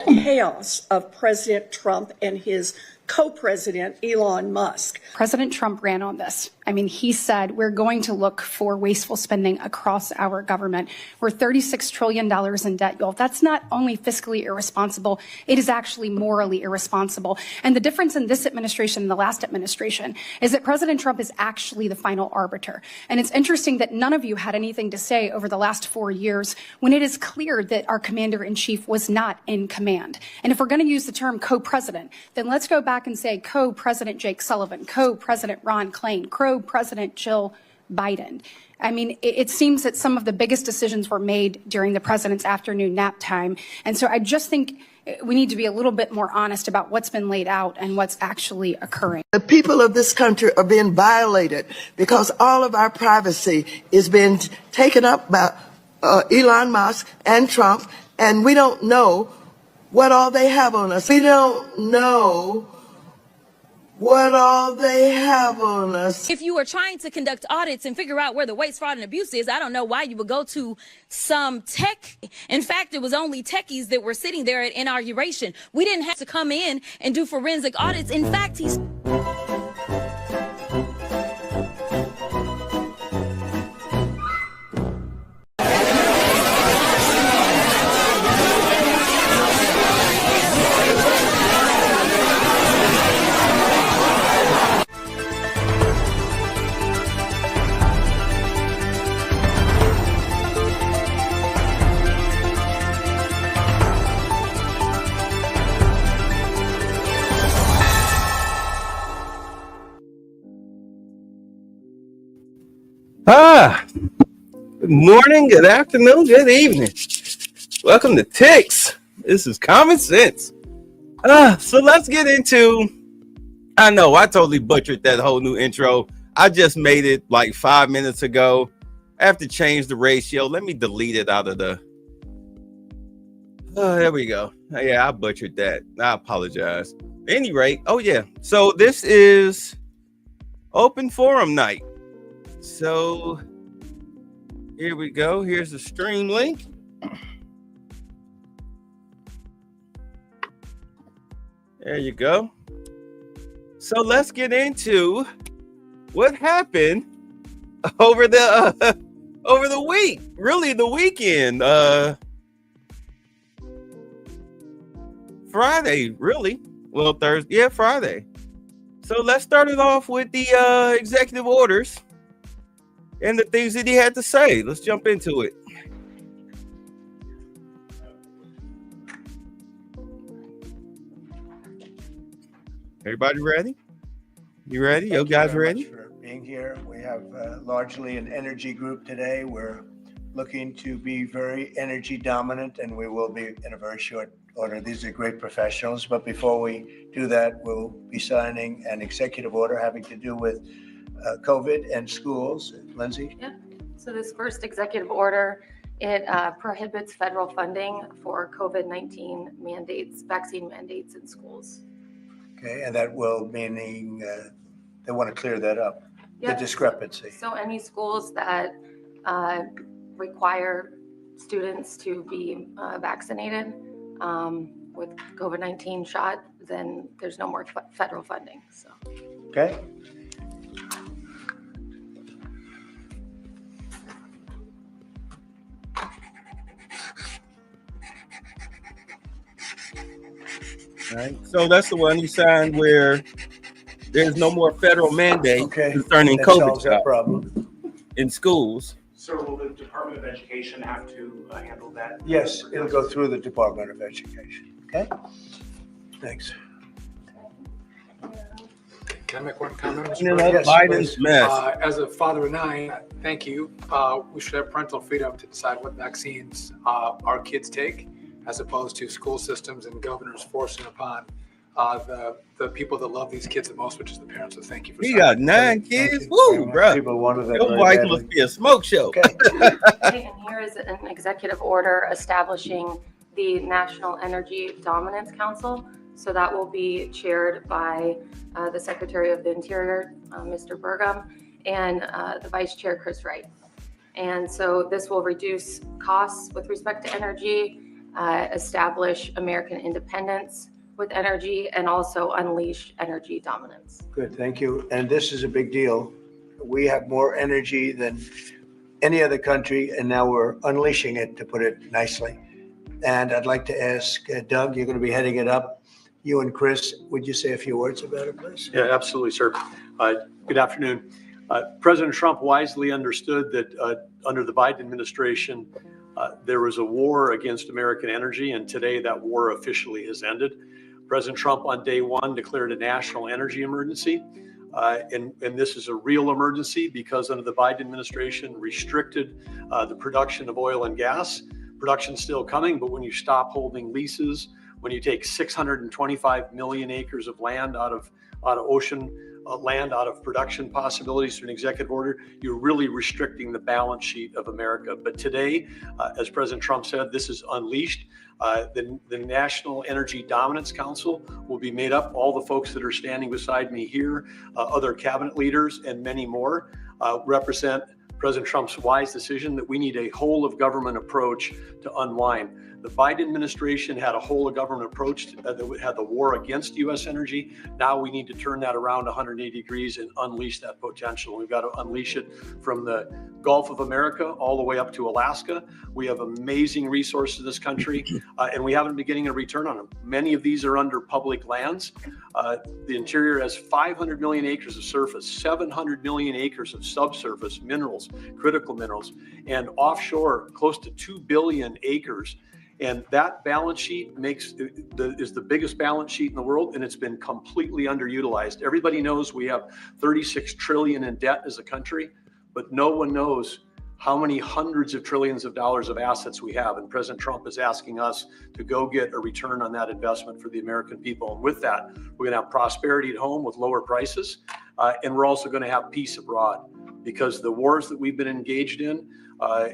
chaos of President Trump and his co-president, Elon Musk. President Trump ran on this. I mean, he said we're going to look for wasteful spending across our government. We're $36 trillion in debt, y'all. That's not only fiscally irresponsible, it is actually morally irresponsible. And the difference in this administration and the last administration is that President Trump is actually the final arbiter. And it's interesting that none of you had anything to say over the last 4 years when it is clear that our commander-in-chief was not in command. And if we're going to use the term co-president, then let's go back and say co-president Jake Sullivan, co-president Ron Klain, co-president Jill Biden. I mean, it seems that some of the biggest decisions were made during the president's afternoon nap time. And so I just think we need to be a little bit more honest about what's been laid out and what's actually occurring. The people of this country are being violated because all of our privacy is being taken up by Elon Musk and Trump, and we don't know what all they have on us. We don't know what all they have on us. If you were trying to conduct audits and figure out where the waste, fraud, and abuse is, I don't know why you would go to some tech. In fact, it was only techies that were sitting there at inauguration. We didn't have to come in and do forensic audits. In fact, he's... Good morning, good afternoon, good evening. Welcome to Ticks. This is Common Sense. So let's get into, I know I totally butchered that whole new intro. I just made it like 5 minutes ago. I have to change the ratio. Let me delete it out of the, there we go. Yeah, I butchered that. I apologize. At any rate, oh yeah. So this is open forum night. So here we go. Here's the stream link. There you go. So let's get into what happened over the week. Really, the weekend. Friday, really. Well, Thursday. Yeah, Friday. So let's start it off with the executive orders and the things that he had to say. Let's jump into it. Everybody ready? You ready? You guys ready? Thank you very much for being here. We have largely an energy group today. We're looking to be very energy dominant, and we will be in a very short order. These are great professionals, but before we do that, we'll be signing an executive order having to do with COVID and schools. Lindsay? Yeah. So this first executive order, it prohibits federal funding for COVID-19 mandates, vaccine mandates in schools. Okay, and that will meaning they want to clear that up, the discrepancy. So any schools that require students to be vaccinated with COVID-19 shot, then there's no more federal funding. So. Okay. All right. So that's the one he signed where there's no more federal mandate concerning that COVID solves that shots problem in schools. So will the Department of Education have to handle that? Yes, it'll go through the Department of Education. Okay. Thanks. Can I make one comment? You know, Biden's mess. As a father of 9, thank you. We should have parental freedom to decide what vaccines our kids take, as opposed to school systems and governors forcing upon the people that love these kids the most, which is the parents. So thank you for. You got 9 kids, woo, bro. People wanted that. Your wife must be a smoke show. Okay, and here is an executive order establishing the National Energy Dominance Council. So that will be chaired by the Secretary of the Interior, Mr. Burgum, and the Vice Chair, Chris Wright. And so this will reduce costs with respect to energy, establish American independence with energy and also unleash energy dominance. Good, thank you. And this is a big deal. We have more energy than any other country, and now we're unleashing it, to put it nicely. And I'd like to ask Doug, you're going to be heading it up. You and Chris, would you say a few words about it, please? Yeah, absolutely, sir. Good afternoon. President Trump wisely understood that under the Biden administration, there was a war against American energy, and today that war officially has ended. President Trump on day one declared a national energy emergency. And this is a real emergency because under the Biden administration restricted the production of oil and gas. Production's still coming, but when you stop holding leases, when you take 625 million acres of land out of ocean land, out of production possibilities through an executive order, you're really restricting the balance sheet of America. But today, as President Trump said, this is unleashed. The National Energy Dominance Council will be made up, all the folks that are standing beside me here, other cabinet leaders and many more, represent President Trump's wise decision that we need a whole of government approach to unwind. The Biden administration had a whole of government approach that had the war against U.S. energy. Now we need to turn that around 180 degrees and unleash that potential. We've got to unleash it from the Gulf of America all the way up to Alaska. We have amazing resources in this country, and we haven't been getting a return on them. Many of these are under public lands. The interior has 500 million acres of surface, 700 million acres of subsurface minerals, critical minerals, and offshore close to 2 billion acres. And that balance sheet is the biggest balance sheet in the world, and it's been completely underutilized. Everybody knows we have 36 trillion in debt as a country, but no one knows how many hundreds of trillions of dollars of assets we have. And President Trump is asking us to go get a return on that investment for the American people. And with that, we're going to have prosperity at home with lower prices, and we're also going to have peace abroad, because the wars that we've been engaged in,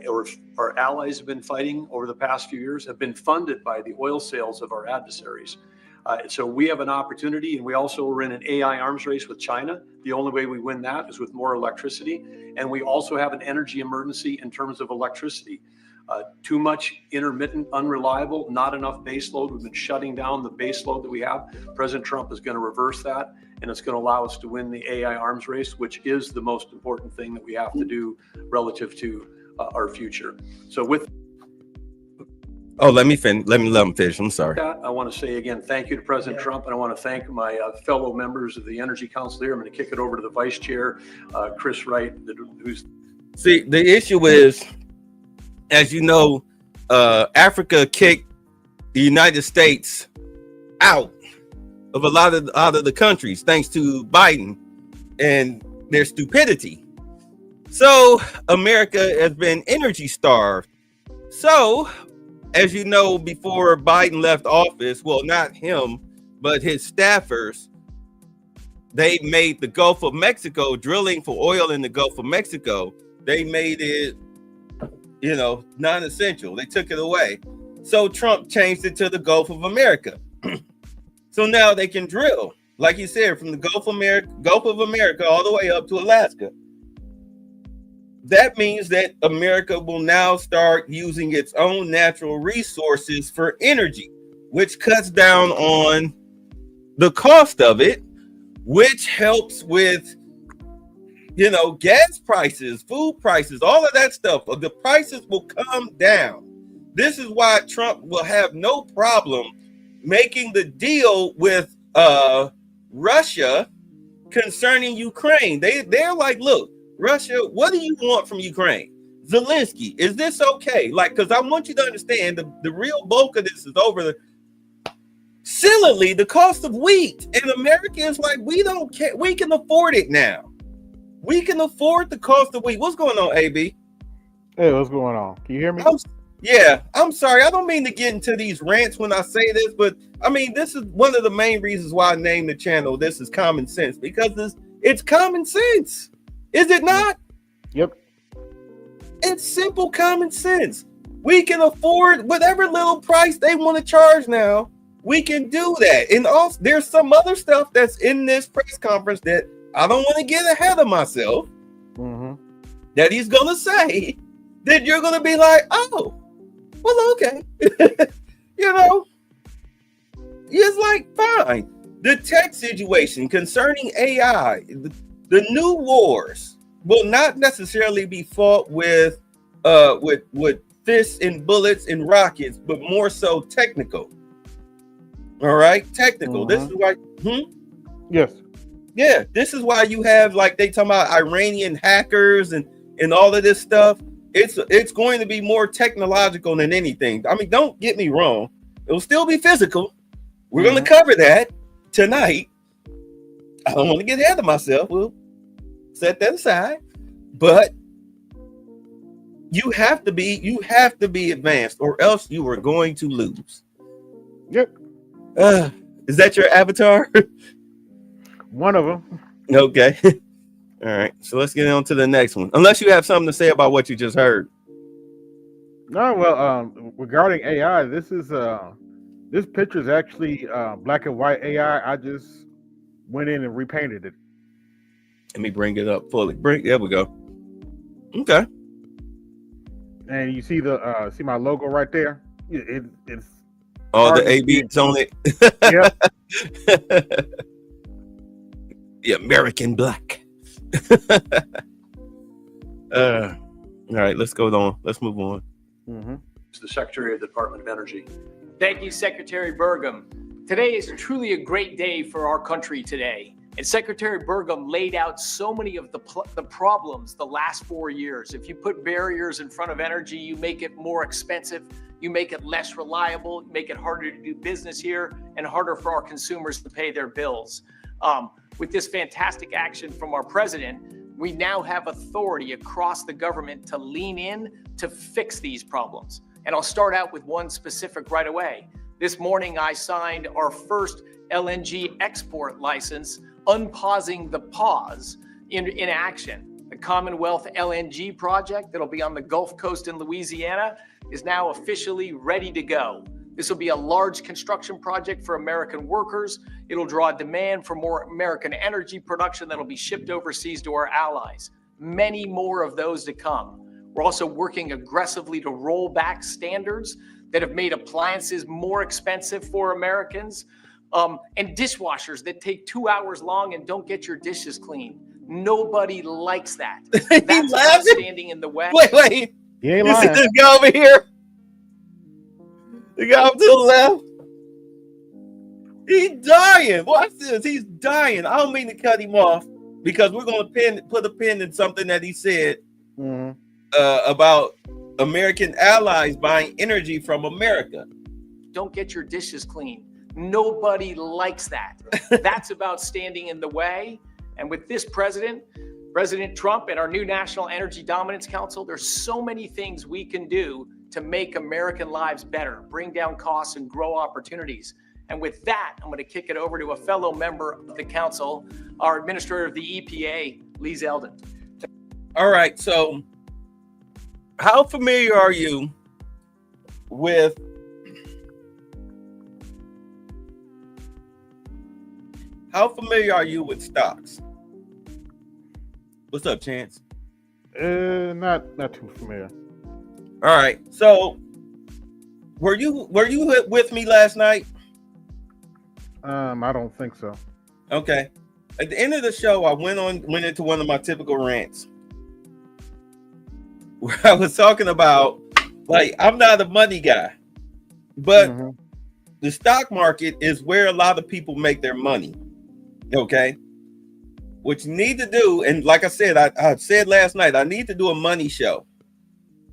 or our allies have been fighting over the past few years, have been funded by the oil sales of our adversaries. So we have an opportunity, and we also are in an AI arms race with China. The only way we win that is with more electricity. And we also have an energy emergency in terms of electricity. Too much intermittent, unreliable, not enough base load. We've been shutting down the base load that we have. President Trump is going to reverse that, and it's going to allow us to win the AI arms race, which is the most important thing that we have to do relative to our future. So with let me let him finish. I'm sorry. that, I want to say again, thank you to President Trump, and I want to thank my fellow members of the Energy Council here. I'm going to kick it over to the Vice Chair, Chris Wright, who's. See, the issue is, as you know, Africa kicked the United States out of a lot of the countries thanks to Biden and their stupidity. So America has been energy starved. So, as you know, before Biden left office, well, not him, but his staffers, they made the Gulf of Mexico, drilling for oil in the Gulf of Mexico, they made it, non-essential. They took it away. So Trump changed it to the Gulf of America. So now they can drill, like you said, from the Gulf of America all the way up to Alaska. That means that America will now start using its own natural resources for energy, which cuts down on the cost of it, which helps with, gas prices, food prices, all of that stuff. The prices will come down. This is why Trump will have no problem making the deal with Russia concerning Ukraine. They're like, look, Russia, what do you want from Ukraine? Zelensky, is this okay? Because I want you to understand the real bulk of this is over silly, the cost of wheat. And America is like, we don't care. We can afford it now. We can afford the cost of wheat. What's going on, AB? Hey, what's going on? Can you hear me? I'm sorry. I don't mean to get into these rants when I say this, but I mean, this is one of the main reasons why I named the channel This Is Common Sense, because it's common sense. Is it not? Yep. It's simple common sense. We can afford whatever little price they want to charge now. We can do that. And also, there's some other stuff that's in this press conference that I don't want to get ahead of myself. Mm-hmm. That he's going to say that you're going to be like, oh, well, okay. You know, it's like, fine. The tech situation concerning AI, the new wars will not necessarily be fought with fists and bullets and rockets, but more so technical. All right, technical. This is why. Yes. Yeah, this is why you have, like, they talking about Iranian hackers and all of this stuff. It's going to be more technological than anything. I mean, don't get me wrong. It will still be physical. We're going to cover that tonight. I don't want to get ahead of myself. We'll set that aside. But you have to be advanced, or else you are going to lose. Yep. Is that your avatar? One of them. Okay. All right. So let's get on to the next one. Unless you have something to say about what you just heard. No, well, regarding AI, this picture is actually black and white AI. I just went in and repainted it. Let me bring it up fully. There we go. Okay. And you see see my logo right there? It's all the ABs on it. Yep. The American black. All right, let's go on. Let's move on. It's the Secretary of the Department of Energy. Thank you, Secretary Burgum. Today is truly a great day for our country today. And Secretary Burgum laid out so many of the problems the last 4 years. If you put barriers in front of energy, you make it more expensive, you make it less reliable, you make it harder to do business here, and harder for our consumers to pay their bills. With this fantastic action from our president, we now have authority across the government to lean in to fix these problems. And I'll start out with one specific right away. This morning, I signed our first LNG export license, unpausing the pause in action. The Commonwealth LNG project that'll be on the Gulf Coast in Louisiana is now officially ready to go. This will be a large construction project for American workers. It'll draw demand for more American energy production that'll be shipped overseas to our allies. Many more of those to come. We're also working aggressively to roll back standards that have made appliances more expensive for Americans, and dishwashers that take 2 hours long and don't get your dishes clean. Nobody likes that. That's not standing in the way. Wait. He ain't You see lying. this guy over here? The guy up to the left? He's dying. Watch this. He's dying. I don't mean to cut him off because we're going to put a pin in something that he said about American allies buying energy from America. Don't get your dishes clean. Nobody likes that. That's about standing in the way. And with this President Trump and our new National Energy Dominance Council, there's so many things we can do to make American lives better, bring down costs and grow opportunities. And with that, I'm going to kick it over to a fellow member of the council, our administrator of the EPA, Lee Zeldin. All right. So how familiar are you with stocks? What's up, Chance? Not too familiar. All right. So were you with me last night? I don't think so. Okay. At the end of the show, I went into one of my typical rants where I was talking about, like, I'm not a money guy, but the stock market is where a lot of people make their money. Okay. What you need to do, and like I said, I said last night, I need to do a money show.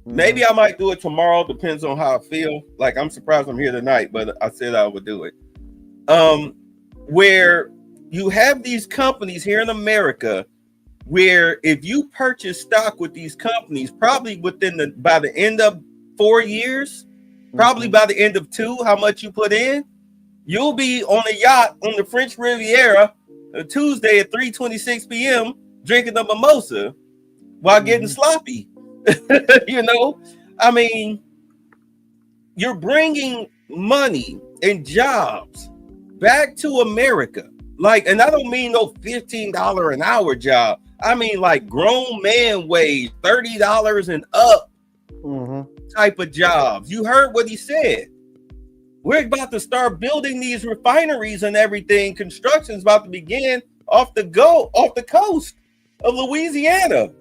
Maybe I might do it tomorrow, depends on how I feel. Like, I'm surprised I'm here tonight, but I said I would do it. Where you have these companies here in America where if you purchase stock with these companies, probably by the end of 4 years, probably by the end of 2, how much you put in, you'll be on a yacht on the French Riviera Tuesday at 3:26 p.m. drinking a mimosa while getting sloppy. You know, I mean, you're bringing money and jobs back to America. Like, and I don't mean no $15 an hour job. I mean, like, grown man wage, $30 and up type of jobs. You heard what he said. We're about to start building these refineries and everything. Construction's about to begin off the coast of Louisiana.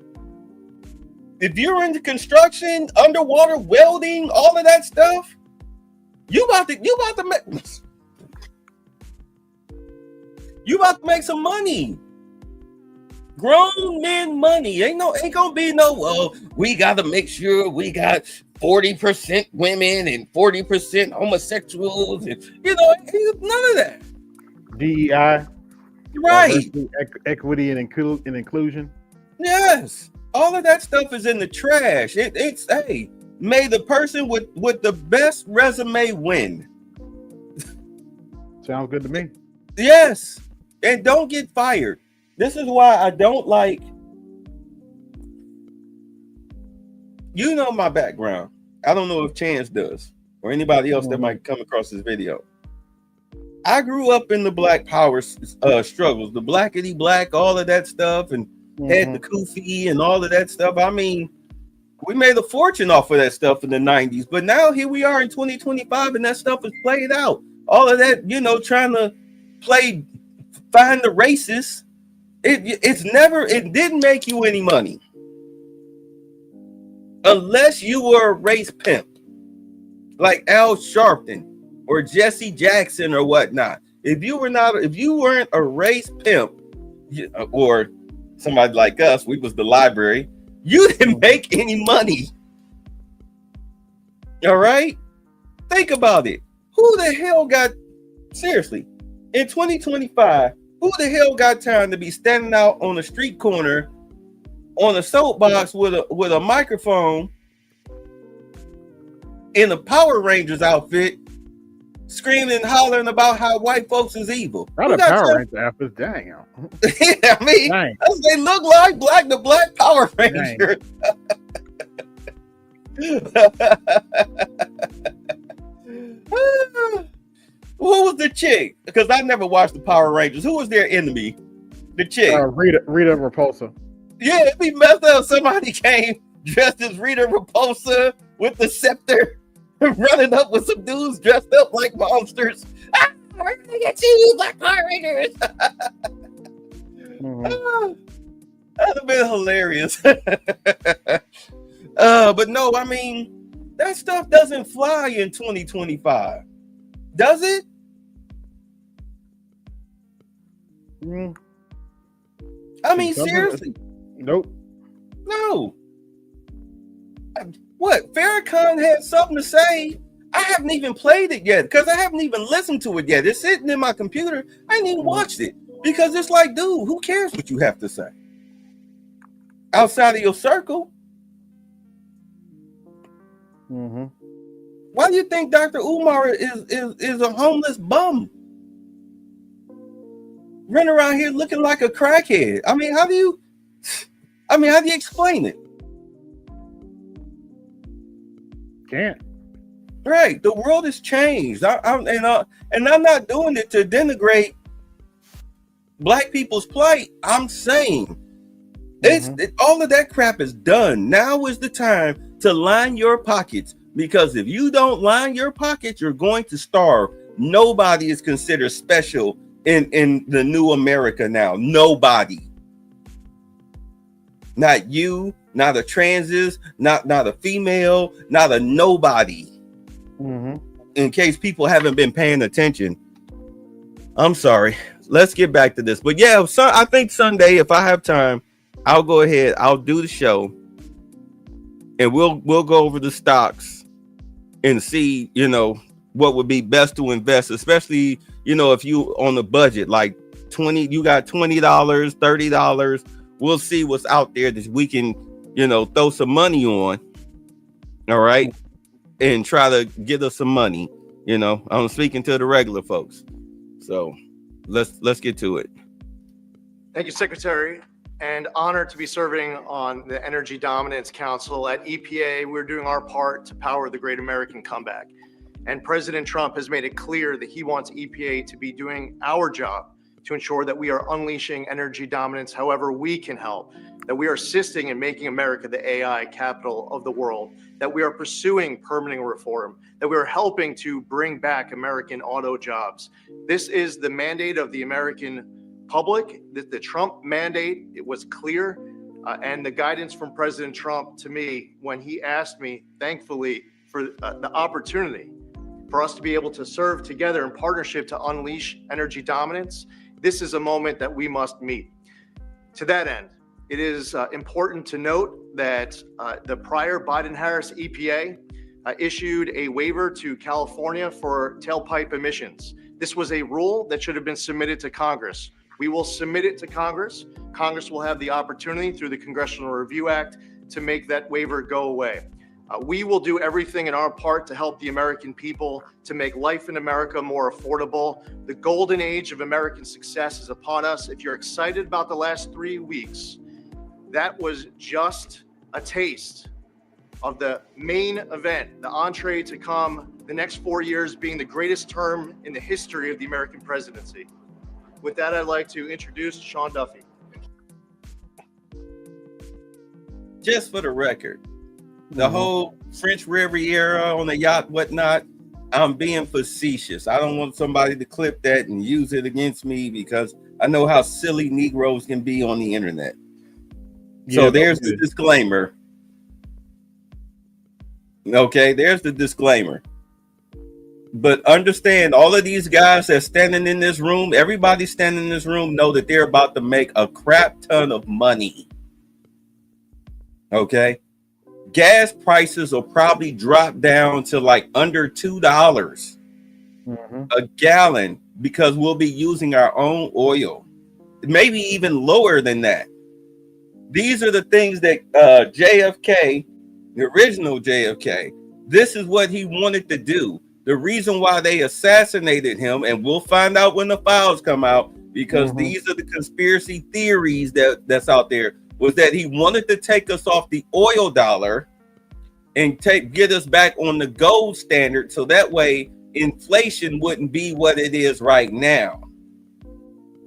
If you're into construction, underwater welding, all of that stuff, you about to make some money. Grown men money. Ain't gonna be no, we gotta make sure we got 40% women and 40% homosexuals, and none of that. DEI, right? Equity and inclusion. Yes, all of that stuff is in the trash. It's hey, may the person with the best resume win. Sounds good to me. Yes, and don't get fired. This is why I don't like. You know my background. I don't know if Chance does or anybody else that might come across this video. I grew up in the Black Power struggles, the blackity black, all of that stuff, and had the kufi and all of that stuff. I mean, we made a fortune off of that stuff in the 90s, but now here we are in 2025 and that stuff is played out. All of that, trying to find the racist. It didn't make you any money. Unless you were a race pimp, like Al Sharpton or Jesse Jackson or whatnot. If you weren't a race pimp, or somebody like us, we was the library, you didn't make any money. All right? Think about it. Who the hell seriously, in 2025, who the hell got time to be standing out on a street corner on a soapbox with a microphone in a Power Rangers outfit, screaming and hollering about how white folks is evil? Not a Power Ranger outfit, dang. Yeah, I mean, they look like the Black Power Ranger. Who was the chick? Because I never watched the Power Rangers. Who was their enemy? The chick. Rita Repulsa. Yeah, it'd be messed up. Somebody came dressed as Rita Repulsa with the scepter, running up with some dudes dressed up like monsters. Ah, we're gonna get you, Black Power Rangers. That'd have been hilarious. But no, I mean, that stuff doesn't fly in 2025. Does it? I mean, seriously. Nope. No. What? Farrakhan had something to say. I haven't even played it yet because I haven't even listened to it yet. It's sitting in my computer. I ain't even watched it because it's like, dude, who cares what you have to say? Outside of your circle. Why do you think Dr. Umar is a homeless bum? Running around here looking like a crackhead. I mean, how do you explain it? Can't. Right. The world has changed. I'm not doing it to denigrate Black people's plight. I'm saying all of that crap is done. Now is the time to line your pockets, because if you don't line your pockets, you're going to starve. Nobody is considered special in the new America now. Nobody. Not you, not a transes, not a female, not a nobody. In case people haven't been paying attention. I'm sorry. Let's get back to this. But yeah, I think Sunday, if I have time, I'll go ahead. I'll do the show. And we'll go over the stocks and see, what would be best to invest, especially, if you on the budget, like you got $20, $30. We'll see what's out there that we can, throw some money on. All right. And try to get us some money. I'm speaking to the regular folks. So let's get to it. Thank you, Secretary. And honored to be serving on the Energy Dominance Council at EPA. We're doing our part to power the great American comeback. And President Trump has made it clear that he wants EPA to be doing our job, to ensure that we are unleashing energy dominance however we can help, that we are assisting in making America the AI capital of the world, that we are pursuing permitting reform, that we are helping to bring back American auto jobs. This is the mandate of the American public. The Trump mandate, it was clear, and the guidance from President Trump to me when he asked me, thankfully, for the opportunity for us to be able to serve together in partnership to unleash energy dominance. This is a moment that we must meet. To that end, it is important to note that the prior Biden-Harris EPA issued a waiver to California for tailpipe emissions. This was a rule that should have been submitted to Congress. We will submit it to Congress. Congress will have the opportunity through the Congressional Review Act to make that waiver go away. We will do everything in our part to help the American people to make life in America more affordable. The golden age of American success is upon us. If you're excited about the last 3 weeks, that was just a taste of the main event, the entree to come, the next 4 years being the greatest term in the history of the American presidency. With that, I'd like to introduce Sean Duffy. Just for the record, the whole French Riviera on the yacht, whatnot, I'm being facetious. I don't want somebody to clip that and use it against me because I know how silly Negroes can be on the internet. So there's the disclaimer. Okay, there's the disclaimer. But understand, all of these guys that's standing in this room, everybody standing in this room know that they're about to make a crap ton of money. Okay? Gas prices will probably drop down to like under $2 a gallon because we'll be using our own oil. Maybe even lower than that. These are the things that JFK, the original JFK, this is what he wanted to do. The reason why they assassinated him, and we'll find out when the files come out, because these are the conspiracy theories that's out there, was that he wanted to take us off the oil dollar and get us back on the gold standard, so that way inflation wouldn't be what it is right now.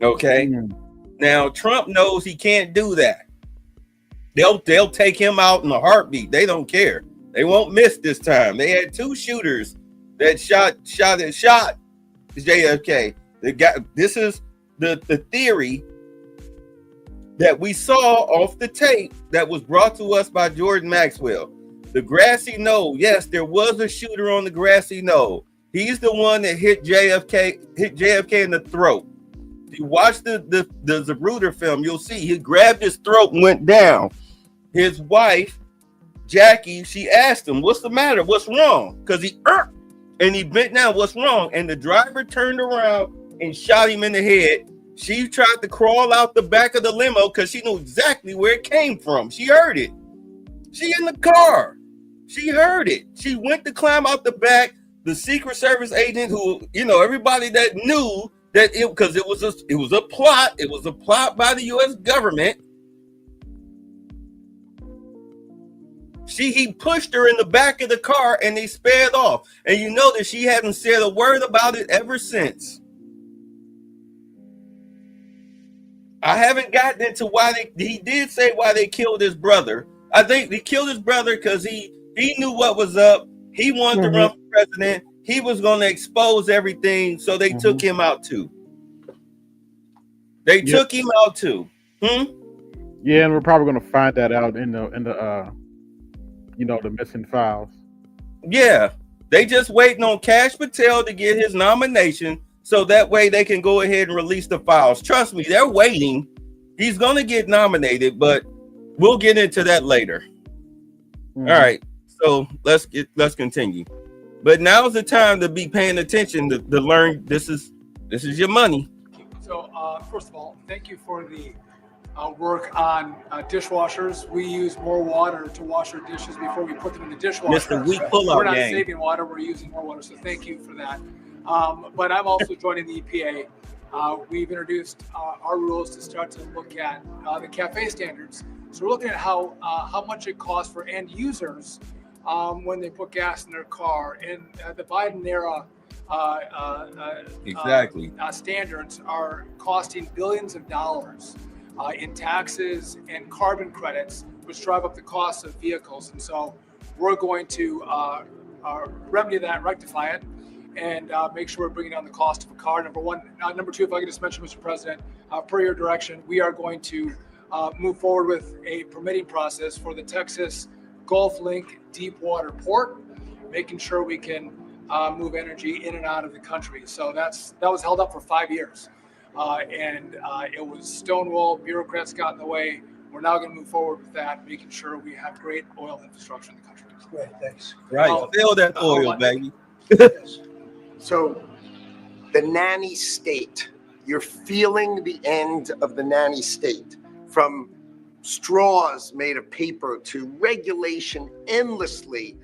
Okay. Now Trump knows he can't do that. They'll take him out in a heartbeat. They don't care. They won't miss this time. They had 2 shooters that shot JFK. This is the theory that we saw off the tape that was brought to us by Jordan Maxwell. The grassy knoll. Yes, there was a shooter on the grassy knoll. He's the one that hit JFK in the throat. If you watch the Zapruder film, you'll see he grabbed his throat and went down. His wife, Jackie, she asked him, "What's the matter? What's wrong?" Because and he bent down. "What's wrong?" And the driver turned around and shot him in the head. She tried to crawl out the back of the limo because she knew exactly where it came from. She heard it. She in the car. She heard it. She went to climb out the back. The Secret Service agent, who, everybody that knew that because it was a plot. It was a plot by the U.S. government. He pushed her in the back of the car and they sped off. And you know that she hasn't said a word about it ever since. I haven't gotten into why he did say why they killed his brother. I think they killed his brother because he knew what was up. He wanted to run for president. He was going to expose everything, so they took him out too. They took him out too. Yeah, and we're probably going to find that out in the the missing files. Yeah, they just waiting on Kash Patel to get his nomination, so that way they can go ahead and release the files. Trust me, they're waiting. He's going to get nominated, but we'll get into that later. All right, so let's continue. But now's the time to be paying attention to learn. This is your money. So first of all, thank you for the work on dishwashers. We use more water to wash our dishes before we put them in the dishwasher. Mr. Weak pull-out We're not gang. saving water, we're using more water, so thank you for that. But I'm also joining the EPA. We've introduced our rules to start to look at the CAFE standards. So we're looking at how much it costs for end users when they put gas in their car. And the Biden era Exactly. Standards are costing billions of dollars in taxes and carbon credits, which drive up the cost of vehicles. And so we're going to remedy that, rectify it, and make sure we're bringing down the cost of a car. Number one. Number two, if I could just mention, Mr. President, per your direction, we are going to move forward with a permitting process for the Texas Gulf Link Deepwater Port, making sure we can move energy in and out of the country. So that was held up for 5 years. And it was stonewall, bureaucrats got in the way. We're now going to move forward with that, making sure we have great oil infrastructure in the country. Great, thanks. Right. Fill that oil, baby. So the nanny state, you're feeling the end of the nanny state, from straws made of paper to regulation endlessly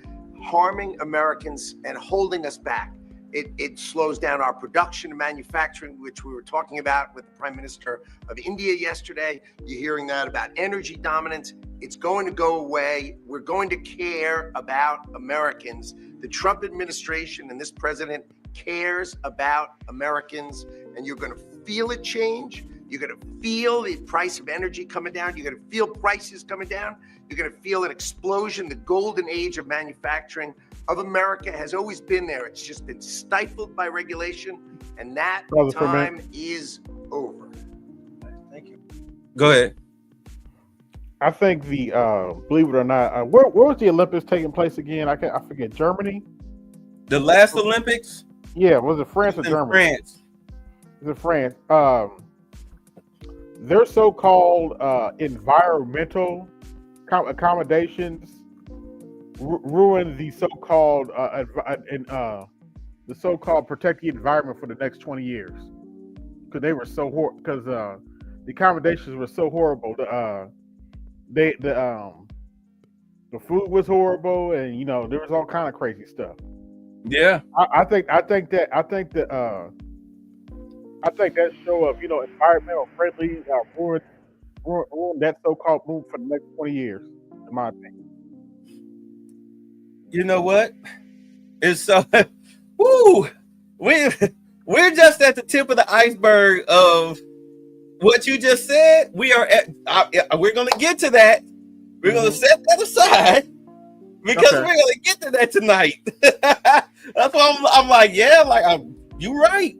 harming Americans and holding us back. It slows down our production and manufacturing, which we were talking about with the Prime Minister of India yesterday. You're hearing that about energy dominance. It's going to go away. We're going to care about Americans. The Trump administration and this president cares about Americans, and you're going to feel it change. You're going to feel the price of energy coming down. You're going to feel prices coming down. You're going to feel an explosion. The golden age of manufacturing of America has always been there. It's just been stifled by regulation, and that time is over. Thank you. Go ahead. I think the believe it or not, where was the Olympics taking place again? I forget. Germany. The last Olympics? Yeah, was it France or Germany? France. Was it France? Their so-called environmental accommodations ruined the so-called protect the environment for the next 20 years, because they were so because the accommodations were so horrible. The food was horrible, and there was all kind of crazy stuff. Yeah, I think that show of environmental friendly ruined that so-called move for the next 20 years, in my opinion. You know what? It's so woo. We're just at the tip of the iceberg of what you just said. We are at. We're going to get to that. We're going to set that aside because we're going to get to that tonight. That's why I'm like, yeah, you're right.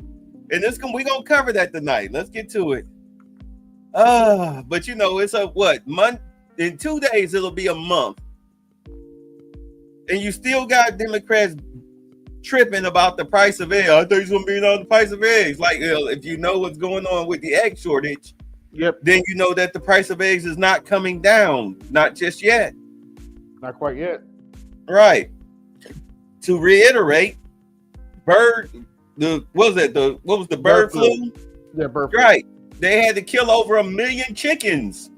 And we're going to cover that tonight. Let's get to it. But it's a month. In 2 days, it'll be a month. And you still got Democrats tripping about the price of eggs. I thought he's going to be on the price of eggs. Like, if you know what's going on with the egg shortage, then you know that the price of eggs is not coming down. Not just yet. Not quite yet. Right. To reiterate, what was the bird flu? Yeah, bird flu. Right. They had to kill over 1 million chickens.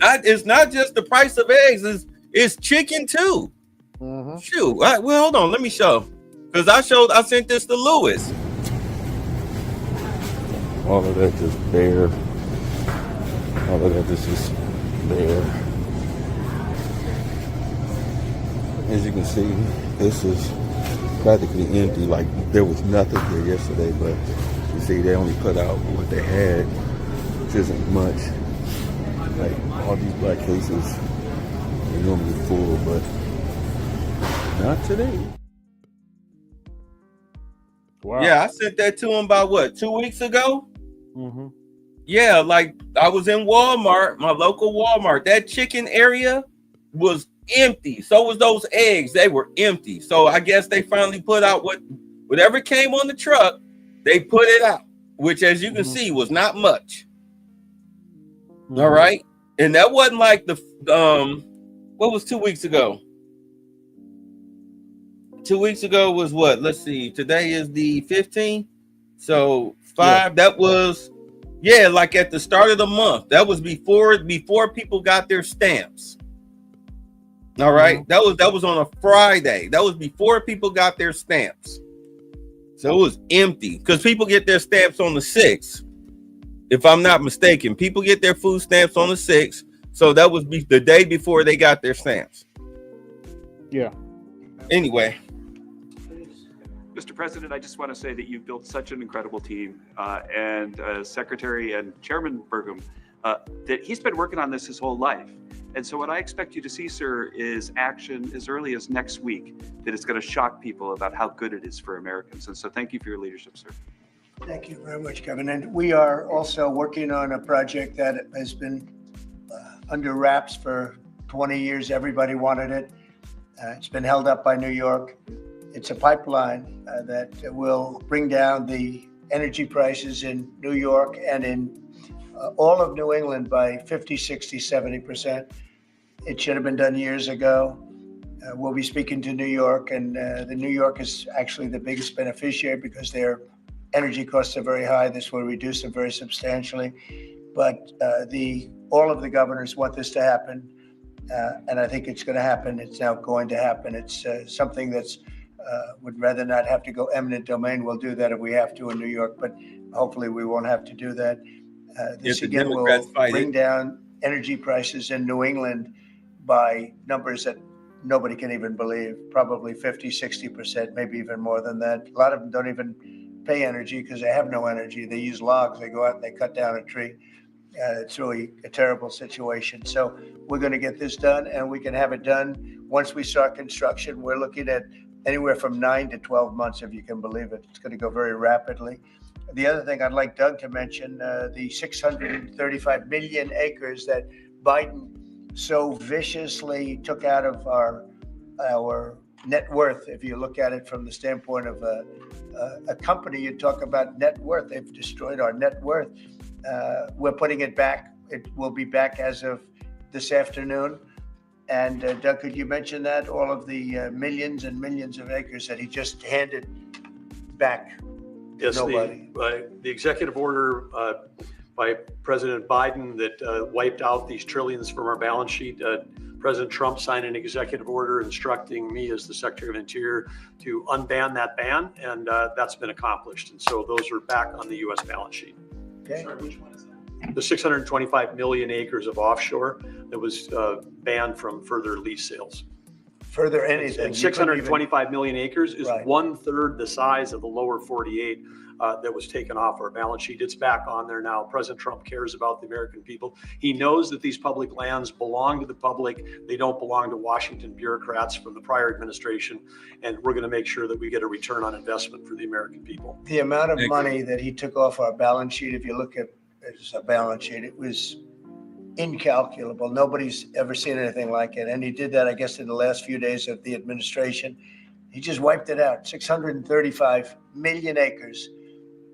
It's not just the price of eggs, it's chicken too. Mm-hmm. Shoot. Well, hold on, let me show. Because I sent this to Lewis. All of that just bare. All of that is just bare. As you can see, this is practically empty. Like there was nothing here yesterday, but you see they only put out what they had, which isn't much. Like all these black cases are normally full, but not today. Wow. Yeah, I sent that to him about 2 weeks ago? Mm-hmm. Yeah, like I was in Walmart, my local Walmart. That chicken area was empty. So was those eggs. They were empty. So I guess they finally put out whatever came on the truck, they put it out, which as you can see was not much. Mm-hmm. All right. And that wasn't like what was 2 weeks ago? 2 weeks ago was what? Let's see. Today is the 15th. So 5, that was, like at the start of the month. That was before people got their stamps. All right. Mm-hmm. That was on a Friday. That was before people got their stamps. So it was empty because people get their stamps on the 6th. If I'm not mistaken, people get their food stamps on the 6th. So that was the day before they got their stamps. Yeah. Anyway. Mr. President, I just want to say that you've built such an incredible team, and Secretary and Chairman Burgum, that he's been working on this his whole life. And so what I expect you to see, sir, is action as early as next week that is going to shock people about how good it is for Americans. And so thank you for your leadership, sir. Thank you very much, Kevin. And we are also working on a project that has been under wraps for 20 years. Everybody wanted it. It's been held up by New York. It's a pipeline that will bring down the energy prices in New York and in all of New England by 50, 60, 70%. It should have been done years ago. We'll be speaking to New York, and the New York is actually the biggest beneficiary because their energy costs are very high. This will reduce them very substantially. But all of the governors want this to happen, and I think it's going to happen. It's now going to happen. It's something that's would rather not have to go eminent domain. We'll do that if we have to in New York, but hopefully we won't have to do that. This again will bring down energy prices in New England by numbers that nobody can even believe, probably 50, 60%, maybe even more than that. A lot of them don't even pay energy because they have no energy. They use logs. They go out and they cut down a tree. It's really a terrible situation. So we're going to get this done, and we can have it done once we start construction. We're looking at anywhere from 9 to 12 months, if you can believe it. It's going to go very rapidly. The other thing I'd like Doug to mention, the 635 million acres that Biden so viciously took out of our net worth. If you look at it from the standpoint of a company, you talk about net worth. They've destroyed our net worth. We're putting it back. It will be back as of this afternoon. And Doug, could you mention that? All of the millions and millions of acres that he just handed back. Yes, nobody. The executive order by President Biden that wiped out these trillions from our balance sheet. President Trump signed an executive order instructing me as the Secretary of Interior to unban that ban, and that's been accomplished. And so those are back on the U.S. balance sheet. Okay. Sorry, which one is that? The 625 million acres of offshore that was banned from further lease sales. Further anything. And 625 million acres is Right. 1/3 the size of the lower 48 that was taken off our balance sheet. It's back on there now. President Trump cares about the American people. He knows that these public lands belong to the public. They don't belong to Washington bureaucrats from the prior administration. And we're going to make sure that we get a return on investment for the American people. The amount of money that he took off our balance sheet, if you look at a balance sheet, it was incalculable. Nobody's ever seen anything like it. And he did that, I guess, in the last few days of the administration. He just wiped it out. 635 million acres,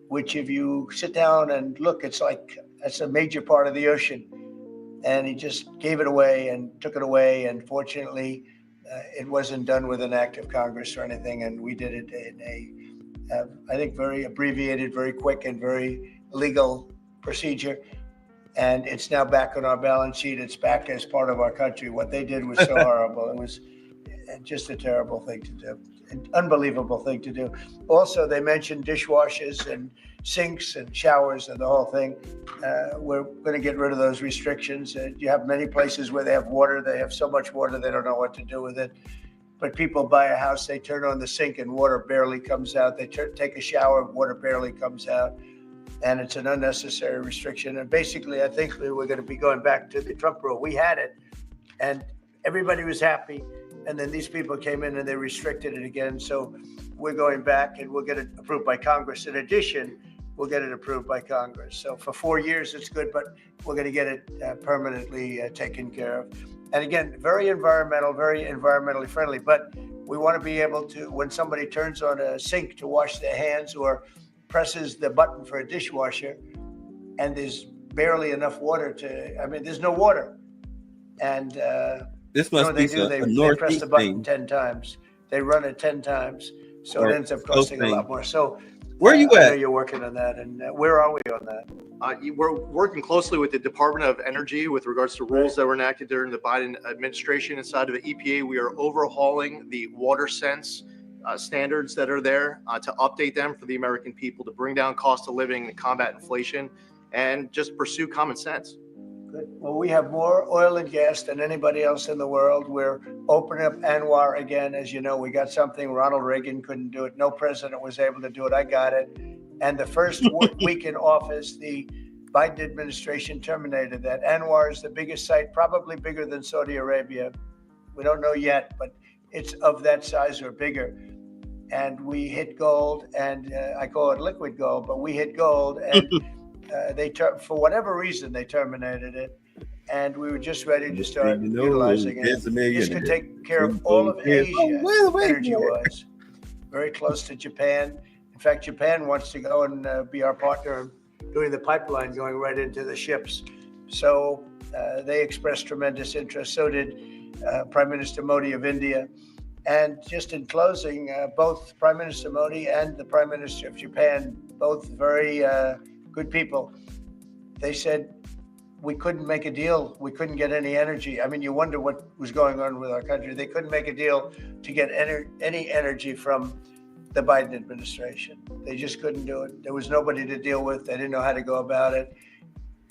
which if you sit down and look, it's like that's a major part of the ocean. And he just gave it away and took it away. And fortunately, it wasn't done with an act of Congress or anything. And we did it in a, I think, very abbreviated, very quick, and very legal procedure. And it's now back on our balance sheet. It's back as part of our country. What they did was so horrible. It was just a terrible thing to do, an unbelievable thing to do. Also, they mentioned dishwashers and sinks and showers and the whole thing. We're going to get rid of those restrictions. You have many places where they have water. They have so much water, they don't know what to do with it. But people buy a house, they turn on the sink and water barely comes out. They take a shower, water barely comes out. And it's an unnecessary restriction. And basically, I think we're going to be going back to the Trump rule. We had it, and everybody was happy. And then these people came in and they restricted it again. So we're going back, and we'll get it approved by Congress. In addition, we'll get it approved by Congress. So for 4 years, it's good, but we're going to get it permanently taken care of. And again, very environmentally friendly. But we want to be able to, when somebody turns on a sink to wash their hands or presses the button for a dishwasher and there's barely enough water there's no water. And this must be they press the button 10 times. They run it 10 times. So it ends up costing a lot more. So where are you I at? know you're working on that. And where are we on that? We're working closely with the Department of Energy with regards to rules that were enacted during the Biden administration. Inside of the EPA, we are overhauling the water sense standards that are there to update them for the American people, to bring down cost of living and combat inflation, and just pursue common sense. Good. Well, we have more oil and gas than anybody else in the world. We're opening up Anwar again. As you know, we got something Ronald Reagan couldn't do it. No president was able to do it. I got it. And the first week in office, the Biden administration terminated that. Anwar is the biggest site, probably bigger than Saudi Arabia. We don't know yet, but it's of that size or bigger. And we hit gold, and I call it liquid gold, but we hit gold, and for whatever reason, they terminated it. And we were just ready to start utilizing it. This could take care of all of Asia, energy-wise. Very close to Japan. In fact, Japan wants to go and be our partner doing the pipeline going right into the ships. So they expressed tremendous interest. So did Prime Minister Modi of India. And just in closing, both Prime Minister Modi and the Prime Minister of Japan, both very good people, they said we couldn't make a deal. We couldn't get any energy. I mean, you wonder what was going on with our country. They couldn't make a deal to get any energy from the Biden administration. They just couldn't do it. There was nobody to deal with. They didn't know how to go about it.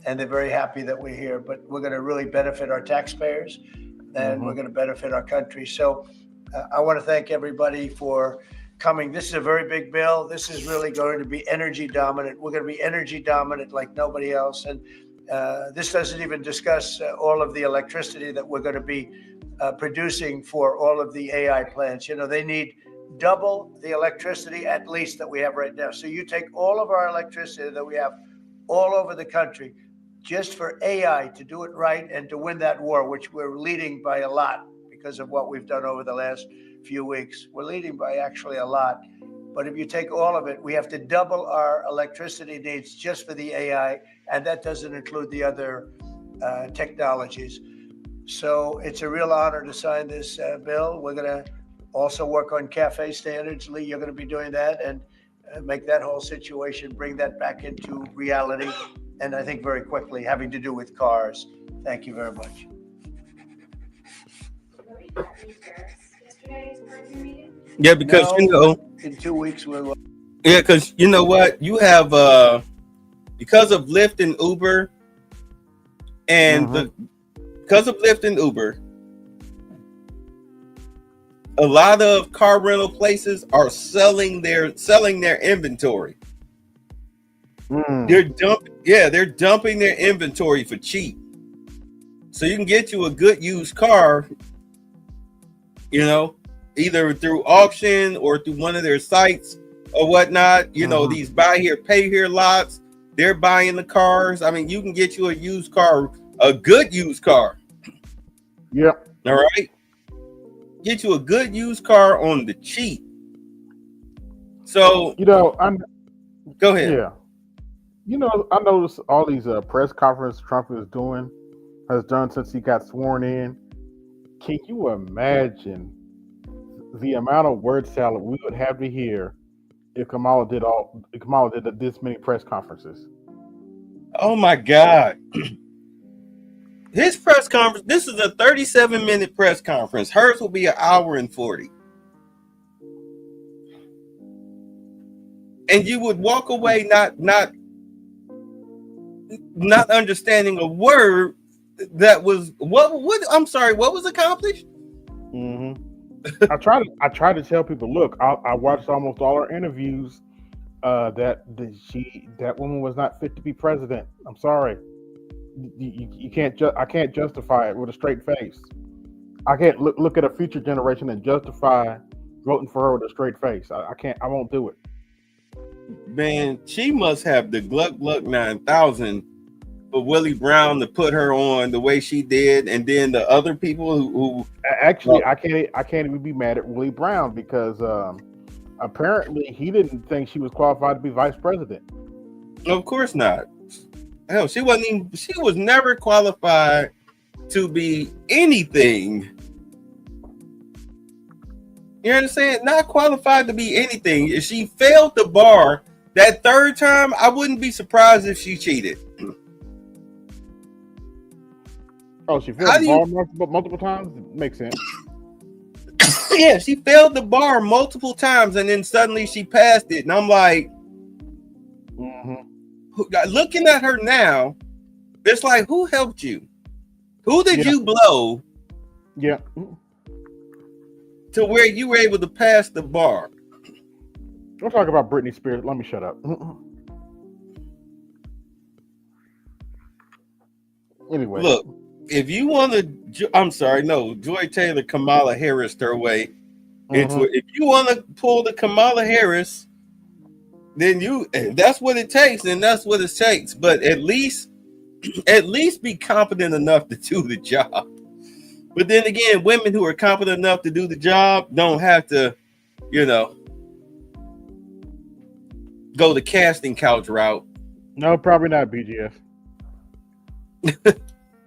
And they're very happy that we're here. But we're going to really benefit our taxpayers, and we're going to benefit our country. So I want to thank everybody for coming. This is a very big bill. This is really going to be energy dominant. We're going to be energy dominant like nobody else. And this doesn't even discuss all of the electricity that we're going to be producing for all of the AI plants. You know, they need double the electricity at least that we have right now. So you take all of our electricity that we have all over the country just for AI to do it right and to win that war, which we're leading by a lot because of what we've done over the last few weeks. We're leading by actually a lot. But if you take all of it, we have to double our electricity needs just for the AI, and that doesn't include the other technologies. So it's a real honor to sign this bill. We're going to also work on CAFE standards. Lee, you're going to be doing that and make that whole situation, bring that back into reality. And I think very quickly, having to do with cars. Thank you very much. Yeah, because in 2 weeks we'll. Yeah, because you know what, you have because of Lyft and Uber, and because of Lyft and Uber, a lot of car rental places are selling their inventory. They're dumping their inventory for cheap, so you can get you a good used car, you know, either through auction or through one of their sites or whatnot. You know, these buy here, pay here lots, they're buying the cars. I mean, you can get you a used car, a good used car. Yep. All right. Get you a good used car on the cheap. So, you know, go ahead. Yeah. You know, I noticed all these press conferences Trump has done since he got sworn in. Can you imagine the amount of word salad we would have to hear if Kamala did this many press conferences? Oh my God. His press conference, this is a 37-minute press conference. Hers will be an hour and 40. And you would walk away not understanding a word that was what I'm sorry, what was accomplished? I try to tell people, look, I watched almost all her interviews. That woman was not fit to be president. I'm sorry. You can't. I can't justify it with a straight face. I can't look at a future generation and justify voting for her with a straight face. I can't. I won't do it. Man, she must have the Gluck 9000 for Willie Brown to put her on the way she did, and then the other people who actually, I can't even be mad at Willie Brown because apparently he didn't think she was qualified to be vice president. Of course not. Hell, she was never qualified to be anything. You understand? Not qualified to be anything. If she failed the bar that third time, I wouldn't be surprised if she cheated. Oh, she failed the bar multiple times? Makes sense. Yeah, she failed the bar multiple times, and then suddenly she passed it. And I'm like, looking at her now, It's like, who helped you? Who did Yeah. you blow Yeah. to where you were able to pass the bar? Don't talk about Britney Spears. Let me shut up. Anyway. Look, if you want to, I'm sorry, no, Joy Taylor, Kamala Harris their way into it. If you want to pull the Kamala Harris, then if that's what it takes, then that's what it takes. But at least be competent enough to do the job. But then again, women who are competent enough to do the job don't have to, go the casting couch route. No, probably not, BGS.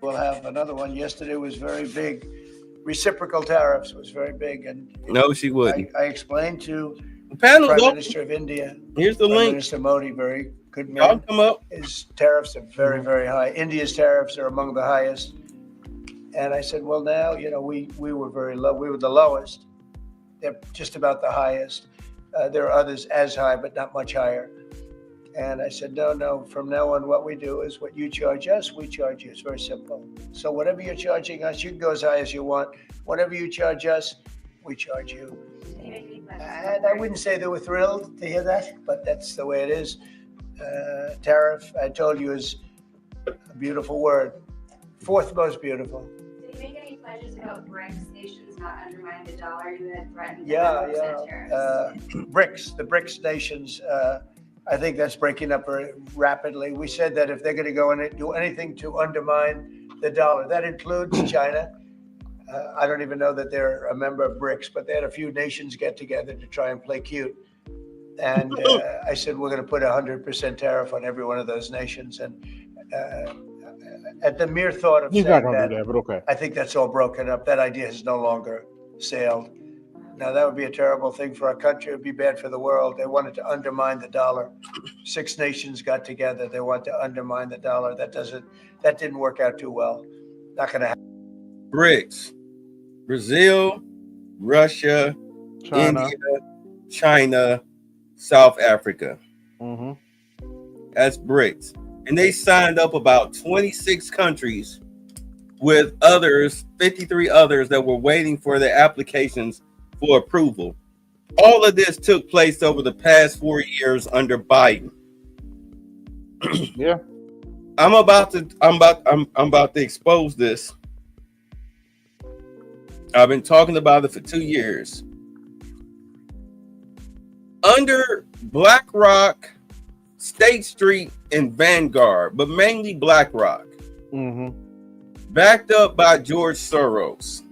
We'll have another one. Yesterday was very big. Reciprocal tariffs was very big. And no, she wouldn't. I explained to the panel, Prime Minister of India. Here's the Prime link. Minister Modi, very good man. Y'all come up. His tariffs are very, very high. India's tariffs are among the highest. And I said, well, now, we were very low. We were the lowest. They're just about the highest. There are others as high, but not much higher. And I said, no, from now on, what we do is what you charge us, we charge you. It's very simple. So whatever you're charging us, you can go as high as you want. Whatever you charge us, we charge you. And I wouldn't say they were thrilled to hear that, but that's the way it is. Tariff, I told you, is a beautiful word. Fourth most beautiful. Did you make any pledges about BRICS nations not undermining the dollar? You had threatened BRICS, the BRICS nations, I think that's breaking up very rapidly. We said that if they're going to go and do anything to undermine the dollar, that includes China. I don't even know that they're a member of BRICS, but they had a few nations get together to try and play cute. And I said, we're going to put 100% tariff on every one of those nations. And at the mere thought of He's saying not gonna that, do that, but okay. I think that's all broken up. That idea has no longer sailed. Now, that would be a terrible thing for our country. It would be bad for the world. They wanted to undermine the dollar. 6 nations got together. They want to undermine the dollar. That didn't work out too well. Not going to happen. BRICS: Brazil, Russia, China. India, China, South Africa. That's BRICS. And they signed up about 26 countries with others, 53 others that were waiting for their applications for approval. All of this took place over the past 4 years under Biden. Yeah. I'm about to expose this. I've been talking about it for 2 years. Under BlackRock, State Street, and Vanguard, but mainly BlackRock, backed up by George Soros,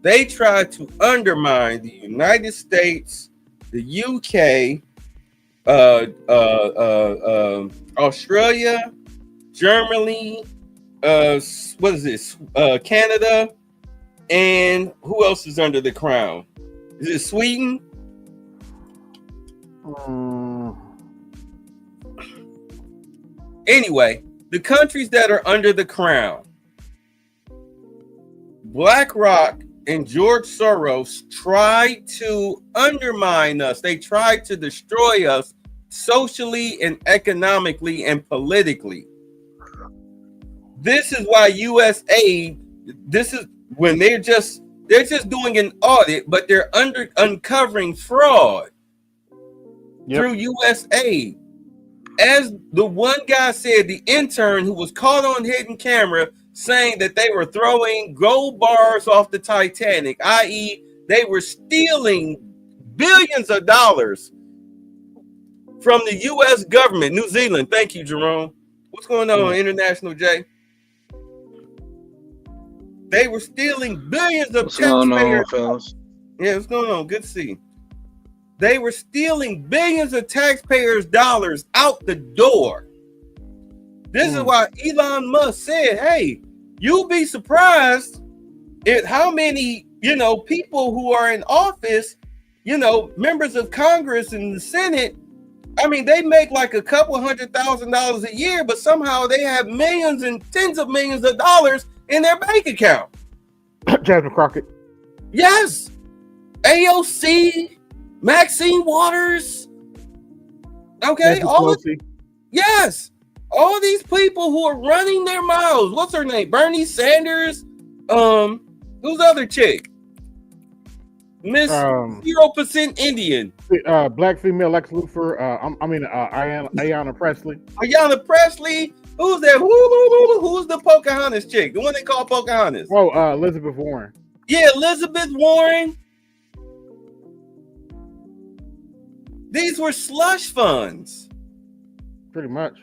they tried to undermine the United States, the UK, Australia, Germany, what is this? Canada, and who else is under the crown? Is it Sweden? Anyway, the countries that are under the crown, BlackRock and George Soros tried to undermine us. They tried to destroy us socially and economically and politically. This is why U.S. aid, this is when they're just doing an audit, but they're uncovering fraud through U.S. aid. As the one guy said, the intern who was caught on hidden camera saying that they were throwing gold bars off the Titanic, i.e., they were stealing billions of dollars from the U.S. government. New Zealand, thank you, Jerome. What's going on, International J? They were stealing billions of taxpayers. Yeah, what's going on? Good to see you. They were stealing billions of taxpayers' dollars out the door. This is why Elon Musk said, hey, you'll be surprised at how many, people who are in office, members of Congress and the Senate. I mean, they make like a couple $100,000 a year, but somehow they have millions and tens of millions of dollars in their bank account. Jasmine Crockett. Yes. AOC, Maxine Waters. Okay. Yes. all these people who are running their mouths. What's her name? Bernie Sanders. Who's the other chick? Miss 0% Indian. Black female Lex Luthor. Ayanna Presley. Ayanna Presley. Who's that? Who's the Pocahontas chick? The one they call Pocahontas. Oh, Elizabeth Warren. Yeah, Elizabeth Warren. These were slush funds. Pretty much.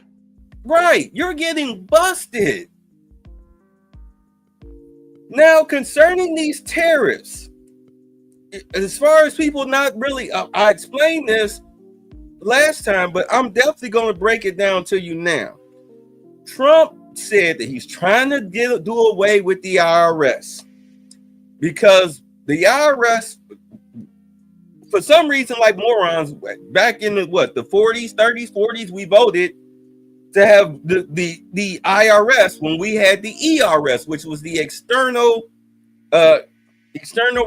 Right. You're getting busted. Now, concerning these tariffs, as far as people not really, I explained this last time, but I'm definitely going to break it down to you now. Trump said that he's trying to do away with the IRS because the IRS, for some reason, like morons, back in the 40s, 30s, 40s, we voted to have the IRS when we had the ERS, which was the external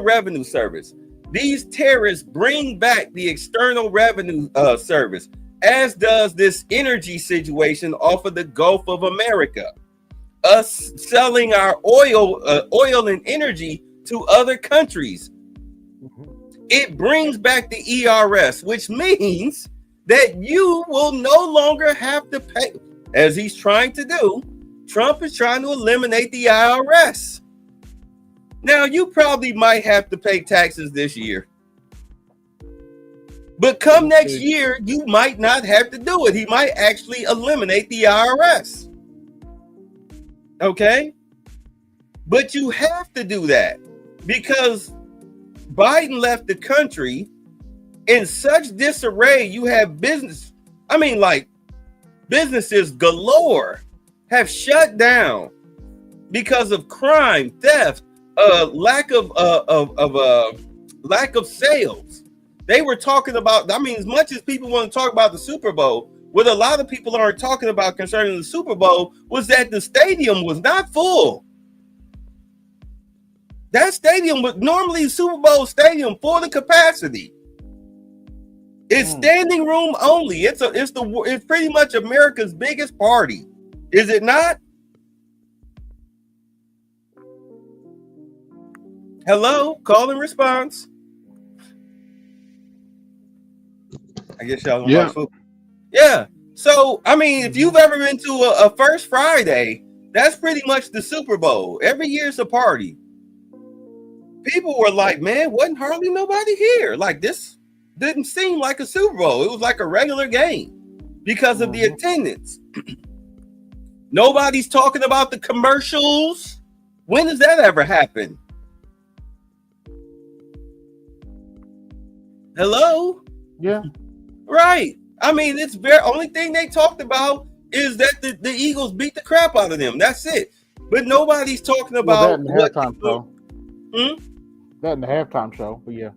revenue service. These terrorists bring back the external revenue service, as does this energy situation off of the Gulf of America. Us selling our oil and energy to other countries. It brings back the ERS, which means that you will no longer have to pay, as he's trying to do. Trump is trying to eliminate the IRS. Now, you probably might have to pay taxes this year. But come next year, you might not have to do it. He might actually eliminate the IRS. Okay? But you have to do that because Biden left the country in such disarray. You have businesses galore have shut down because of crime, theft, lack of sales. They were talking about, as much as people want to talk about the Super Bowl, what a lot of people aren't talking about concerning the Super Bowl was that the stadium was not full. That stadium was normally Super Bowl stadium for the capacity. It's standing room only. It's pretty much America's biggest party. Is it not? Hello, call and response. I guess y'all don't watch football. Yeah. So, if you've ever been to a First Friday, that's pretty much the Super Bowl. Every year's a party. People were like, man, wasn't hardly nobody here. Like, this didn't seem like a Super Bowl. It was like a regular game because of the attendance. Nobody's talking about the commercials. When does that ever happen? Hello? Yeah. Right. It's very only thing they talked about is that the Eagles beat the crap out of them. That's it. But nobody's talking about that in the halftime show. That in the halftime show, but yeah.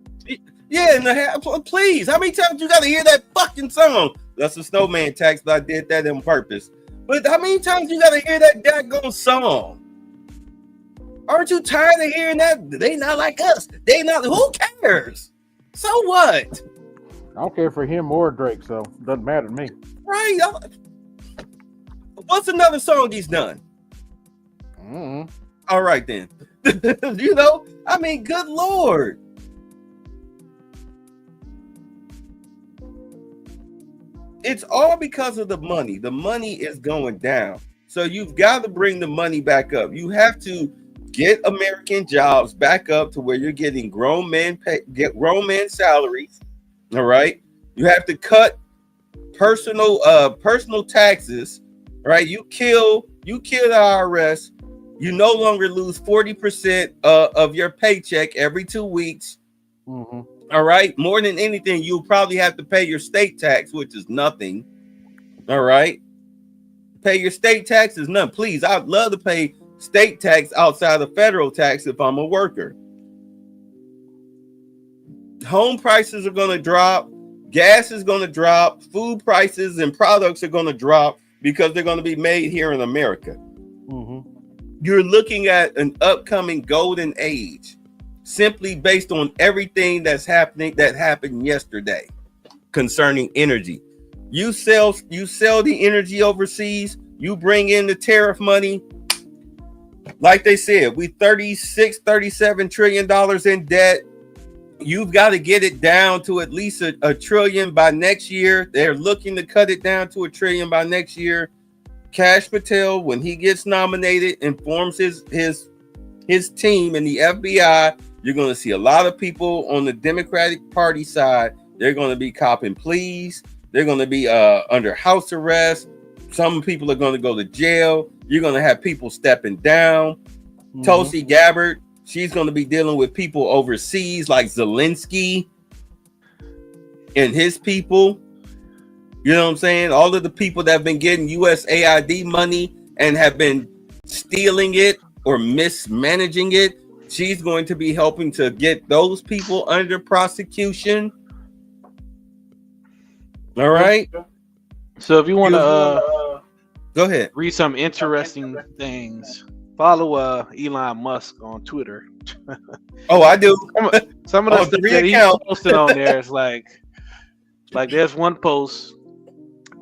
Yeah, in the please. How many times you gotta hear that fucking song? That's a snowman tax, but I did that on purpose. But how many times you gotta hear that daggone song? Aren't you tired of hearing that? They not like us. They not. Who cares? So what? I don't care for him or Drake, so it doesn't matter to me. Right. What's another song he's done? All right, then. Good Lord. It's all because of the money. The money is going down. So you've got to bring the money back up. You have to get American jobs back up to where you're getting grown men salaries. All right. You have to cut personal taxes. Right. You kill the IRS. You no longer lose 40% of your paycheck every 2 weeks. All right. More than anything, you'll probably have to pay your state tax, which is nothing. All right. Pay your state tax is nothing. Please, I'd love to pay state tax outside of federal tax if I'm a worker. Home prices are going to drop. Gas is going to drop. Food prices and products are going to drop because they're going to be made here in America. You're looking at an upcoming golden age simply based on everything that happened yesterday concerning energy. You sell the energy overseas. You bring in the tariff money. Like they said, we $37 trillion in debt. You've got to get it down to at least a trillion by next year. They're looking to cut it down to $1 trillion by next year. Kash Patel, when he gets nominated and forms his team in the FBI, you're going to see a lot of people on the Democratic Party side. They're going to be copping pleas. They're going to be under house arrest. Some people are going to go to jail. You're going to have people stepping down. Tulsi Gabbard, she's going to be dealing with people overseas like Zelensky and his people. You know what I'm saying? All of the people that have been getting USAID money and have been stealing it or mismanaging it, she's going to be helping to get those people under prosecution. All right. So if you want to go ahead, read some interesting things, follow Elon Musk on Twitter. Oh, I do. Some of the stuff that he posted on there is like there's one post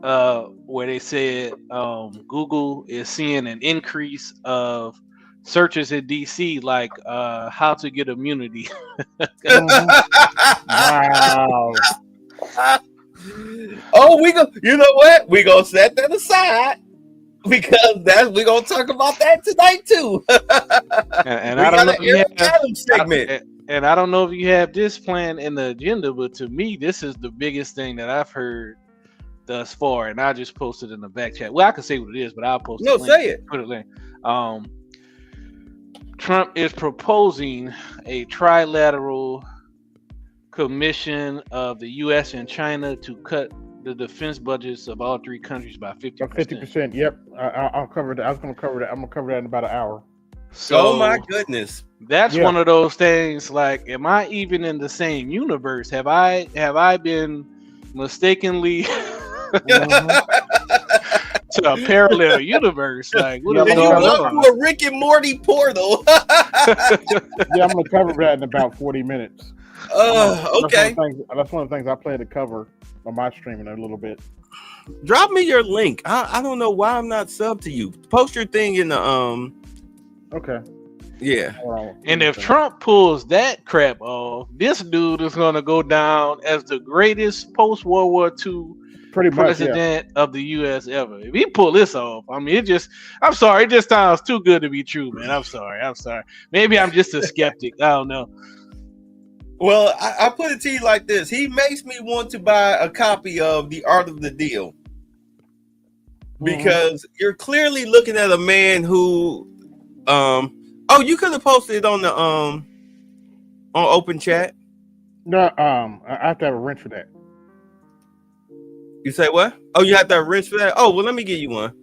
where they said Google is seeing an increase of searches in DC, like how to get immunity. Wow. Oh, you know what? We gonna set that aside because we're gonna talk about that tonight too. and I don't know if you have segment. And I don't know if you have this plan in the agenda, but to me, this is the biggest thing that I've heard thus far, and I just posted in the back chat. Well, I can say what it is, but I'll post. No, say it. Put it link. Trump is proposing a trilateral commission of the U.S. and China to cut the defense budgets of all three countries by 50%. 50%. Yep, I'll cover that. I was going to cover that. I'm going to cover that in about an hour. So, oh my goodness, that's one of those things. Like, am I even in the same universe? Have I been mistakenly to a parallel universe? Like, what is going on? To a Rick and Morty portal. Yeah, I'm going to cover that in about 40 minutes. Okay. That's one of the things I plan to cover on my stream in a little bit. Drop me your link. I don't know why I'm not subbed to you. Post your thing in the Okay. Yeah. And if Trump pulls that crap off, this dude is going to go down as the greatest post-World War II president of the U.S. ever. If he pull this off, I mean, I'm sorry, it just sounds too good to be true, man. I'm sorry. Maybe I'm just a skeptic. I don't know. Well, I put it to you like this. He makes me want to buy a copy of The Art of the Deal. Because you're clearly looking at a man who you could have posted it on the on open chat. No, I have to have a wrench for that. You say what? Oh, you have to have a wrench for that? Oh, well, let me give you one.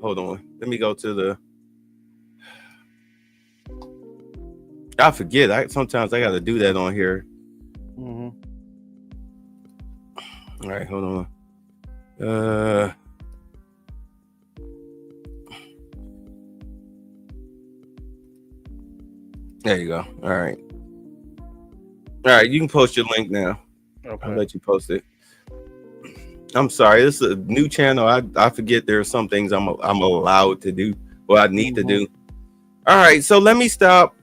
Hold on. Let me go to the I forget. Sometimes I got to do that on here. All right, hold on. There you go. All right. You can post your link now. Okay. I'll let you post it. I'm sorry. This is a new channel. I forget there are some things I'm allowed to do or I need to do. All right. So let me stop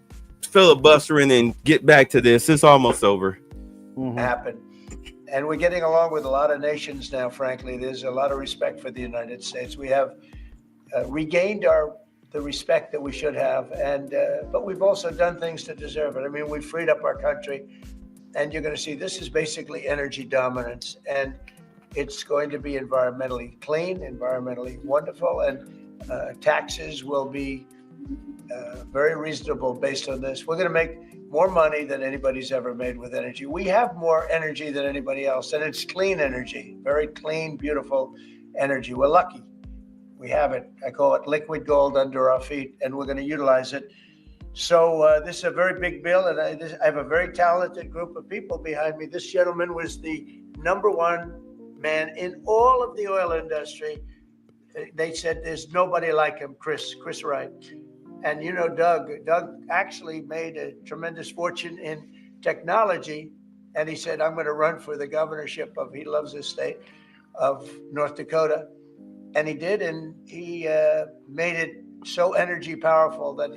filibustering and get back to this. It's almost over. Happen. And we're getting along with a lot of nations now, frankly. There's a lot of respect for the United States. We have regained the respect that we should have, but we've also done things to deserve it. I mean, we freed up our country, and you're going to see this is basically energy dominance, and it's going to be environmentally clean, environmentally wonderful, and taxes will be very reasonable based on this. We're going to make more money than anybody's ever made with energy. We have more energy than anybody else, and it's clean energy, very clean, beautiful energy. We're lucky. We have it. I call it liquid gold under our feet, and we're going to utilize it. So this is a very big bill, and I have a very talented group of people behind me. This gentleman was the #1 man in all of the oil industry. They said there's nobody like him, Chris Wright. And Doug actually made a tremendous fortune in technology and he said, I'm going to run for the governorship of, he loves his state, of North Dakota. And he did, and he made it so energy powerful that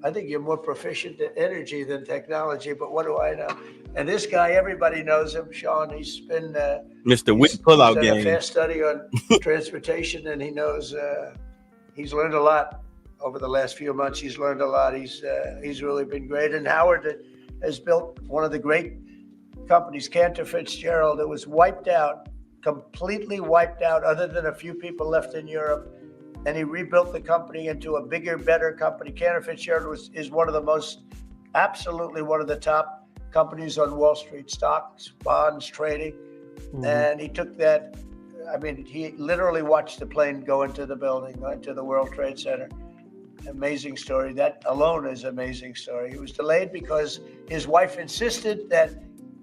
I think you're more proficient at energy than technology, but what do I know? And this guy, everybody knows him, Sean. He's been Mr. Wick pullout he's done a game. fast study on transportation, and he knows he's learned a lot over the last few months. He's learned a lot. He's really been great. And Howard has built one of the great companies, Cantor Fitzgerald. It was wiped out, completely wiped out, other than a few people left in Europe. And he rebuilt the company into a bigger, better company. Cantor Fitzgerald is one of the most, absolutely one of the top companies on Wall Street, stocks, bonds, trading. Mm-hmm. And he took that, I mean, he literally watched the plane go into the building, into the World Trade Center. Amazing story. That alone is an amazing story. He was delayed because his wife insisted that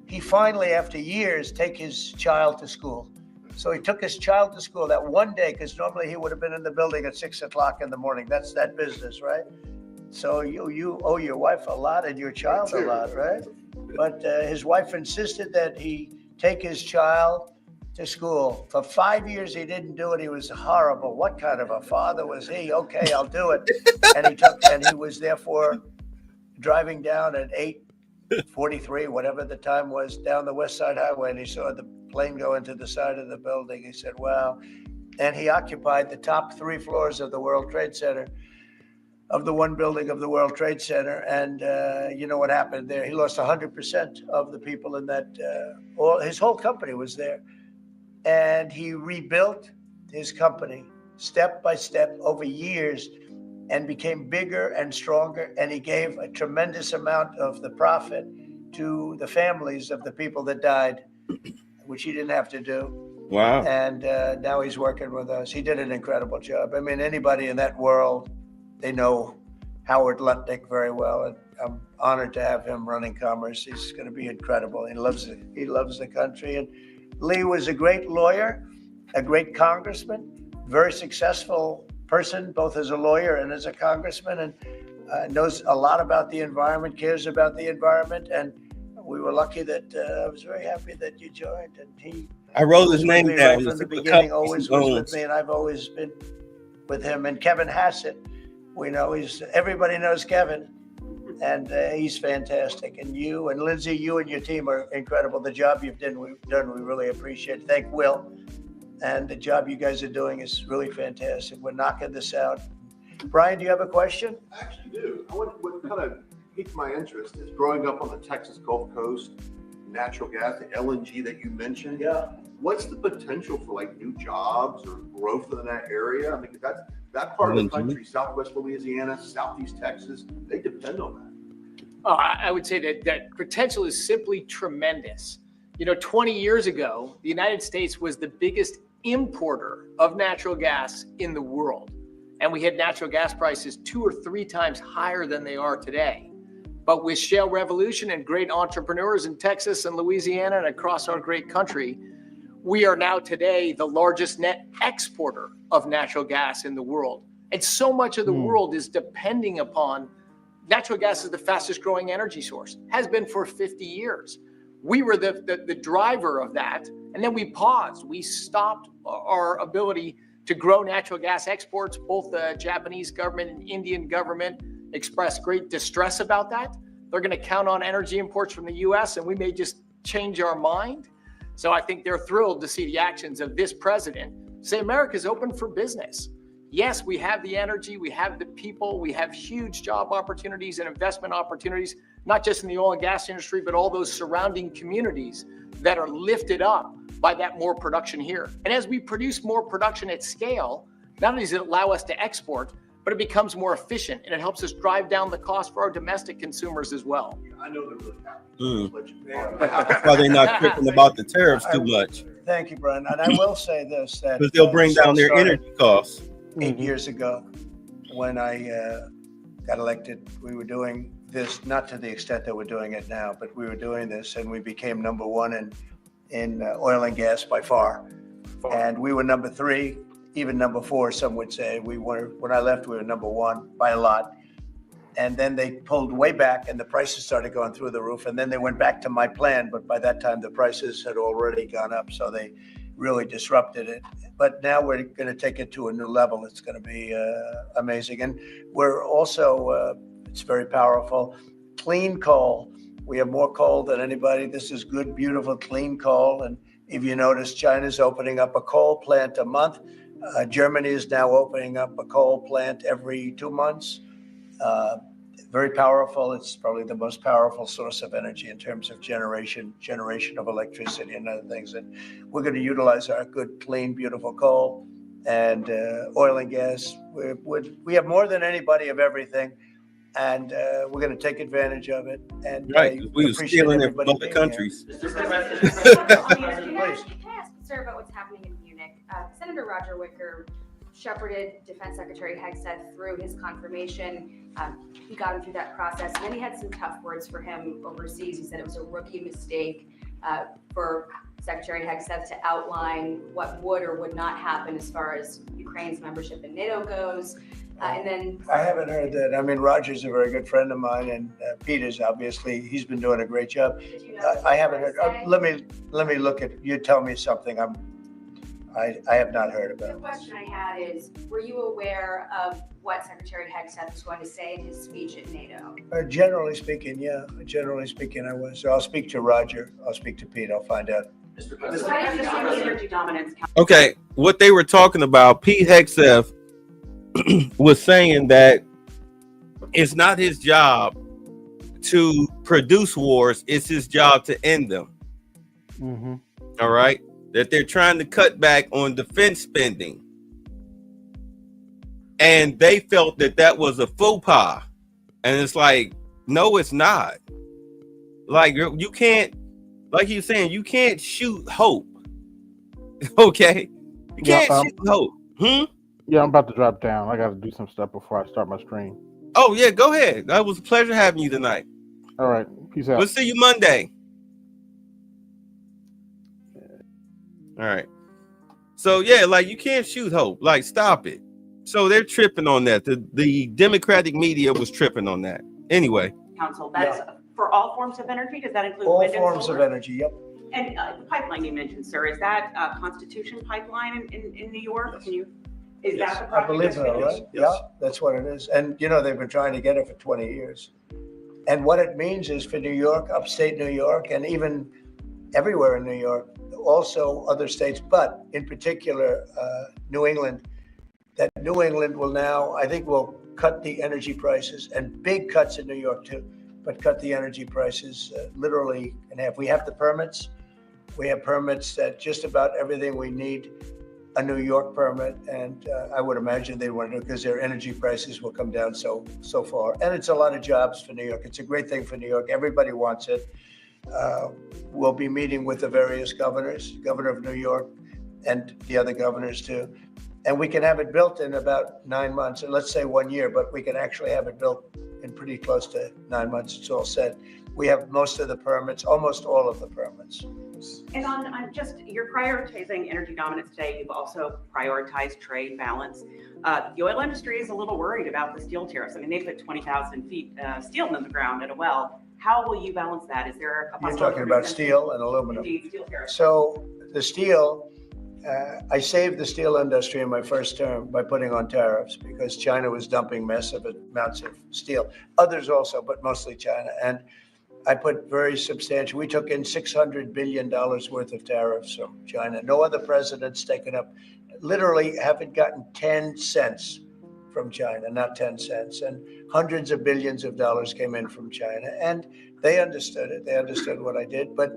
he finally, after years, take his child to school. So he took his child to school that one day, because normally he would have been in the building at 6 o'clock in the morning. That's that business, right? So you owe your wife a lot and your child a lot, right? But his wife insisted that he take his child to school. For 5 years, he didn't do it. He was horrible. What kind of a father was he? Okay, I'll do it. And he was therefore driving down at 8:43, whatever the time was, down the West Side Highway, and he saw the plane go into the side of the building. He said, wow. And he occupied the top 3 floors of the World Trade Center, of the one building of the World Trade Center. And you know what happened there? He lost 100% of the people in that, his whole company was there. And he rebuilt his company step by step over years and became bigger and stronger. And he gave a tremendous amount of the profit to the families of the people that died, which he didn't have to do. Wow. And now he's working with us. He did an incredible job. I mean, anybody in that world, they know Howard Lutnick very well. And I'm honored to have him running commerce. He's going to be incredible. He loves the country. And Lee was a great lawyer, a great congressman, very successful person, both as a lawyer and as a congressman, and knows a lot about the environment, cares about the environment. And we were lucky that I was very happy that you joined. And I wrote his name down right from the beginning, always was with me, and I've always been with him. And Kevin Hassett, we know everybody knows Kevin, and he's fantastic. And you and Lindsay, you and your team are incredible. The job you've done, we really appreciate it. Thank Will, and the job you guys are doing is really fantastic. We're knocking this out. Brian, do you have a question? I actually do. What kind of piqued my interest is growing up on the Texas Gulf Coast, natural gas, the LNG that you mentioned. Yeah. What's the potential for like new jobs or growth in that area? I mean, that part of the country, Southwest Louisiana, Southeast Texas, they depend on that. Oh, I would say that potential is simply tremendous. 20 years ago, the United States was the biggest importer of natural gas in the world. And we had natural gas prices 2 or 3 times higher than they are today. But with shale revolution and great entrepreneurs in Texas and Louisiana and across our great country, we are now today the largest net exporter of natural gas in the world. And so much of the world is depending upon natural gas is the fastest growing energy source, has been for 50 years. We were the driver of that. And then we paused. We stopped our ability to grow natural gas exports. Both the Japanese government and Indian government expressed great distress about that. They're going to count on energy imports from the U.S., and we may just change our mind. So I think they're thrilled to see the actions of this president say America's open for business. Yes, we have the energy, we have the people, we have huge job opportunities and investment opportunities, not just in the oil and gas industry, but all those surrounding communities that are lifted up by that more production here. And as we produce more production at scale, not only does it allow us to export, but it becomes more efficient and it helps us drive down the cost for our domestic consumers as well. I know they're really happy. That's why they're not tripping about the tariffs too much. Thank you, Brian. And I will say this, that because they'll bring down their energy costs. 8 years ago, when I got elected, we were doing this, not to the extent that we're doing it now, but we were doing this, and we became number 1 in oil and gas by far. And we were number 3, even number 4, some would say. When I left, we were number 1 by a lot. And then they pulled way back and the prices started going through the roof. And then they went back to my plan. But by that time, the prices had already gone up. So they really disrupted it. But now we're going to take it to a new level. It's going to be amazing. And we're also, it's very powerful, clean coal. We have more coal than anybody. This is good, beautiful, clean coal. And if you notice, China's opening up a coal plant a month. Germany is now opening up a coal plant every 2 months. Very powerful. It's probably the most powerful source of energy in terms of generation of electricity and other things. And we're going to utilize our good, clean, beautiful coal and oil and gas. We have more than anybody of everything, and we're going to take advantage of it. And Right, we were stealing it from other countries. Can I ask sir about what's happening in Munich? Senator Roger Wicker shepherded Defense Secretary Hegseth through his confirmation. He got him through that process. And then he had some tough words for him overseas. He said it was a rookie mistake for Secretary Hegseth to outline what would or would not happen as far as Ukraine's membership in NATO goes. And then I haven't heard that. I mean, Roger's a very good friend of mine, and Peter's obviously, he's been doing a great job. I haven't heard. Let me look at, you tell me something. I have not heard about it. The question I had is, were you aware of what Secretary Hegseth was going to say in his speech at NATO? Generally speaking, yeah. Generally speaking, I was. So I'll speak to Roger. I'll speak to Pete. I'll find out. Okay, what they were talking about, Pete Hegseth was saying that it's not his job to produce wars, it's his job to end them. Mm-hmm. All right, that they're trying to cut back on defense spending, and they felt that that was a faux pas. And it's like, no, it's not. Like, you can't, like you're saying, you can't shoot hope. Okay, you can't shoot hope. Yeah, I'm about to drop down. I got to do some stuff before I start my stream. Oh yeah, go ahead. That was a pleasure having you tonight. All right, peace out. We'll see you Monday. All right. So yeah, like, you can't shoot hope. Like, stop it. So they're tripping on that. The Democratic media was tripping on that. Anyway. Council, that's for all forms of energy. Does that include all wind and forms solar? of energy? Yep. And the pipeline you mentioned, sir, is that Constitution pipeline in New York? Can you? Is that the project? I believe so, right? Yeah, that's what it is. And you know, they've been trying to get it for 20 years. And what it means is for New York, upstate New York, and even everywhere in New York, also other states, but in particular, New England, that New England will now, I think, will cut the energy prices, and big cuts in New York too, but cut the energy prices literally in half. We have the permits. We have permits that just about everything we need a New York permit, and I would imagine they want to, because their energy prices will come down so far. And it's a lot of jobs for New York. It's a great thing for New York. Everybody wants it. We'll be meeting with the various governors, governor of New York, and the other governors too. And we can have it built in about 9 months, and let's say 1 year, but we can actually have it built in pretty close to 9 months. It's all set. We have most of the permits, almost all of the permits. And on just, you're prioritizing energy dominance today. You've also prioritized trade balance. The oil industry is a little worried about the steel tariffs. I mean, they put 20,000 feet steel in the ground at a well. How will you balance that? Is there a You're talking about steel and aluminum. Indeed, steel tariffs. So the steel, I saved the steel industry in my first term by putting on tariffs, because China was dumping massive amounts of steel. Others also, but mostly China. And I put very substantial, we took in $600 billion worth of tariffs from China. No other president's taken up, literally haven't gotten 10 cents from China, not 10 cents. And hundreds of billions of dollars came in from China. And they understood it. They understood what I did, but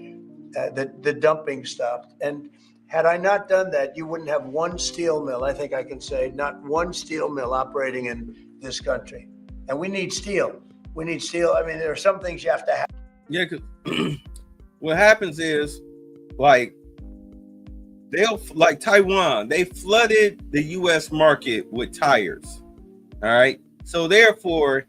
the dumping stopped. And had I not done that, you wouldn't have one steel mill, I think I can say, not one steel mill operating in this country. And we need steel. We need steel. I mean, there are some things you have to have. Yeah, because what happens is, like Taiwan, they flooded the U.S. market with tires. All right. So therefore,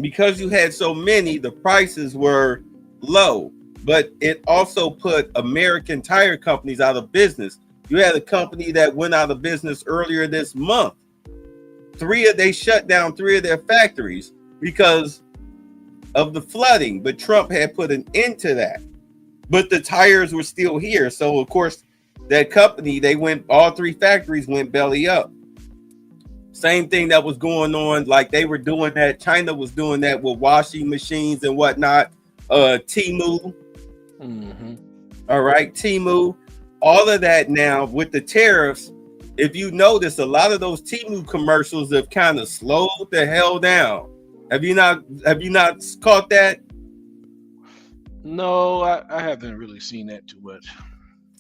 because you had so many, the prices were low, but it also put American tire companies out of business. You had a company that went out of business earlier this month. they shut down 3 of their factories because of the flooding, but Trump had put an end to that. But the tires were still here. So of course, that company, all 3 factories went belly up. Same thing that was going on, like they were doing that. China was doing that with washing machines and whatnot. Temu. All right, Temu. All of that now with the tariffs. If you notice, a lot of those Temu commercials have kind of slowed the hell down. Have you not caught that? No, I haven't really seen that too much.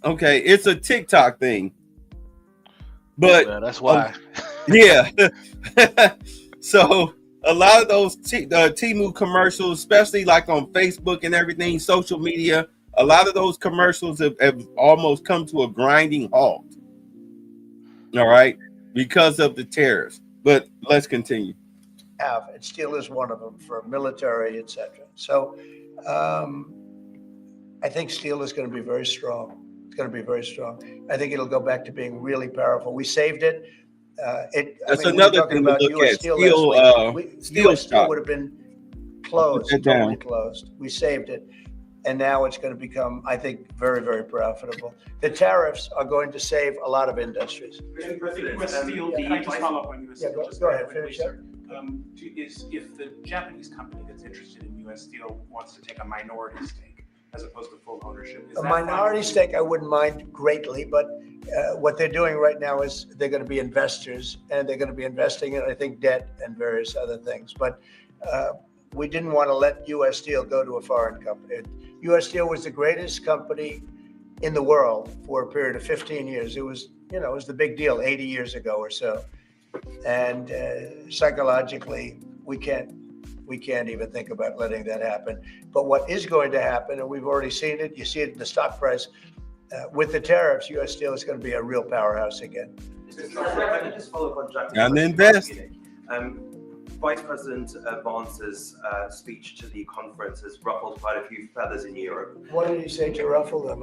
Okay, it's a TikTok thing. But well, that's why. Yeah. So a lot of those Temu commercials, especially like on Facebook and everything, social media, a lot of those commercials have almost come to a grinding halt. All right, because of the tariffs. But let's continue. And steel is one of them for military, etc. So I think steel is going to be very strong. It's going to be very strong. I think it'll go back to being really powerful. We saved it. That's another thing to look at. US Steel would have been closed, totally closed. We saved it. And now it's going to become, I think, very, very profitable. The tariffs are going to save a lot of industries. US Steel, can I just follow up on US Steel? Go ahead, finish up. Is if the Japanese company that's interested in US Steel wants to take a minority stake as opposed to full ownership, is A that minority stake, I wouldn't mind greatly, but what they're doing right now is they're going to be investors, and they're going to be investing in, I think, debt and various other things. But we didn't want to let US Steel go to a foreign company. US Steel was the greatest company in the world for a period of 15 years. It was, it was the big deal 80 years ago or so. And psychologically, we can't even think about letting that happen. But what is going to happen, and we've already seen it, you see it in the stock price, with the tariffs, US Steel is going to be a real powerhouse again. Let me just follow up on Jack's And question. invest. Vice President Vance's speech to the conference has ruffled quite a few feathers in Europe. What did he say to ruffle them?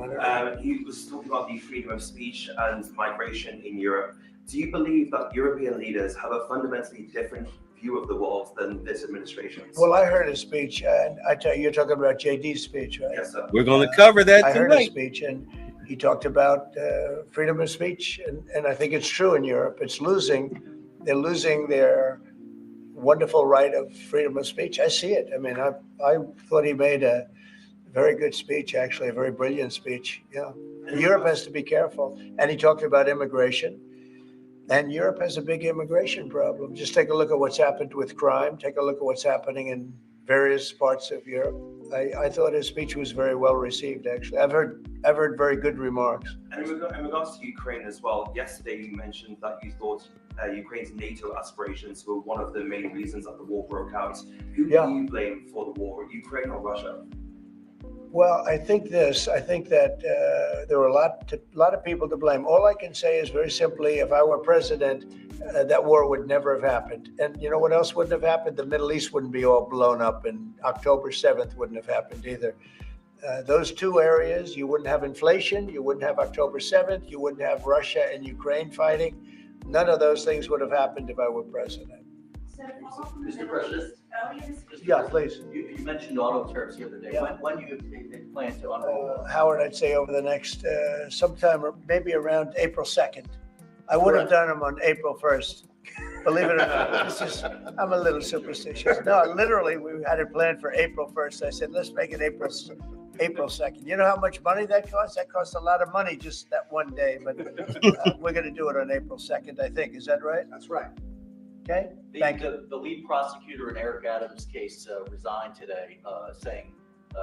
He was talking about the freedom of speech and migration in Europe. Do you believe that European leaders have a fundamentally different view of the world than this administration? Well, I heard his speech, and I tell you, you're talking about JD's speech, right? Yes, sir. We're going to cover that I heard his tonight. speech, and he talked about freedom of speech, and I think it's true in Europe. They're losing their wonderful right of freedom of speech. I see it. I mean, I thought he made a very good speech, actually, a very brilliant speech. Yeah. Europe has to be careful. And he talked about immigration. And Europe has a big immigration problem. Just take a look at what's happened with crime. Take a look at what's happening in various parts of Europe. I thought his speech was very well received, actually. I've heard very good remarks. And in regards to Ukraine as well, yesterday you mentioned that you thought Ukraine's NATO aspirations were one of the main reasons that the war broke out. Who do you blame for the war, Ukraine or Russia? Well, I think that there were a lot of people to blame. All I can say is very simply, if I were president, that war would never have happened. And you know what else wouldn't have happened? The Middle East wouldn't be all blown up, and October 7th wouldn't have happened either. Those two areas, you wouldn't have inflation, you wouldn't have October 7th, you wouldn't have Russia and Ukraine fighting. None of those things would have happened if I were president. Mr. President. Yeah, please. You mentioned auto tariffs the other day. Yeah. When do you plan to unroll? Howard, I'd say over the next sometime, or maybe around April 2nd. I would have done them on April 1st. Believe it or not, I'm a little superstitious. No, literally, we had it planned for April 1st. I said, let's make it April 2nd. You know how much money that costs? That costs a lot of money just that one day, but we're going to do it on April 2nd, I think. Is that right? That's right. Okay, thank you. The lead prosecutor in Eric Adams' case resigned today, saying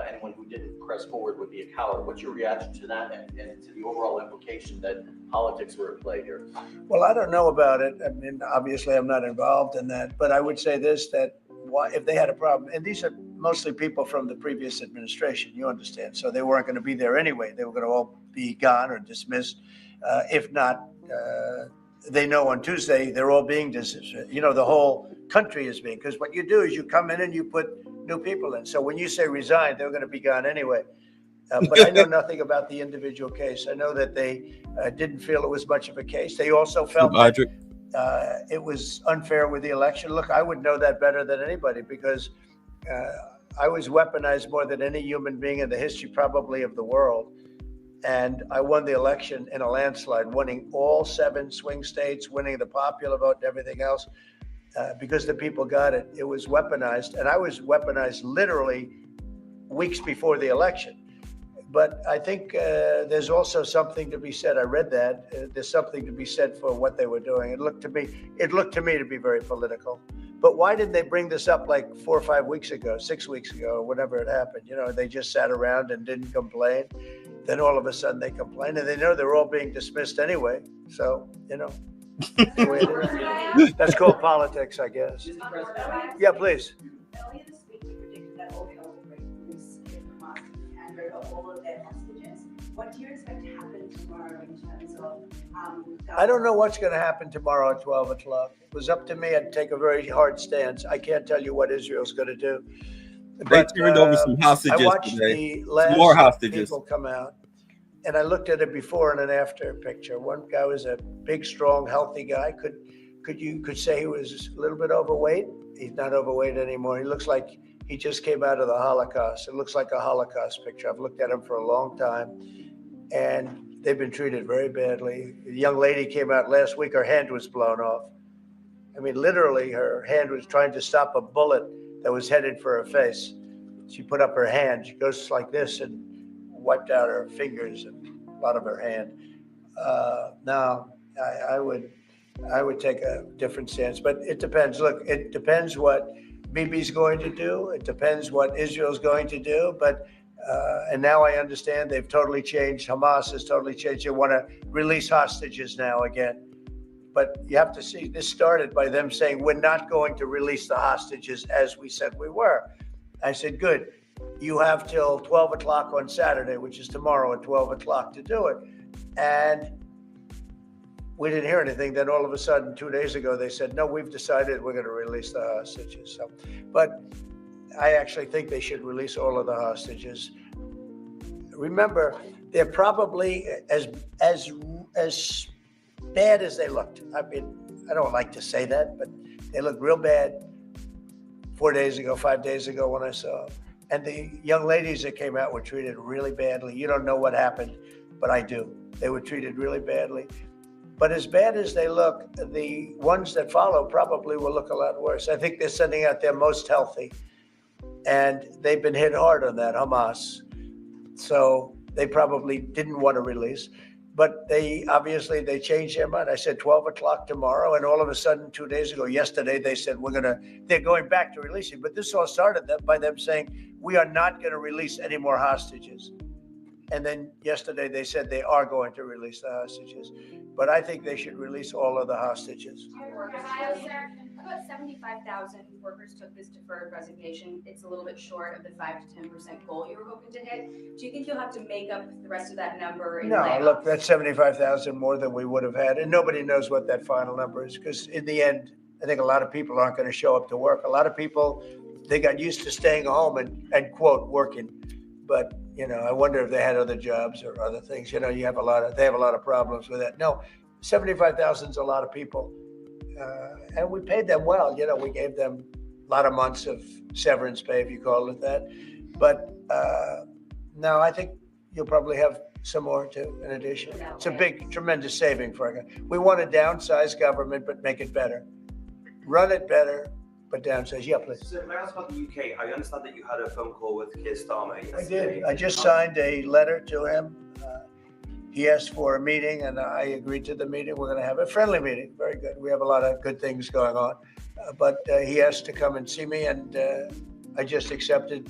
anyone who didn't press forward would be a coward. What's your reaction to that and to the overall implication that politics were at play here? Well, I don't know about it. I mean, obviously, I'm not involved in that, but I would say this, that if they had a problem, and these are mostly people from the previous administration, you understand, so they weren't going to be there anyway. They were going to all be gone or dismissed. If not, they know on Tuesday they're all being dismissed. The whole country is being, because what you do is you come in and you put new people in. So when you say resign, they're going to be gone anyway. But I know nothing about the individual case. I know that they didn't feel it was much of a case. They also felt it was unfair with the election. Look, I would know that better than anybody because I was weaponized more than any human being in the history probably of the world. And I won the election in a landslide, winning all 7 swing states, winning the popular vote and everything else because the people got it. It was weaponized. And I was weaponized literally weeks before the election. But I think there's also something to be said. I read that. There's something to be said for what they were doing. It looked to me to be very political. But why didn't they bring this up like 4 or 5 weeks ago, 6 weeks ago, or whenever it happened? You know, they just sat around and didn't complain. Then all of a sudden they complain, and they know they're all being dismissed anyway. So, you know, that's the way it is. That's called politics, I guess. Yeah, please. Earlier this week, you predicted that oil would break loose in Hamas and bring up all of their hostages. What do you expect to happen tomorrow in terms of? I don't know what's going to happen tomorrow at 12 o'clock. It was up to me. I'd take a very hard stance. I can't tell you what Israel's going to do. They turned over some hostages I watched today. the last More hostages. people come out, and I looked at a before and an after picture. One guy was a big, strong, healthy guy. You could say he was a little bit overweight. He's not overweight anymore. He looks like he just came out of the Holocaust. It looks like a Holocaust picture. I've looked at him for a long time, and they've been treated very badly. A young lady came out last week. Her hand was blown off. I mean, literally, her hand was trying to stop a bullet that was headed for her face. She put up her hand. She goes like this and wiped out her fingers and a lot of her hand. Now, I would take a different stance, but it depends. Look, it depends what Bibi's going to do. It depends what Israel's going to do. But and now I understand they've totally changed. Hamas has totally changed. They want to release hostages now again. But you have to see, this started by them saying, we're not going to release the hostages as we said we were. I said, good. You have till 12 o'clock on Saturday, which is tomorrow at 12 o'clock to do it. And we didn't hear anything. Then all of a sudden, 2 days ago, they said, no, we've decided we're going to release the hostages. So, but I actually think they should release all of the hostages. Remember, they're probably as bad as they looked. I mean, I don't like to say that, but they looked real bad 4 days ago, 5 days ago when I saw them. And the young ladies that came out were treated really badly. You don't know what happened, but I do. They were treated really badly. But as bad as they look, the ones that follow probably will look a lot worse. I think they're sending out their most healthy. And they've been hit hard on that, Hamas. So they probably didn't want to release. But they changed their mind. I said 12 o'clock tomorrow, and all of a sudden, 2 days ago, yesterday, they said they're going back to releasing. But this all started by them saying, we are not going to release any more hostages. And then yesterday, they said they are going to release the hostages. But I think they should release all of the hostages. About 75,000 workers took this deferred resignation. It's a little bit short of the 5 to 10% goal you were hoping to hit. Do you think you'll have to make up the rest of that number? In No, layoffs? look, that's 75,000 more than we would have had. And nobody knows what that final number is because in the end, I think a lot of people aren't going to show up to work. A lot of people, they got used to staying home and quote, working. But, you know, I wonder if they had other jobs or other things. You know, they have a lot of problems with that. No, 75,000 is a lot of people. And we paid them well. You know, we gave them a lot of months of severance pay, if you call it that. But now I think you'll probably have some more too, in addition. It's a big, tremendous saving for us. We want to downsize government, but make it better. Run it better, but downsize. Yeah, please. So, may I ask about the UK? I understand that you had a phone call with Keir Starmer yesterday. I did. I just signed a letter to him. He asked for a meeting, and I agreed to the meeting. We're going to have a friendly meeting. Very good. We have a lot of good things going on. But he asked to come and see me, and I just accepted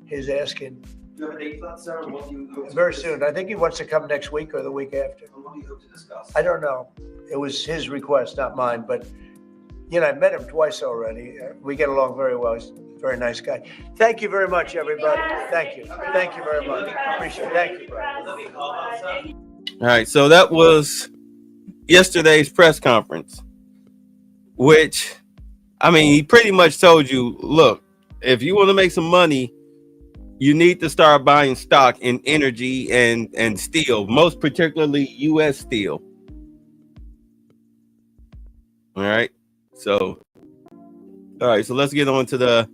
his asking. Do you have a date for that, sir? And what do you hope to Very soon. I think he wants to come next week or the week after. And what do you hope to discuss? I don't know. It was his request, not mine. But, you know, I've met him twice already. We get along very well. He's a very nice guy. Thank you very much, everybody. Thank you. Thank you very much. Appreciate it. Thank you, Brian. All right, so that was yesterday's press conference, which, I mean, he pretty much told you, look, if you want to make some money, you need to start buying stock in energy and steel, most particularly U.S. steel. All right. So let's get on to the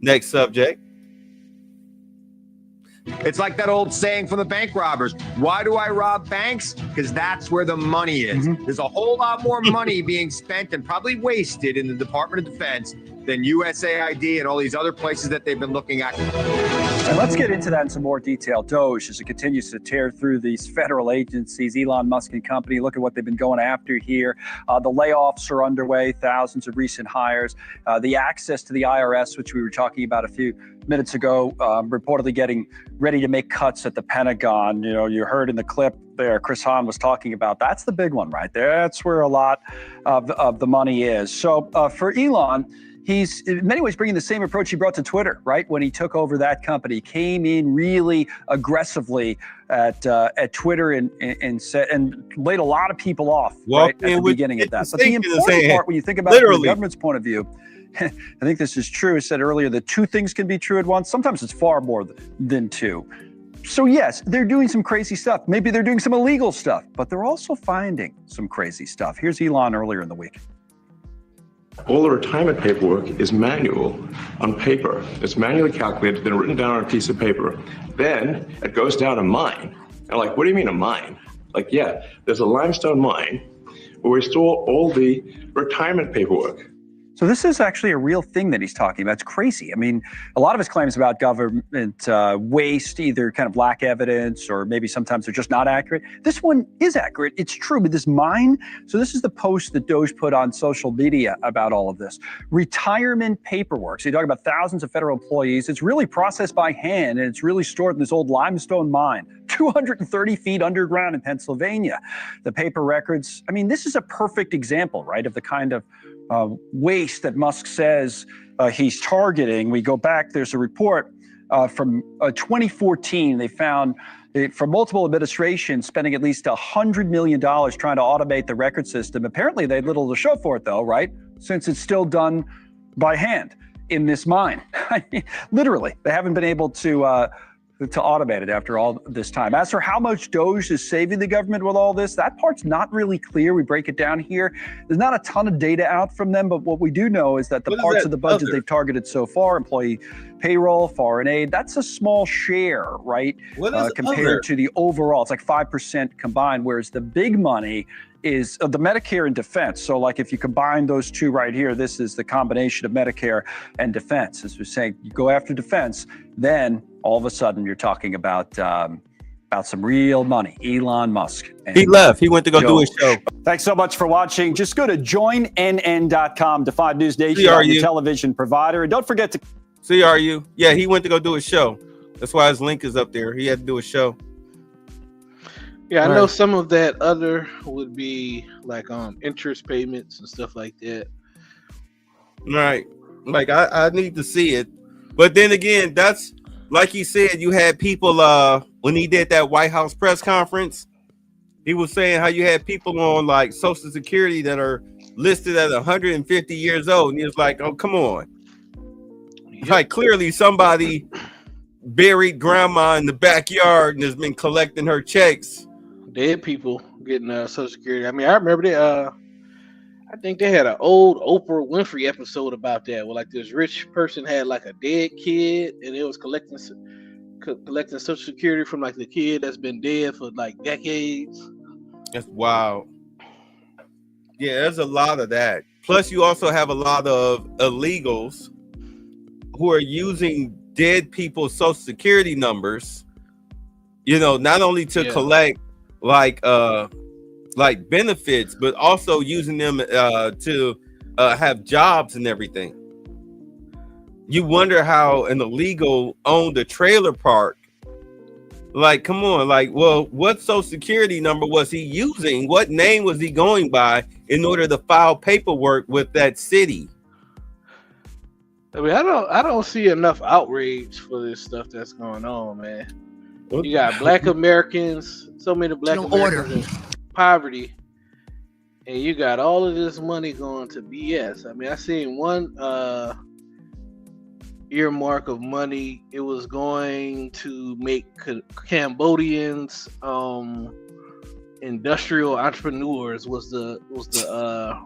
next subject. It's like that old saying from the bank robbers. Why do I rob banks? Because that's where the money is. There's a whole lot more money being spent and probably wasted in the Department of Defense than USAID and all these other places that they've been looking at. And let's get into that in some more detail. Doge, as it continues to tear through these federal agencies, Elon Musk and company, look at what they've been going after here. The layoffs are underway, thousands of recent hires. The access to the IRS, which we were talking about a few minutes ago, reportedly getting ready to make cuts at the Pentagon. You know, you heard in the clip there, Chris Hahn was talking about, that's the big one right there. That's where a lot of the money is. So for Elon, he's in many ways bringing the same approach he brought to Twitter, right? When he took over that company, came in really aggressively at Twitter and said, and laid a lot of people off right, at the beginning of that. But the important part, when you think about it from the government's point of view, I think this is true. I said earlier that two things can be true at once. Sometimes it's far more than two. So yes, they're doing some crazy stuff. Maybe they're doing some illegal stuff, but they're also finding some crazy stuff. Here's Elon earlier in the week. All the retirement paperwork is manual on paper. It's manually calculated, then written down on a piece of paper. Then it goes down a mine. And like, what do you mean a mine? Like, yeah, there's a limestone mine where we store all the retirement paperwork. So this is actually a real thing that he's talking about. It's crazy. I mean, a lot of his claims about government waste either kind of lack evidence or maybe sometimes they're just not accurate. This one is accurate. It's true, but this mine. So this is the post that Doge put on social media about all of this. Retirement paperwork. So you talk about thousands of federal employees. It's really processed by hand and it's really stored in this old limestone mine, 230 feet underground in Pennsylvania. The paper records. I mean, this is a perfect example, right, of the kind of waste that Musk says he's targeting. We go back, there's a report from 2014. They found from multiple administrations spending at least $100 million trying to automate the record system. Apparently they had little to show for it though, right? Since it's still done by hand in this mine. I mean, literally, they haven't been able to automate it after all this time. As for how much Doge is saving the government with all this, that part's not really clear. We break it down here. There's not a ton of data out from them, but what we do know is that the parts of the budget they've targeted so far, employee payroll, foreign aid, that's a small share, right? Compared to the overall, it's like 5% combined, whereas the big money is the Medicare and defense. So like if you combine those two right here, this is the combination of Medicare and defense. As we're saying, you go after defense, then all of a sudden you're talking about some real money. Elon Musk. He left. He went to go do his show. Thanks so much for watching. Just go to joinnn.com to find News Nation on your television provider. And don't forget to CRU. Yeah, he went to go do his show. That's why his link is up there. He had to do a show. Yeah, I know some of that other would be like interest payments and stuff like that. Right. Like I need to see it. But then again, that's like he said, you had people when he did that White House press conference, he was saying how you had people on like Social Security that are listed at 150 years old. And he was like, oh, come on. Yep. Like clearly somebody buried grandma in the backyard and has been collecting her checks. Dead people getting Social Security. I mean, I remember they I think they had an old Oprah Winfrey episode about that, where like this rich person had like a dead kid, and it was collecting Social Security from like the kid that's been dead for like decades. That's wild. Yeah, there's a lot of that. Plus, you also have a lot of illegals who are using dead people's Social Security numbers. You know, not only to collect like benefits, but also using them to have jobs and everything. You wonder how an illegal owned a trailer park. Like, come on, like, well, what Social Security number was he using? What name was he going by in order to file paperwork with that city? I mean, I don't see enough outrage for this stuff that's going on, man. You got Black Americans, so many Black Americans in poverty, and you got all of this money going to BS. I mean, I seen one earmark of money. It was going to make Cambodians industrial entrepreneurs. Was the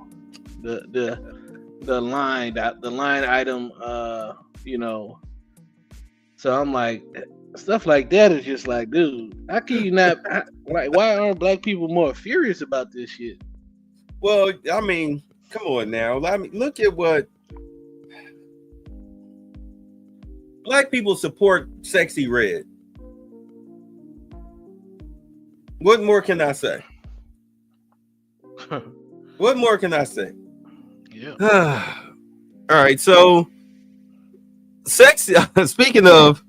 the line item, you know. So I'm like, stuff like that is just like, dude, how can you not? Like, why aren't black people more furious about this shit? Well, I mean, come on now. I mean, look at what black people support. Sexy Red. What more can I say? What more can I say? Yeah. All right. So, sexy. Speaking of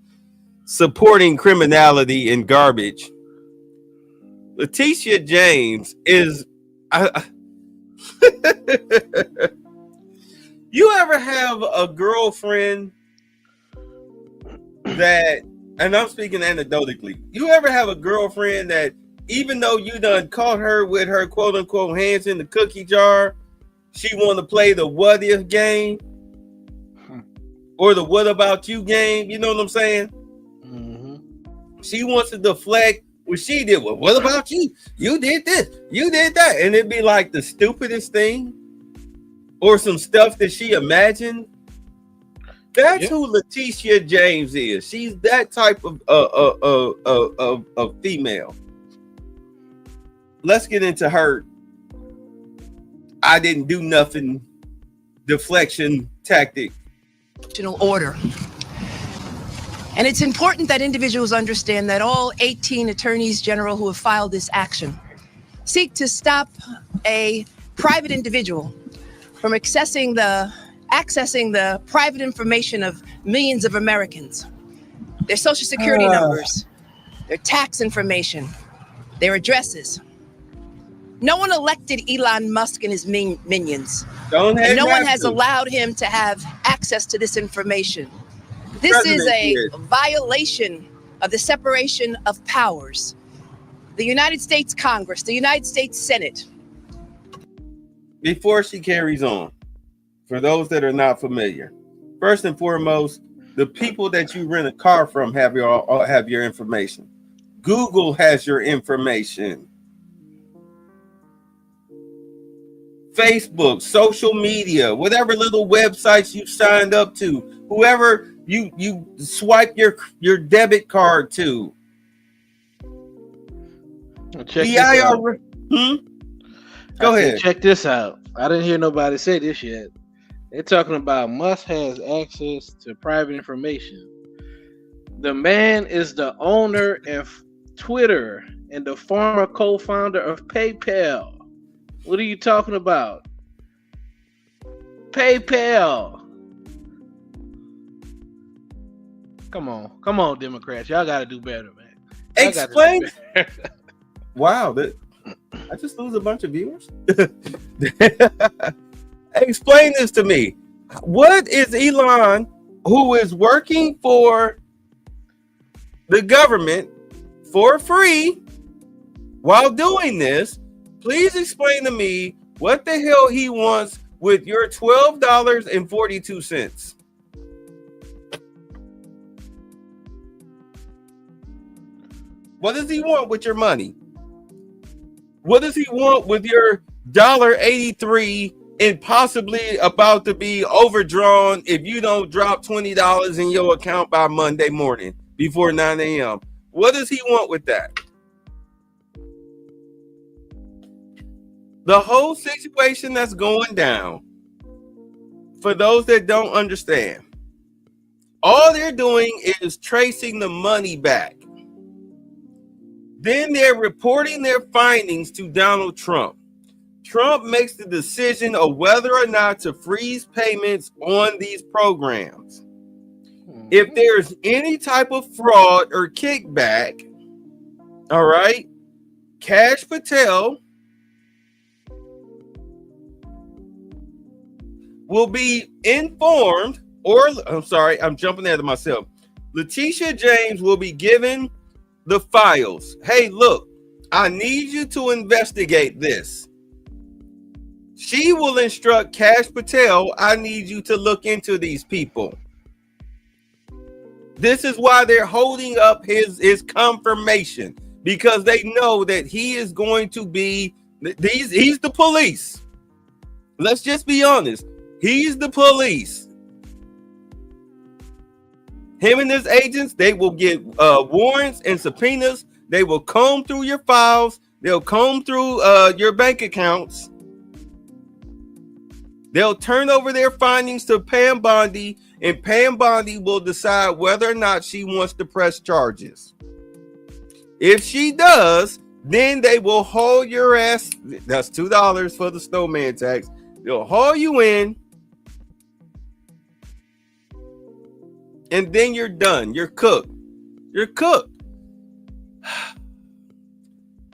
supporting criminality and garbage, Letitia James is. You ever have a girlfriend that, and I'm speaking anecdotally, you ever have a girlfriend that, even though you done caught her with her quote unquote hands in the cookie jar, she want to play the what if game or the what about you game? You know what I'm saying? Mm-hmm. She wants to deflect what she did. Well, what about you? You did this, you did that. And it'd be like the stupidest thing or some stuff that she imagined. That's who Letitia James is. She's that type of female. Let's get into her I didn't do nothing deflection tactic. Order. And it's important that individuals understand that all 18 attorneys general who have filed this action seek to stop a private individual from accessing the private information of millions of Americans, their social security numbers, their tax information, their addresses. No one elected Elon Musk and his minions. And no one has allowed him to have access to this information. This is a violation of the separation of powers. The United States Congress, the United States Senate. Before she carries on, for those that are not familiar, first and foremost, the people that you rent a car from have your information. Google has your information. Facebook, social media, whatever little websites you signed up to, whoever you swipe your debit card to. Check Go ahead. Check this out. I didn't hear nobody say this yet. They're talking about Musk has access to private information. The man is the owner of Twitter and the former co-founder of PayPal. What are you talking about? PayPal. Come on, Democrats. Y'all got to do better, man. Explain. Wow, I just lose a bunch of viewers. Explain this to me. What is Elon, who is working for the government for free while doing this? Please explain to me what the hell he wants with your $12.42. What does he want with your money? What does he want with your $1.83 and possibly about to be overdrawn if you don't drop $20 in your account by Monday morning before 9 a.m.? What does he want with that? The whole situation that's going down, for those that don't understand, all they're doing is tracing the money back. Then they're reporting their findings to Donald Trump. Trump makes the decision of whether or not to freeze payments on these programs. If there's any type of fraud or kickback, all right, Kash Patel will be informed, or I'm sorry, I'm jumping ahead of myself. Letitia James will be given the files. Hey, look, I need you to investigate this. She will instruct Kash Patel, I need you to look into these people. This is why they're holding up his confirmation, because they know that he is going to be, he's the police. Let's just be honest. He's the police. Him and his agents, they will get warrants and subpoenas. They will comb through your files. They'll comb through your bank accounts. They'll turn over their findings to Pam Bondi, and Pam Bondi will decide whether or not she wants to press charges. If she does, then they will haul your ass. That's $2 for the snowman tax. They'll haul you in, and then you're done. You're cooked. You're cooked.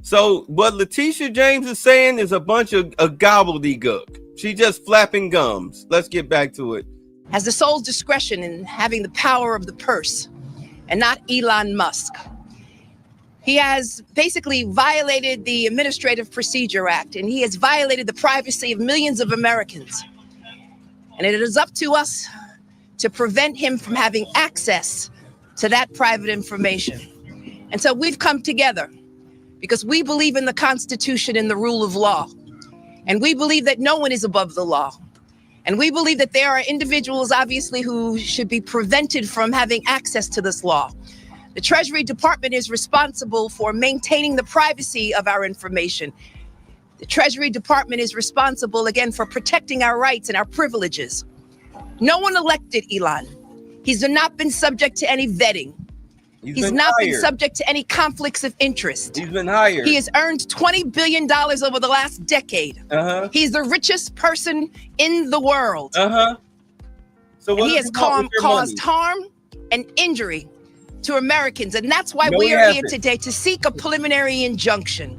So what Letitia James is saying is a bunch of gobbledygook. She just flapping gums. Let's get back to it. Has the sole discretion in having the power of the purse, and not Elon Musk. He has basically violated the Administrative Procedure Act, and he has violated the privacy of millions of Americans. And it is up to us to prevent him from having access to that private information. And so we've come together because we believe in the Constitution and the rule of law. And we believe that no one is above the law. And we believe that there are individuals, obviously, who should be prevented from having access to this law. The Treasury Department is responsible for maintaining the privacy of our information. The Treasury Department is responsible, again, for protecting our rights and our privileges. No one elected Elon. He's not been subject to any vetting. He's not been subject to any conflicts of interest. He's been hired. He has earned $20 billion over the last decade. He's the richest person in the world. So and he has caused harm and injury to Americans. And that's why we are here today to seek a preliminary injunction.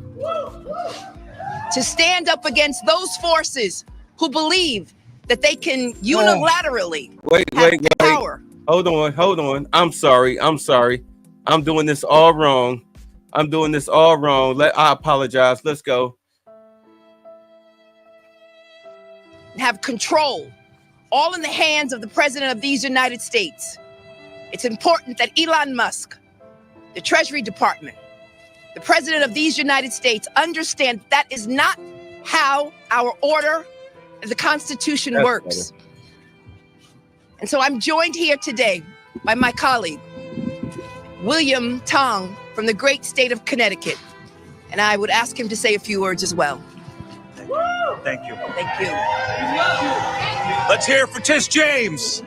To stand up against those forces who believe that they can unilaterally have power. Hold on. I'm sorry. I'm doing this all wrong. I apologize. Let's go. Have control, all in the hands of the President of these United States. It's important that Elon Musk, the Treasury Department, the President of these United States understand that is not how our order of the Constitution works. Better. And so I'm joined here today by my colleague, William Tong, from the great state of Connecticut. And I would ask him to say a few words as well. Thank you. Thank you. Let's hear it for Tish James.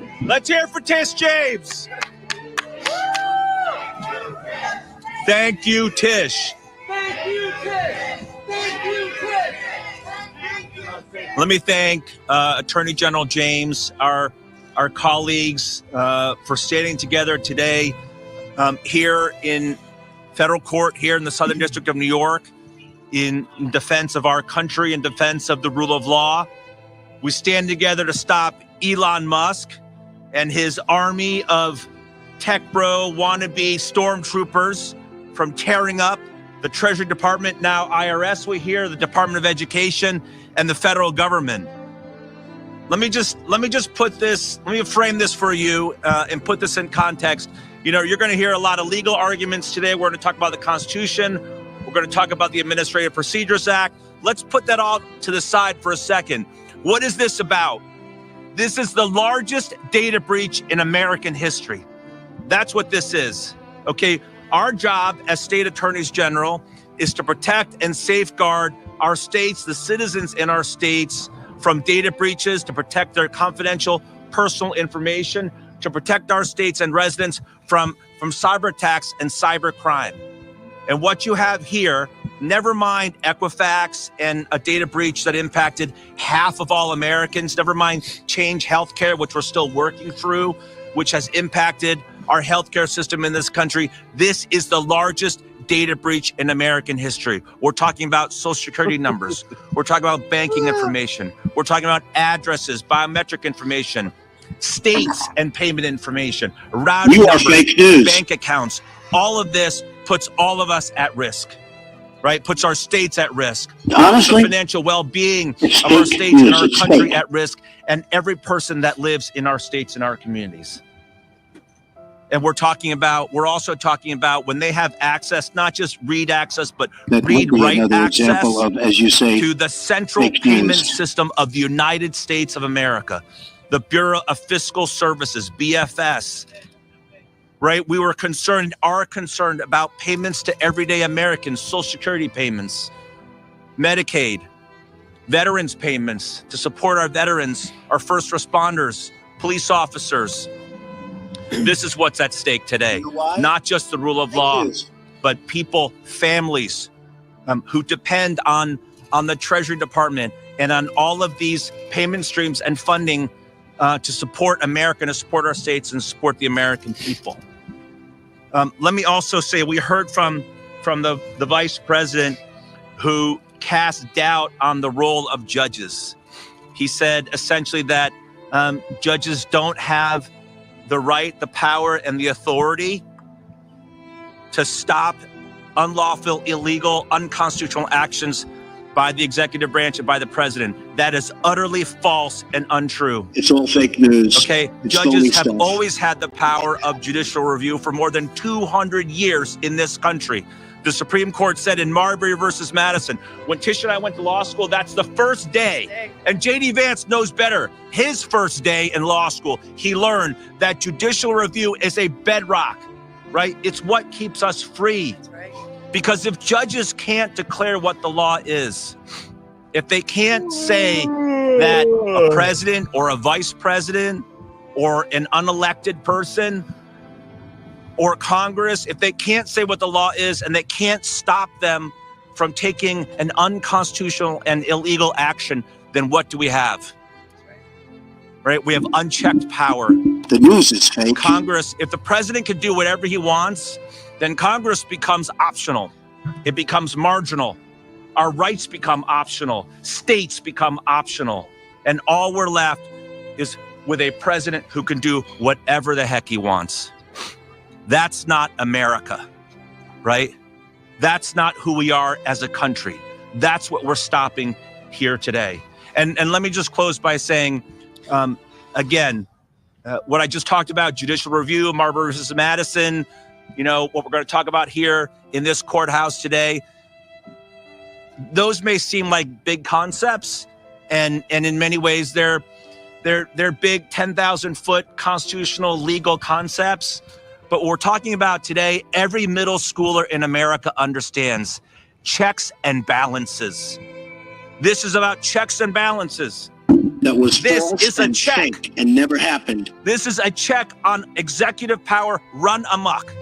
Thank you, Tish. Let me thank Attorney General James, our colleagues, for standing together today here in federal court here in the Southern District of New York in defense of our country, in defense of the rule of law. We stand together to stop Elon Musk and his army of tech bro wannabe stormtroopers from tearing up the Treasury Department, now IRS, we hear, the Department of Education, and the federal government. Let me frame this for you and put this in context. You know, you're going to hear a lot of legal arguments today. We're going to talk about the Constitution. We're going to talk about the Administrative Procedures Act. Let's put that all to the side for a second. What is this about? This is the largest data breach in American history. That's what this is. Okay, our job as state attorneys general is to protect and safeguard our states, the citizens in our states, from data breaches, to protect their confidential personal information, to protect our states and residents from cyber attacks and cyber crime. And what you have here, never mind Equifax and a data breach that impacted half of all Americans, never mind Change Healthcare, which we're still working through, which has impacted our healthcare system in this country. This is the largest data breach in American history. We're talking about social security numbers. We're talking about banking information. We're talking about addresses, biometric information, states and payment information, routing numbers, bank accounts. All of this puts all of us at risk, right? Puts our states at risk. Honestly, the financial well-being of our states and our country at risk, and every person that lives in our states and our communities. And we're also talking about when they have access, not just read access, but That read, would be write another access example of, as you say, to the central fake payment news. system of the United States of America, the Bureau of Fiscal Services, BFS, right? We are concerned about payments to everyday Americans, Social Security payments, Medicaid, veterans payments to support our veterans, our first responders, police officers. This is what's at stake today. Not just the rule of law, but people, families who depend on the Treasury Department and on all of these payment streams and funding to support America, to support our states and support the American people. Let me also say, we heard from the vice president who cast doubt on the role of judges. He said essentially that judges don't have the right, the power, and the authority to stop unlawful, illegal, unconstitutional actions by the executive branch and by the president. That is utterly false and untrue. It's all fake news. Okay, It's phony judges have stuff. always had the power of judicial review for more than 200 years in this country. The Supreme Court said in Marbury versus Madison, when Tish and I went to law school, that's the first day. And J.D. Vance knows better. His first day in law school, he learned that judicial review is a bedrock, right? It's what keeps us free. Because if judges can't declare what the law is, if they can't say that a president or a vice president or an unelected person or Congress, if they can't say what the law is and they can't stop them from taking an unconstitutional and illegal action, then what do we have? Right? We have unchecked power. The news is fake. Congress, if the president can do whatever he wants, then Congress becomes optional. It becomes marginal. Our rights become optional. States become optional. And all we're left is with a president who can do whatever the heck he wants. That's not America, right? That's not who we are as a country. That's what we're stopping here today. And let me just close by saying, again, what I just talked about, judicial review, Marbury versus Madison, you know, what we're going to talk about here in this courthouse today, those may seem like big concepts, and in many ways they're big 10,000-foot constitutional legal concepts. But what we're talking about today, every middle schooler in America understands checks and balances. This is about checks and balances. That was This false is a and check. fake and never happened. This is a check on executive power run amok.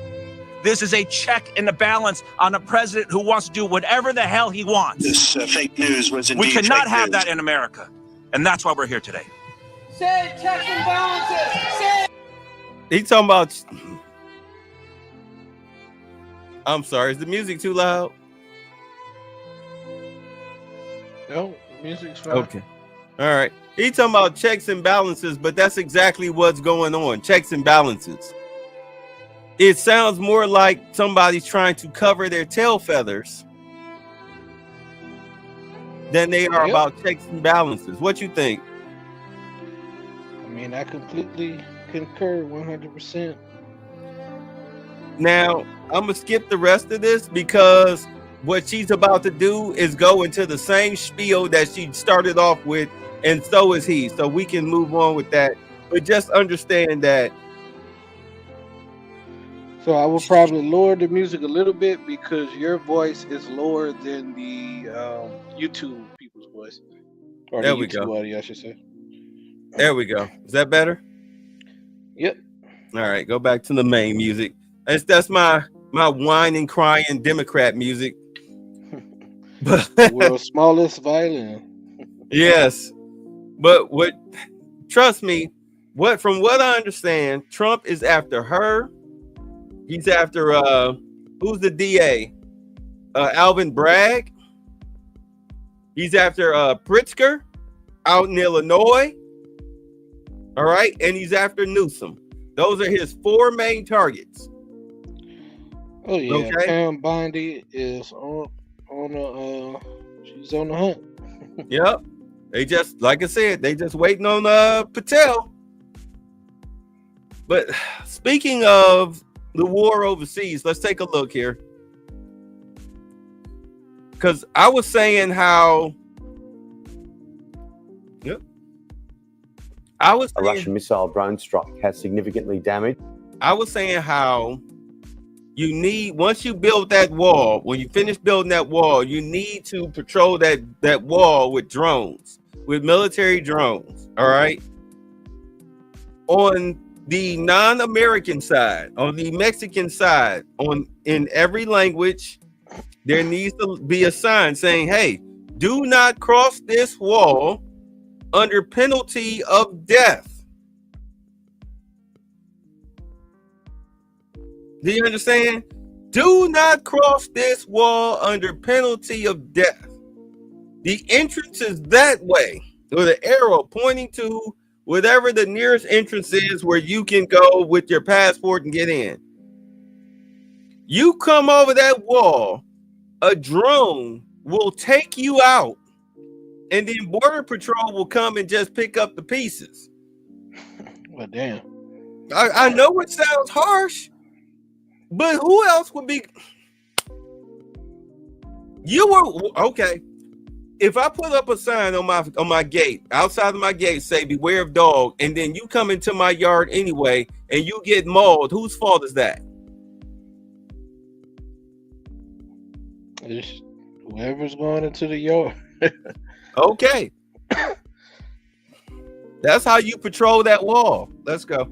This is a check and a balance on a president who wants to do whatever the hell he wants. This fake news was indeed We cannot fake have news. that in America. And that's why we're here today. Say checks and balances. Say. He talking about. I'm sorry. Is the music too loud? No, the music's fine. Okay. All right. He talking about checks and balances, but that's exactly what's going on. Checks and balances. It sounds more like somebody's trying to cover their tail feathers than they are about checks and balances. What you think? I mean, I completely concur 100%. Now, I'm going to skip the rest of this because what she's about to do is go into the same spiel that she started off with, and so is he. So we can move on with that. But just understand that. So I will probably lower the music a little bit because your voice is lower than the YouTube people's voice. Or There the we YouTube go. audio, I should say. There we go. Is that better? Yep. All right, go back to the main music. That's my whining, crying Democrat music. The world's smallest violin. Yes, but trust me, from what I understand, Trump is after her. He's after who's the DA? Alvin Bragg. He's after Pritzker out in Illinois. All right, and he's after Newsom. Those are his four main targets. Oh yeah, Okay. Pam Bondi is on she's on the hunt. Yep. They just, like I said, they just waiting on Patel. But speaking of the war overseas, let's take a look here. Because I was saying how A Russian missile drone strike has significantly damaged. I was saying how you need, once you build that wall, when you finish building that wall, you need to patrol that wall with drones, with military drones. All right. On the non-American side, on the Mexican side, in every language, there needs to be a sign saying, hey, do not cross this wall under penalty of death. Do you understand? Do not cross this wall under penalty of death. The entrance is that way, with an arrow pointing to whatever the nearest entrance is where you can go with your passport and get in. You come over that wall, a drone will take you out, and then Border Patrol will come and just pick up the pieces. Well, damn. I know it sounds harsh, but who else would be? You were okay. If I put up a sign on my gate, outside of my gate, say "Beware of dog," and then you come into my yard anyway, and you get mauled, whose fault is that? It's whoever's going into the yard. Okay. That's how you patrol that wall. Let's go.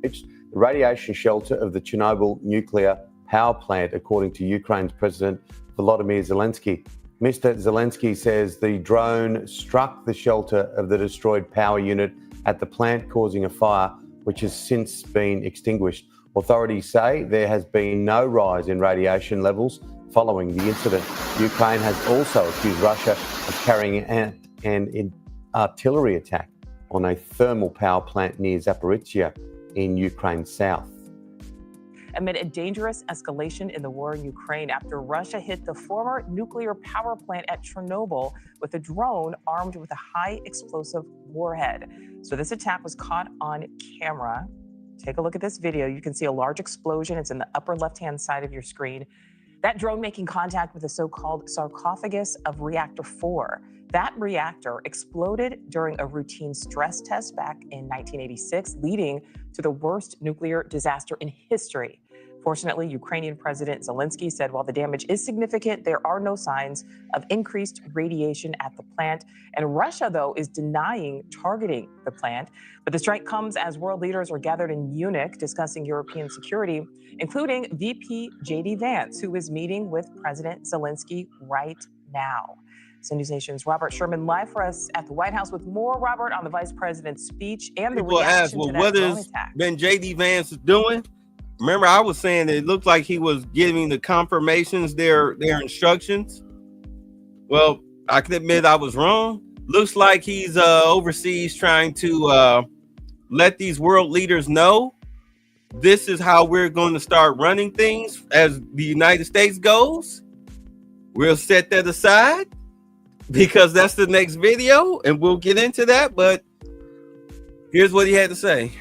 It's the radiation shelter of the Chernobyl nuclear power plant, according to Ukraine's President Volodymyr Zelensky. Mr. Zelensky says the drone struck the shelter of the destroyed power unit at the plant, causing a fire, which has since been extinguished. Authorities say there has been no rise in radiation levels following the incident. Ukraine has also accused Russia of carrying out an artillery attack on a thermal power plant near Zaporizhzhia in Ukraine's south. Amid a dangerous escalation in the war in Ukraine after Russia hit the former nuclear power plant at Chernobyl with a drone armed with a high explosive warhead. So this attack was caught on camera. Take a look at this video. You can see a large explosion. It's in the upper left-hand side of your screen. That drone making contact with the so-called sarcophagus of reactor 4. That reactor exploded during a routine stress test back in 1986, leading to the worst nuclear disaster in history. Fortunately, Ukrainian President Zelensky said while the damage is significant, there are no signs of increased radiation at the plant. And Russia, though, is denying targeting the plant. But the strike comes as world leaders are gathered in Munich discussing European security, including VP J.D. Vance, who is meeting with President Zelensky right now. So News Nation's Robert Sherman live for us at the White House with more, Robert, on the vice president's speech and the reaction to that what drone has attack. been J.D. Vance doing? Remember, I was saying that it looked like he was giving the confirmations their instructions. Well, I can admit I was wrong. Looks like he's overseas trying to let these world leaders know this is how we're going to start running things as the United States goes. We'll set that aside because that's the next video and we'll get into that. But here's what he had to say.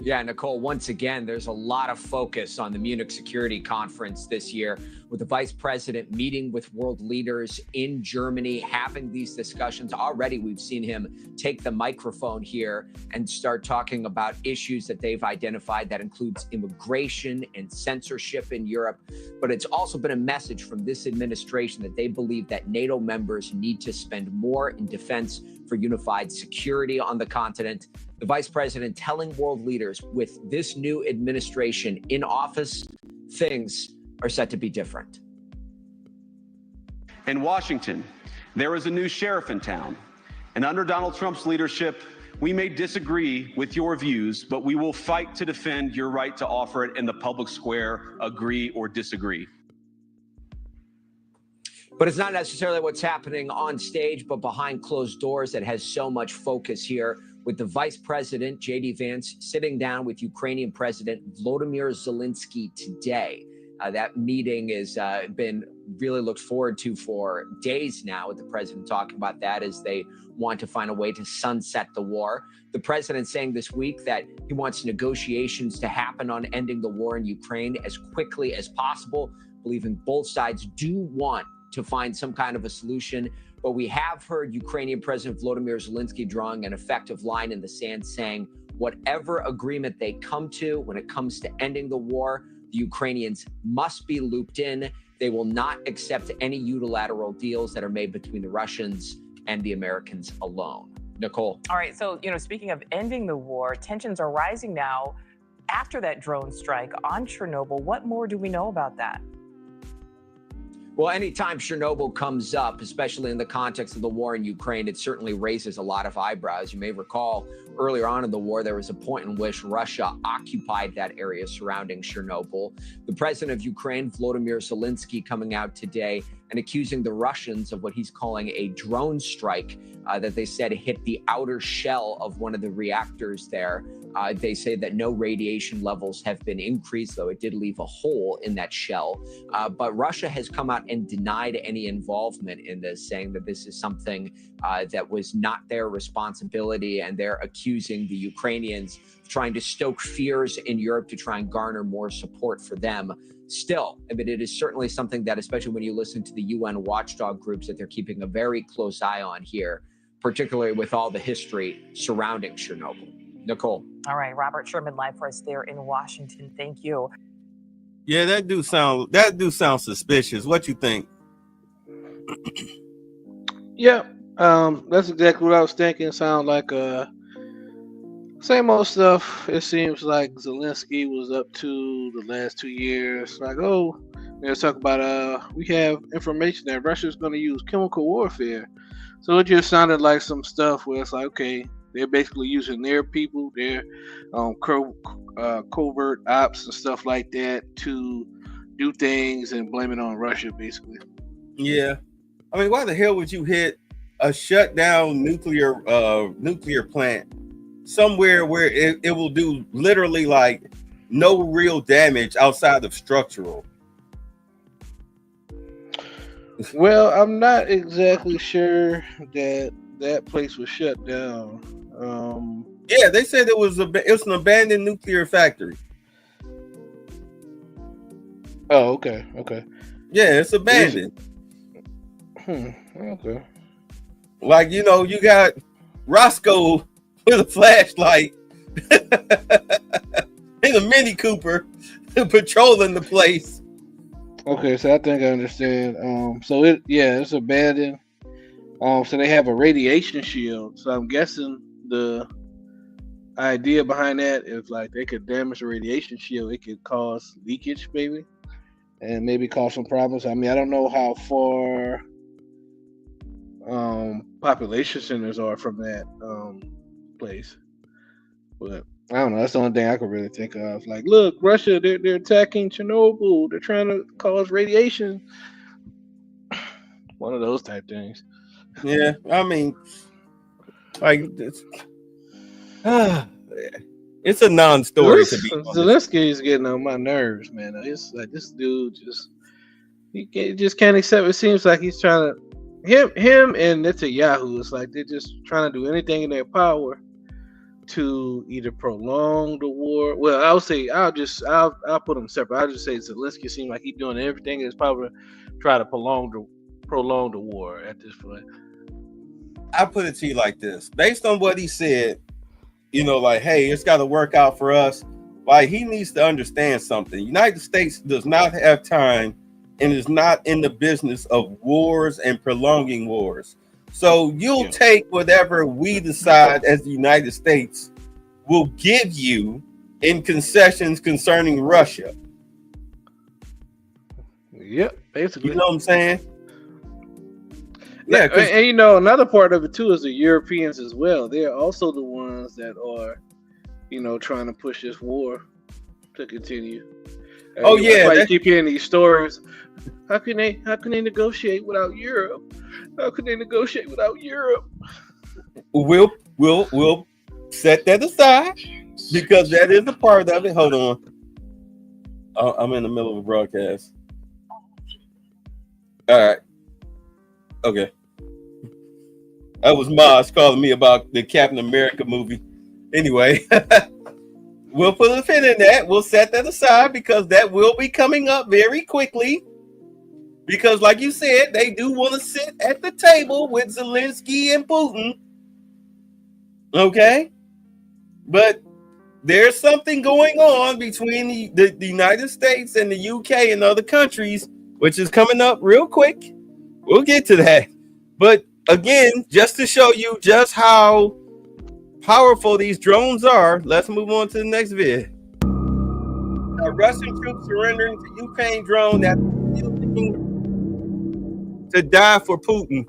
Yeah, Nicole, once again, there's a lot of focus on the Munich Security Conference this year, with the vice president meeting with world leaders in Germany, having these discussions. Already, we've seen him take the microphone here and start talking about issues that they've identified that includes immigration and censorship in Europe. But it's also been a message from this administration that they believe that NATO members need to spend more in defense for unified security on the continent. The vice president telling world leaders with this new administration in office, things are set to be different. In Washington, there is a new sheriff in town. And under Donald Trump's leadership, we may disagree with your views, but we will fight to defend your right to offer it in the public square, agree or disagree. But it's not necessarily what's happening on stage, but behind closed doors that has so much focus here, with the vice president, J.D. Vance, sitting down with Ukrainian President Volodymyr Zelensky today. That meeting has been really looked forward to for days now, with the president talking about that as they want to find a way to sunset the war. The president saying this week that he wants negotiations to happen on ending the war in Ukraine as quickly as possible, believing both sides do want to find some kind of a solution. But we have heard Ukrainian President Volodymyr Zelensky drawing an effective line in the sand, saying whatever agreement they come to when it comes to ending the war, the Ukrainians must be looped in. They will not accept any unilateral deals that are made between the Russians and the Americans alone. Nicole. All right. So, speaking of ending the war, tensions are rising now after that drone strike on Chernobyl. What more do we know about that? Well, anytime Chernobyl comes up, especially in the context of the war in Ukraine, it certainly raises a lot of eyebrows. You may recall earlier on in the war, there was a point in which Russia occupied that area surrounding Chernobyl. The president of Ukraine, Volodymyr Zelensky, coming out today and accusing the Russians of what he's calling a drone strike that they said hit the outer shell of one of the reactors there. They say that no radiation levels have been increased, though it did leave a hole in that shell. But Russia has come out and denied any involvement in this, saying that this is something that was not their responsibility, and they're accusing the Ukrainians of trying to stoke fears in Europe to try and garner more support for them. Still, I mean, it is certainly something that, especially when you listen to the UN watchdog groups, that they're keeping a very close eye on here, particularly with all the history surrounding Chernobyl. Nicole. All right, Robert Sherman live for us there in Washington. Thank you. Yeah, that do sound suspicious. What you think? Yeah, that's exactly what I was thinking. Sound like same old stuff. It seems like Zelensky was up to the last 2 years. Like, oh, let's talk about we have information that Russia's going to use chemical warfare. So it just sounded like some stuff where it's like, okay, they're basically using their people, their covert ops and stuff like that to do things and blame it on Russia, basically. Yeah, I mean, why the hell would you hit a shut down nuclear plant somewhere where it will do literally like no real damage outside of structural? Well, I'm not exactly sure that place was shut down. Yeah, they said it was an abandoned nuclear factory. Oh, okay. Yeah, it's abandoned. Okay. Like, you got Roscoe with a flashlight in a Mini Cooper patrolling the place. Okay, so I think I understand. It's abandoned. So they have a radiation shield. So I'm guessing the idea behind that is like they could damage the radiation shield. It could cause leakage, maybe, and maybe cause some problems. I mean, I don't know how far population centers are from that place, but I don't know. That's the only thing I could really think of. Like, look, Russia, they're attacking Chernobyl. They're trying to cause radiation. One of those type things. Yeah, I mean, like it's a non-story to be honest. Zelensky is getting on my nerves, man. It's like this dude just can't accept. It seems like he's trying to him and Netanyahu. It's like they're just trying to do anything in their power to either prolong the war. Well, I'll put them separate. I'll just say Zelensky seems like he's doing everything in his power to try to prolong the war at this point. I put it to you like this: based on what he said, like, hey, it's got to work out for us. Like, he needs to understand something. United States does not have time and is not in the business of wars and prolonging wars. So you'll take whatever we decide as the United States will give you in concessions concerning Russia. Yep, basically. You know what I'm saying? Yeah, and another part of it too is the Europeans as well. They're also the ones that are, trying to push this war to continue. Oh yeah, you keep hearing these stories. How can they negotiate without Europe? How can they negotiate without Europe? We'll set that aside because that is a part of it. Hold I'm in the middle of a broadcast. All right. Okay. That was Maj calling me about the Captain America movie. Anyway, we'll put a pin in that. We'll set that aside because that will be coming up very quickly. Because, like you said, they do want to sit at the table with Zelensky and Putin. Okay? But there's something going on between the United States and the UK and other countries, which is coming up real quick. We'll get to that. But again, just to show you just how powerful these drones are, let's move on to the next vid. Russian troops surrendering to Ukraine drone after refusing to die for Putin.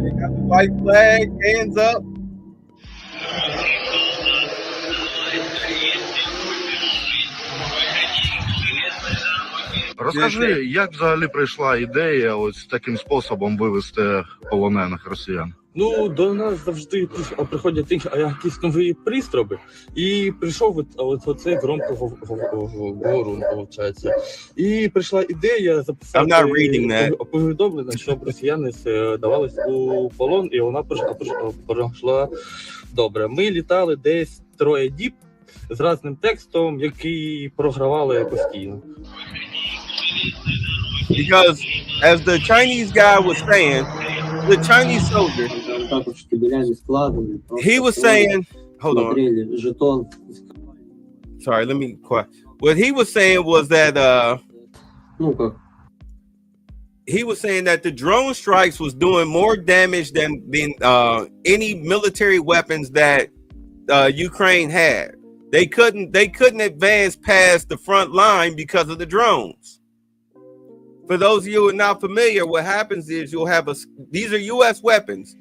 They got the white flag, hands up. Розкажи, як взагалі прийшла ідея ось таким способом вивести полонених росіян? Ну, до нас завжди приходять якісь нові пристроби, і прийшов оцей громкоговорун, виходить. І прийшла ідея записати повідомлення, щоб росіяни здавались у полон, і вона пройшла добре. Ми літали десь 3 діб з різним текстом, який програвали постійно. Because as the Chinese guy was saying, the Chinese soldier, he was saying, hold on. Sorry, let me quiet. What he was saying was that he was saying that the drone strikes was doing more damage than any military weapons that Ukraine had. They couldn't advance past the front line because of the drones. For those of you who are not familiar, what happens is you'll have these are U.S. weapons.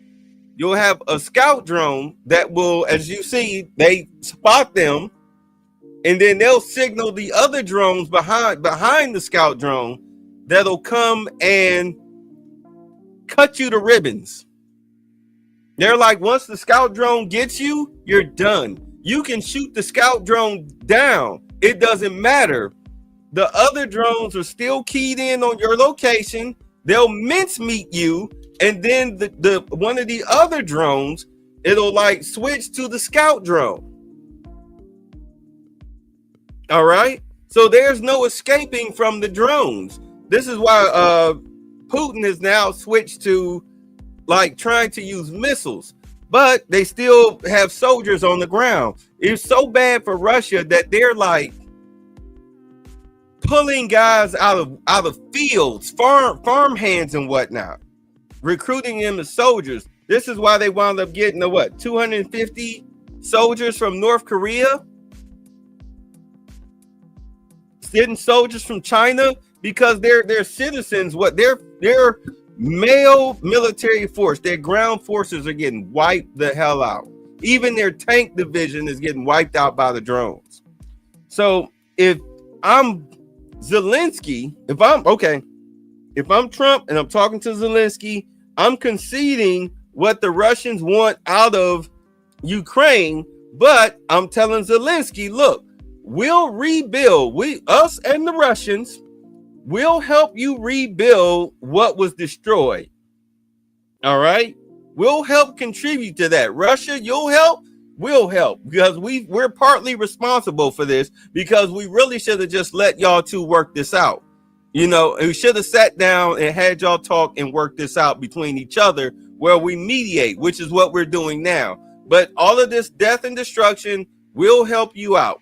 You'll have a scout drone that will, as you see, they spot them, and then they'll signal the other drones behind the scout drone that'll come and cut you to ribbons. They're like, once the scout drone gets you, you're done. You can shoot the scout drone down. It doesn't matter. The other drones are still keyed in on your location. They'll mincemeat you, and then the one of the other drones, it'll like switch to the scout drone. All right. So there's no escaping from the drones. This is why Putin has now switched to like trying to use missiles, but they still have soldiers on the ground. It's so bad for Russia that they're like pulling guys out of fields, farm hands and whatnot, recruiting them as soldiers. This is why they wound up getting 250 soldiers from North Korea, getting soldiers from China, because they're citizens. Their male military force, their ground forces are getting wiped the hell out. Even their tank division is getting wiped out by the drones. So if I'm Zelensky, if I'm Trump and I'm talking to Zelensky, I'm conceding what the Russians want out of Ukraine, but I'm telling Zelensky, look, we'll rebuild. Us and the Russians will help you rebuild what was destroyed. All right? We'll help contribute to that. Russia, you'll help. We'll help, because we're partly responsible for this, because we really should have just let y'all two work this out. You know, we should have sat down and had y'all talk and work this out between each other, where we mediate, which is what we're doing now. But all of this death and destruction will help you out.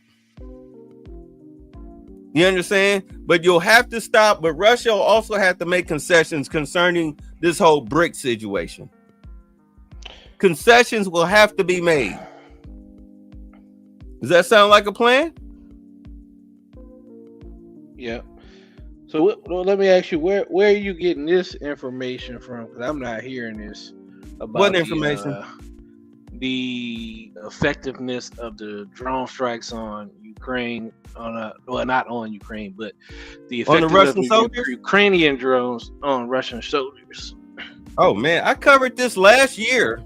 You understand? But you'll have to stop. But Russia will also have to make concessions concerning this whole BRIC situation. Concessions will have to be made. Does that sound like a plan? Yeah. So let me ask you, where are you getting this information from? Because I'm not hearing this. About what information? The effectiveness of the drone strikes on Ukraine, not on Ukraine, but the effectiveness of the Ukrainian drones on Russian soldiers. Oh man, I covered this last year.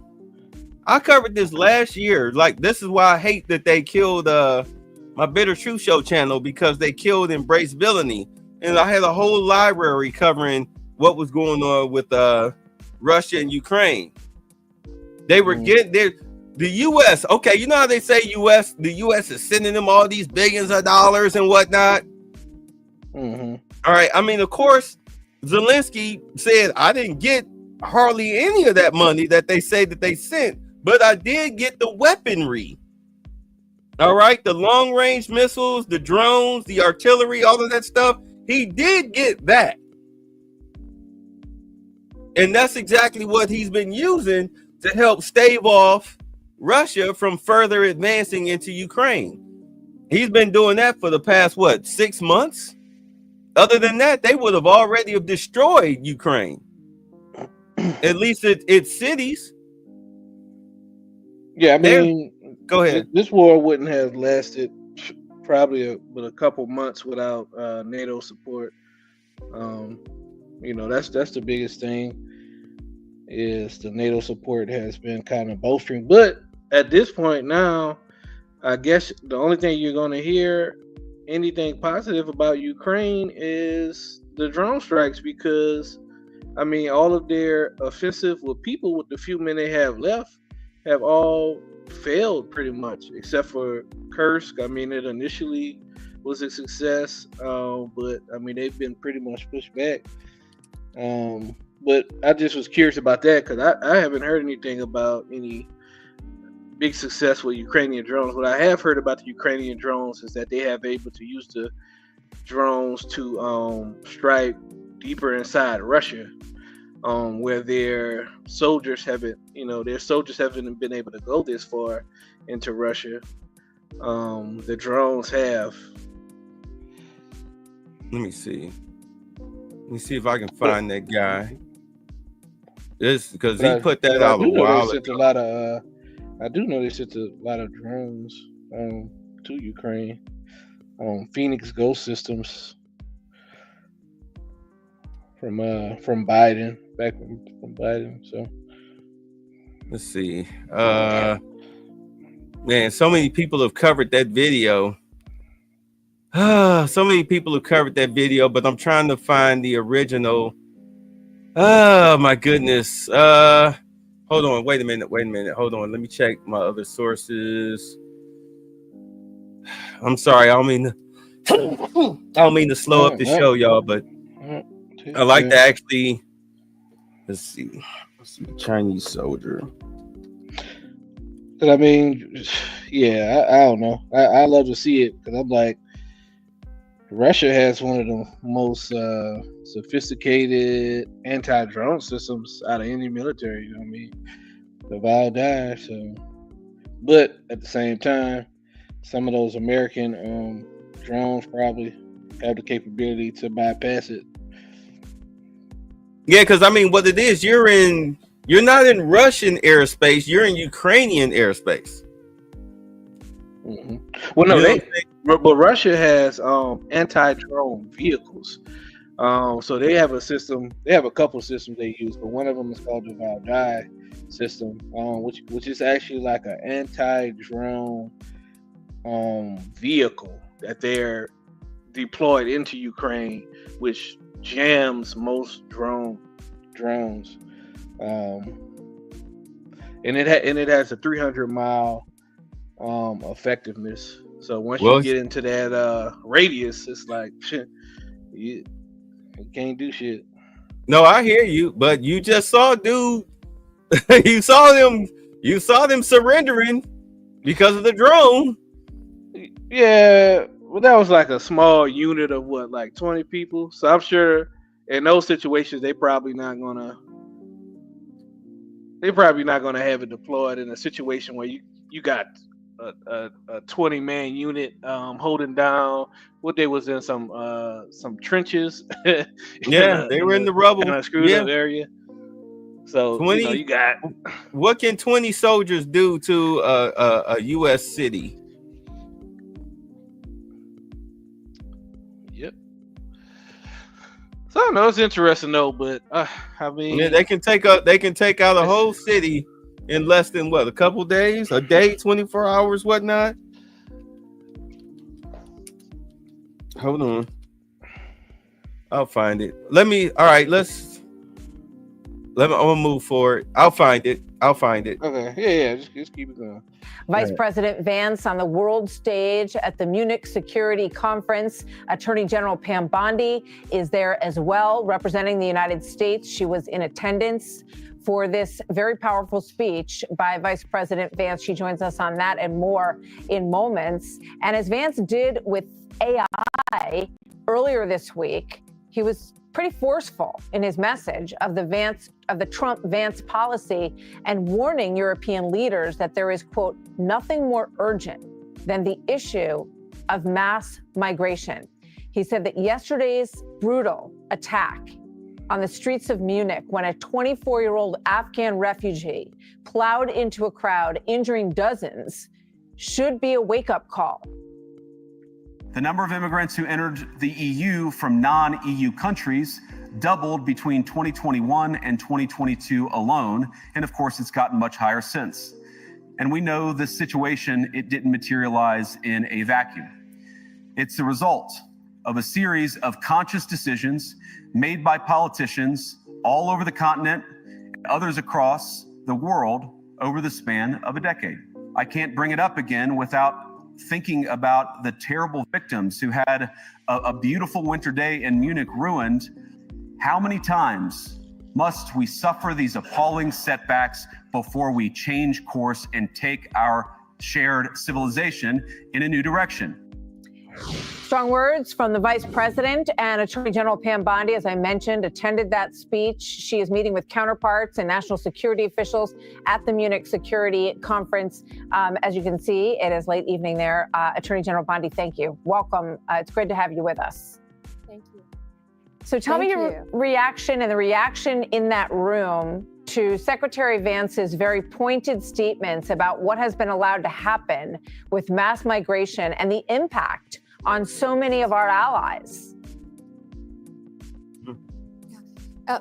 I covered this last year. Like, this is why I hate that they killed my Bitter Truth Show channel, because they killed Embrace Villainy. And I had a whole library covering what was going on with Russia and Ukraine. They were getting there. The U.S. Okay, you know how they say the U.S. is sending them all these billions of dollars and whatnot. Mm-hmm. All right. I mean, of course, Zelensky said I didn't get hardly any of that money that they say that they sent, but I did get the weaponry. All right, the long-range missiles, the drones, the artillery, all of that stuff. He did get that. And that's exactly what he's been using to help stave off Russia from further advancing into Ukraine. He's been doing that for the past, 6 months? Other than that, they would have already have destroyed Ukraine. At least its cities. Yeah, I mean, go ahead. This war wouldn't have lasted probably but a couple months without NATO support. That's the biggest thing, is the NATO support has been kind of bolstering. But at this point now, I guess the only thing you're going to hear anything positive about Ukraine is the drone strikes, because I mean, all of their offensive with the few men they have left have all failed pretty much, except for Kursk. I mean, it initially was a success, but I mean, they've been pretty much pushed back. But I just was curious about that, because I haven't heard anything about any big success with Ukrainian drones. What I have heard about the Ukrainian drones is that they have able to use the drones to strike deeper inside Russia, where their soldiers haven't been able to go this far into Russia. The drones have. Let me see if I can find that guy. This because he put that out a while ago. I do know they sent a lot of drones to Ukraine. Phoenix Ghost Systems from Biden, back from Biden. So let's see. Man, so many people have covered that video. So many people have covered that video, but I'm trying to find the original. Oh my goodness. Hold on, wait a minute. Hold on, let me check my other sources. I'm sorry, I don't mean to slow up the show, y'all, but I like to actually. Let's see, Chinese soldier. I mean, yeah, I don't know. I love to see it, because I'm like, Russia has one of the most sophisticated anti-drone systems out of any military. I mean, they've all died. So, but at the same time, some of those American drones probably have the capability to bypass it. Yeah, because I mean, what it is, you're not in Russian airspace, you're in Ukrainian airspace. Mm-hmm. Well, no, but Russia has anti-drone vehicles. So they have a system. They have a couple of systems they use, but one of them is called the Valdai system, which is actually like an anti-drone vehicle that they're deployed into Ukraine, which jams most drones. And it has a 300-mile effectiveness. So once you get into that radius, it's like you can't do shit. No, I hear you, but you just saw, dude. you saw them surrendering because of the drone. Yeah, well, that was like a small unit of like 20 people. So I'm sure in those situations they're probably not gonna have it deployed in a situation where you got a 20-man unit holding down what they was in some trenches. Yeah, they were in the rubble, in a screwed up area. So 20, you got. What can 20 soldiers do to a U.S. city? Yep. So I don't know, it's interesting though, but I mean, they can take out a whole city in less than what, a couple days, a day, 24 hours, whatnot. Hold on. I'll find it. I'm gonna move forward. I'll find it. Okay. Yeah. Just keep it going. Vice President Vance on the world stage at the Munich Security Conference. Attorney General Pam Bondi is there as well, representing the United States. She was in attendance for this very powerful speech by Vice President Vance. She joins us on that and more in moments. And as Vance did with AI earlier this week, he was pretty forceful in his message of the Trump-Vance policy and warning European leaders that there is, quote, nothing more urgent than the issue of mass migration. He said that yesterday's brutal attack on the streets of Munich, when a 24-year-old Afghan refugee plowed into a crowd, injuring dozens, should be a wake-up call. The number of immigrants who entered the EU from non-EU countries doubled between 2021 and 2022 alone. And of course, it's gotten much higher since. And we know this situation, it didn't materialize in a vacuum. It's the result of a series of conscious decisions made by politicians all over the continent and others across the world over the span of a decade. I can't bring it up again without thinking about the terrible victims who had a beautiful winter day in Munich ruined. How many times must we suffer these appalling setbacks before we change course and take our shared civilization in a new direction? Strong words from the Vice President, and Attorney General Pam Bondi, as I mentioned, attended that speech. She is meeting with counterparts and national security officials at the Munich Security Conference. As you can see, it is late evening there. Attorney General Bondi, thank you. Welcome. It's great to have you with us. Thank you. So tell me your reaction and the reaction in that room to Secretary Vance's very pointed statements about what has been allowed to happen with mass migration and the impact on so many of our allies.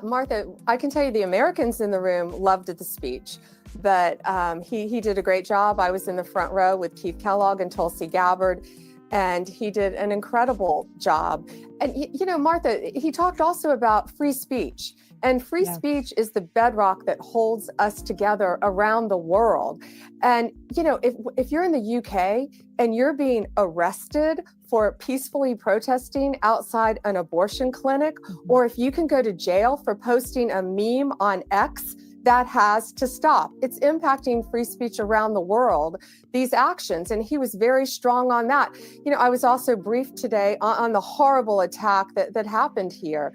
Martha, I can tell you the Americans in the room loved the speech, but he did a great job. I was in the front row with Keith Kellogg and Tulsi Gabbard, and he did an incredible job. And, you know, Martha, he talked also about free speech. And free speech is the bedrock that holds us together around the world. And, you know, if you're in the UK and you're being arrested for peacefully protesting outside an abortion clinic, or if you can go to jail for posting a meme on X, that has to stop. It's impacting free speech around the world, these actions. And he was very strong on that. You know, I was also briefed today on the horrible attack that happened here.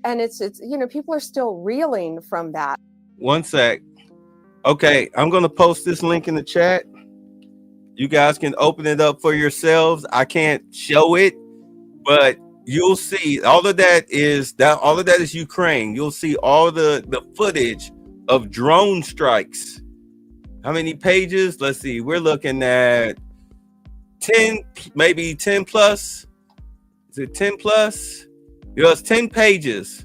And it's you know, people are still reeling from that. One sec. Okay, I'm going to post this link in the chat. You guys can open it up for yourselves. I can't show it, but you'll see all of that is Ukraine. You'll see all the footage of drone strikes. How many pages? Let's see. We're looking at 10, maybe 10 plus. Is it 10 plus? It's 10 pages.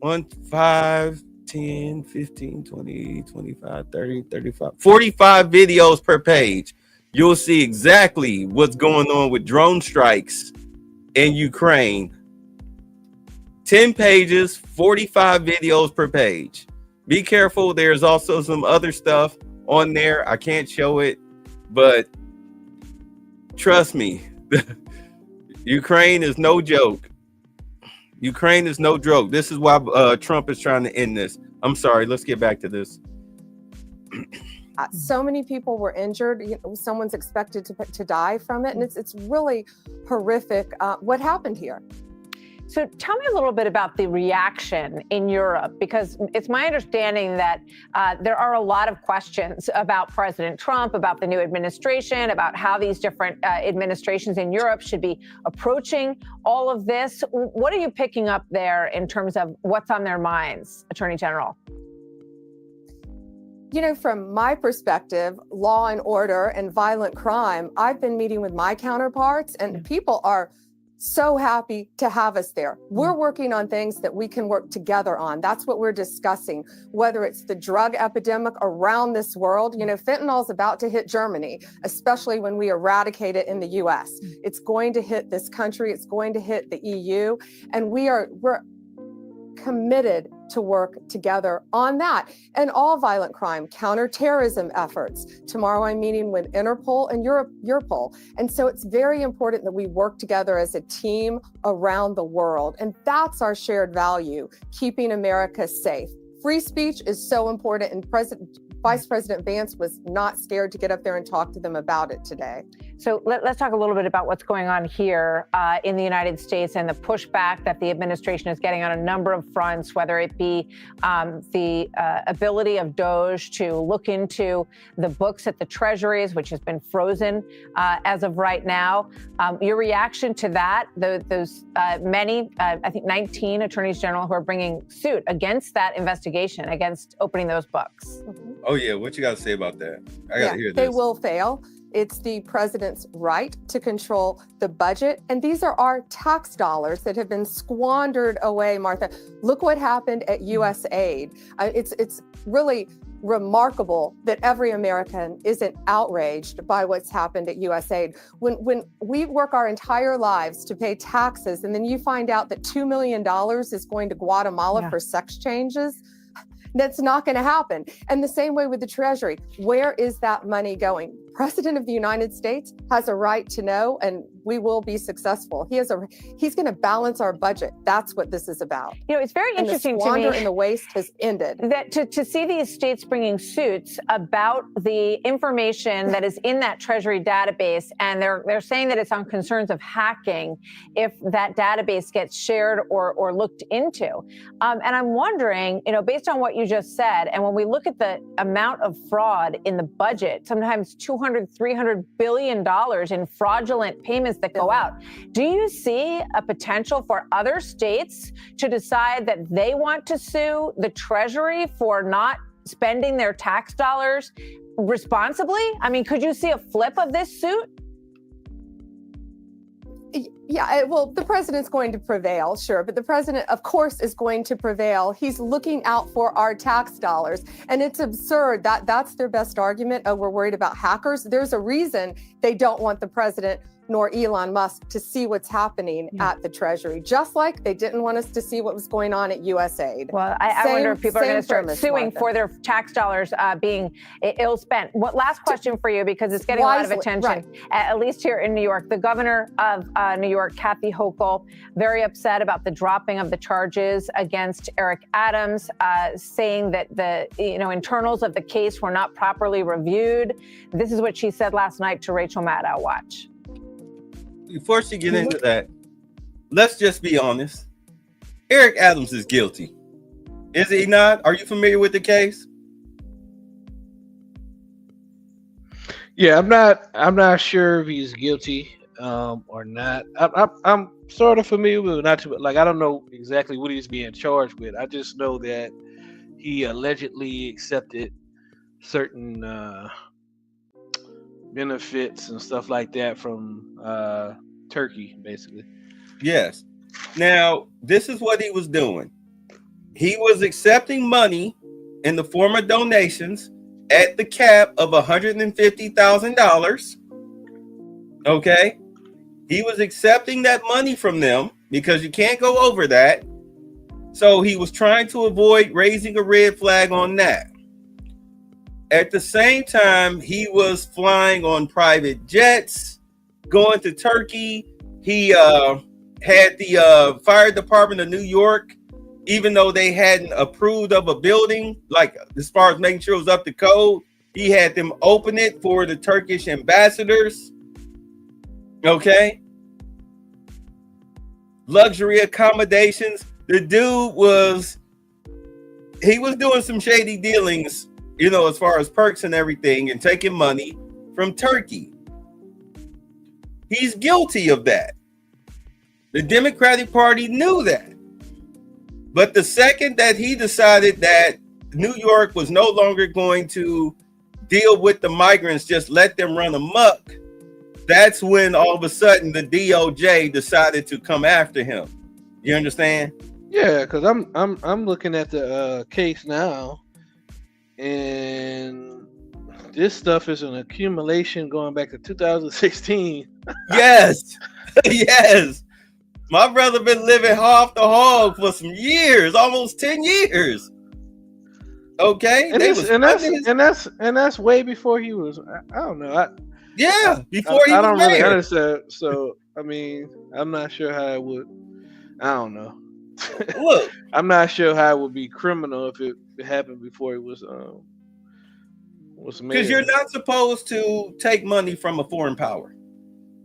1, 5, 10, 15, 20, 25, 30, 35, 45 videos per page. You'll see exactly what's going on with drone strikes in Ukraine. 10 pages, 45 videos per page. Be careful. There's also some other stuff on there. I can't show it, but trust me, Ukraine is no joke. Ukraine is no joke. This is why Trump is trying to end this. I'm sorry. Let's get back to this. So many people were injured. You know, someone's expected to die from it. And it's really horrific what happened here. So tell me a little bit about the reaction in Europe, because it's my understanding that there are a lot of questions about President Trump, about the new administration, about how these different administrations in Europe should be approaching all of this. What are you picking up there in terms of what's on their minds, Attorney General? You know, from my perspective, law and order and violent crime, I've been meeting with my counterparts, and people are so happy to have us there. We're working on things that we can work together on. That's what we're discussing, whether it's the drug epidemic around this world. You know, fentanyl is about to hit Germany, especially when we eradicate it in the US. It's going to hit this country. It's going to hit the EU. And we're committed to work together on that and all violent crime, counterterrorism efforts. Tomorrow I'm meeting with Interpol and Europol. And so it's very important that we work together as a team around the world. And that's our shared value, keeping America safe. Free speech is so important, and Vice President Vance was not scared to get up there and talk to them about it today. So let's talk a little bit about what's going on here in the United States and the pushback that the administration is getting on a number of fronts, whether it be the ability of DOJ to look into the books at the treasuries, which has been frozen as of right now. Your reaction to that, those many, I think 19 attorneys general who are bringing suit against that investigation, against opening those books. Oh, yeah. What you got to say about that? I got to hear this. They will fail. It's the president's right to control the budget. And these are our tax dollars that have been squandered away, Martha. Look what happened at USAID. It's really remarkable that every American isn't outraged by what's happened at USAID. When we work our entire lives to pay taxes, and then you find out that $2 million is going to Guatemala for sex changes, that's not going to happen. And the same way with the Treasury. Where is that money going? President of the United States has a right to know, and we will be successful. He's going to balance our budget. That's what this is about. You know, it's very interesting to me. The squander and the waste has ended. That to see these states bringing suits about the information that is in that Treasury database, and they're saying that it's on concerns of hacking if that database gets shared or looked into. And I'm wondering, you know, based on what you just said, and when we look at the amount of fraud in the budget, sometimes $200-300 billion in fraudulent payments that go out. Do you see a potential for other states to decide that they want to sue the Treasury for not spending their tax dollars responsibly? I mean, could you see a flip of this suit? Yeah, well, the president's going to prevail, sure, but the president, of course, is going to prevail. He's looking out for our tax dollars, and it's absurd that that's their best argument. Oh, we're worried about hackers. There's a reason they don't want the president nor Elon Musk to see what's happening at the Treasury, just like they didn't want us to see what was going on at USAID. Well, I wonder if people are going to start suing for their tax dollars being ill spent. What last question for you, because it's getting a lot of attention, at least here in New York. The governor of New York, Kathy Hochul, very upset about the dropping of the charges against Eric Adams, saying that the internals of the case were not properly reviewed. This is what she said last night to Rachel Maddow. Watch. Before she get into that, let's just be honest. Eric Adams is guilty. Is he not? Are you familiar with the case? Yeah, I'm not sure if he's guilty or not. I'm sort of familiar with it, not too, like I don't know exactly what he's being charged with. I just know that he allegedly accepted certain benefits and stuff like that from Turkey, basically. Yes. Now, this is what he was doing. He was accepting money in the form of donations at the cap of $150,000. Okay. He was accepting that money from them because you can't go over that. So he was trying to avoid raising a red flag on that. At the same time, he was flying on private jets, going to Turkey. He had the fire department of New York, even though they hadn't approved of a building, like as far as making sure it was up to code, he had them open it for the Turkish ambassadors. Okay. Luxury accommodations. The dude was doing some shady dealings, you know, as far as perks and everything, and taking money from Turkey. He's guilty of that. The Democratic Party knew that. But the second that he decided that New York was no longer going to deal with the migrants, just let them run amok, that's when all of a sudden the DOJ decided to come after him. You understand? Yeah, because I'm looking at the case now, and this stuff is an accumulation going back to 2016. Yes, yes. My brother been living off the hog for some years, almost 10 years. Okay, and that's way before he was. I don't know. Before he I was don't really mayor. understand. So I mean, I'm not sure how it would. I don't know. Look, I'm not sure how it would be criminal if it happened before it was mayor. Because you're not supposed to take money from a foreign power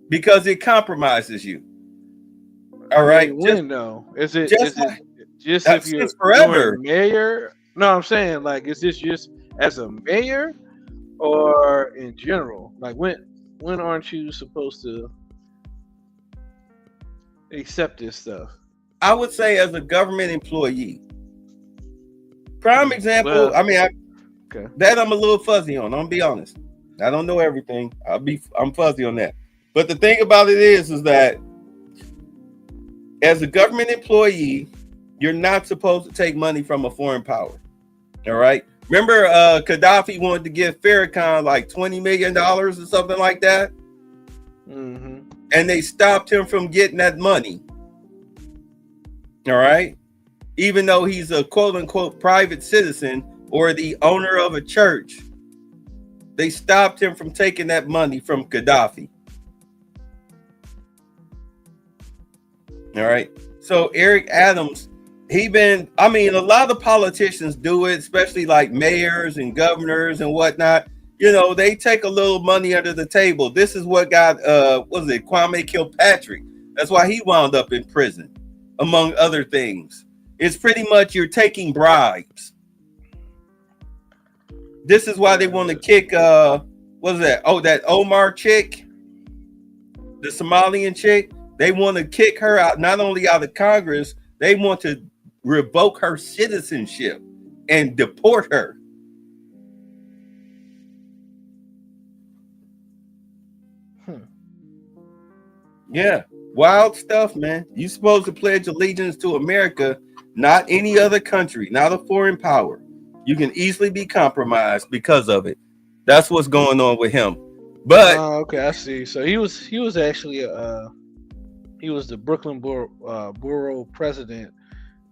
because it compromises you. All right. When though? Is it just if you're forever doing mayor? No, I'm saying like, is this just as a mayor or in general? Like when aren't you supposed to accept this stuff? I would say as a government employee. Prime example. That I'm a little fuzzy on. I'm gonna be honest. I don't know everything. I'm fuzzy on that. But the thing about it is that as a government employee, you're not supposed to take money from a foreign power. All right. Remember, Gaddafi wanted to give Farrakhan like $20 million or something like that, and they stopped him from getting that money. All right. Even though he's a quote unquote private citizen or the owner of a church, they stopped him from taking that money from Gaddafi. All right. So Eric Adams, a lot of politicians do it, especially like mayors and governors and whatnot. You know, they take a little money under the table. This is what got, Kwame Kilpatrick. That's why he wound up in prison, among other things. It's pretty much you're taking bribes. This is why they want to kick, that Omar chick, the Somalian chick. They want to kick her out, not only out of Congress, they want to revoke her citizenship and deport her. Yeah, wild stuff, man. You're supposed to pledge allegiance to America, not any other country, not a foreign power. You can easily be compromised because of it. That's what's going on with him. But okay, I see. So he was actually he was the Brooklyn borough president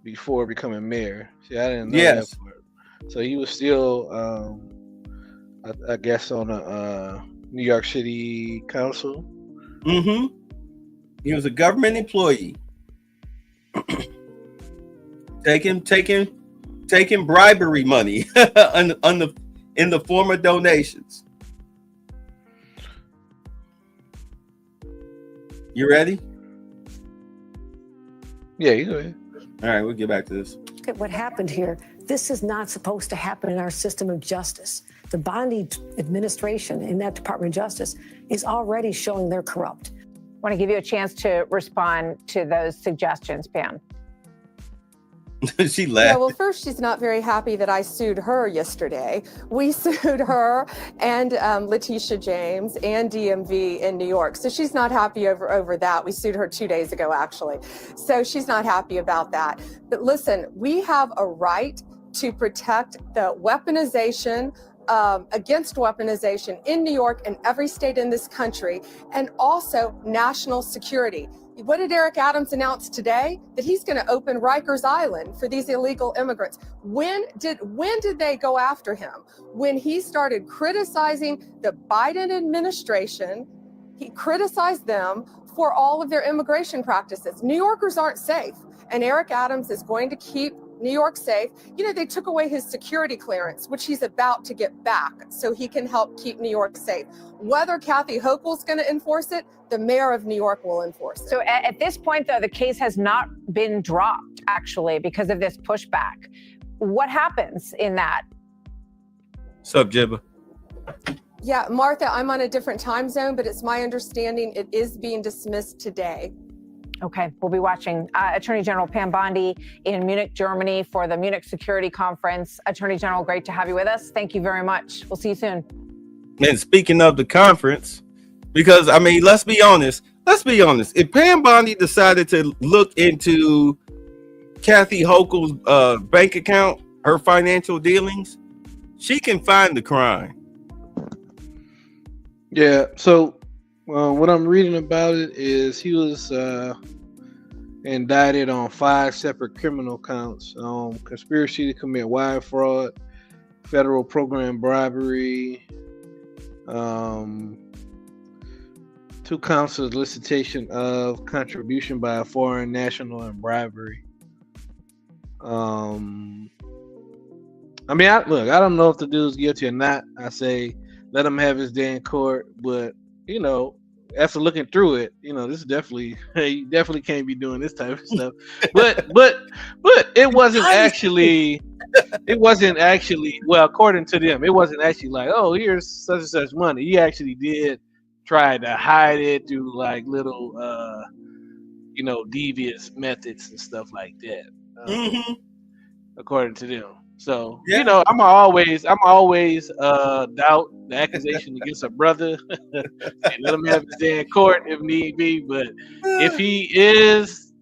before becoming mayor. See, I didn't know that part. So he was still, I guess, on a New York City council. Mm-hmm. He was a government employee, taking bribery money in the form of donations. You ready? Yeah, you go ahead. All right, we'll get back to this. Look at what happened here. This is not supposed to happen in our system of justice. The Bondi administration in that Department of Justice is already showing they're corrupt. I want to give you a chance to respond to those suggestions, Pam. She laughed. Yeah, well, first, she's not very happy that I sued her yesterday. We sued her and Letitia James and DMV in New York. So she's not happy over that. We sued her 2 days ago, actually. So she's not happy about that. But listen, we have a right to protect the weaponization, against weaponization in New York and every state in this country, and also national security. What did Eric Adams announce today? That he's going to open Rikers Island for these illegal immigrants. When did they go after him? When he started criticizing the Biden administration, he criticized them for all of their immigration practices. New Yorkers aren't safe, and Eric Adams is going to keep New York safe. You know, they took away his security clearance, which he's about to get back so he can help keep New York safe. Whether Kathy Hochul's going to enforce it, the mayor of New York will enforce it. So at this point, though, the case has not been dropped, actually, because of this pushback. What happens in that? Sup, Jibba? Yeah, Martha, I'm on a different time zone, but it's my understanding it is being dismissed today. Okay, we'll be watching. Attorney General Pam Bondi in Munich, Germany for the Munich Security Conference. Attorney General, great to have you with us. Thank you very much. We'll see you soon. And speaking of the conference, Because I mean, let's be honest. If Pam Bondi decided to look into Kathy Hochul's bank account, her financial dealings, she can find the crime. Yeah. So what I'm reading about it is he was indicted on 5 separate criminal counts: conspiracy to commit wire fraud, federal program bribery, 2 counts of solicitation of contribution by a foreign national, and bribery. I mean, look, I don't know if the dude's guilty or not. I say let him have his day in court, but you know, after looking through it, you know, this is definitely you definitely can't be doing this type of stuff. But it wasn't actually. It wasn't actually, well, according to them, it wasn't actually like, oh, here's such and such money. He actually did try to hide it through like little, you know, devious methods and stuff like that. According to them. So, you know, I'm always doubt the accusation against a brother and let him have his day in court if need be. But if he is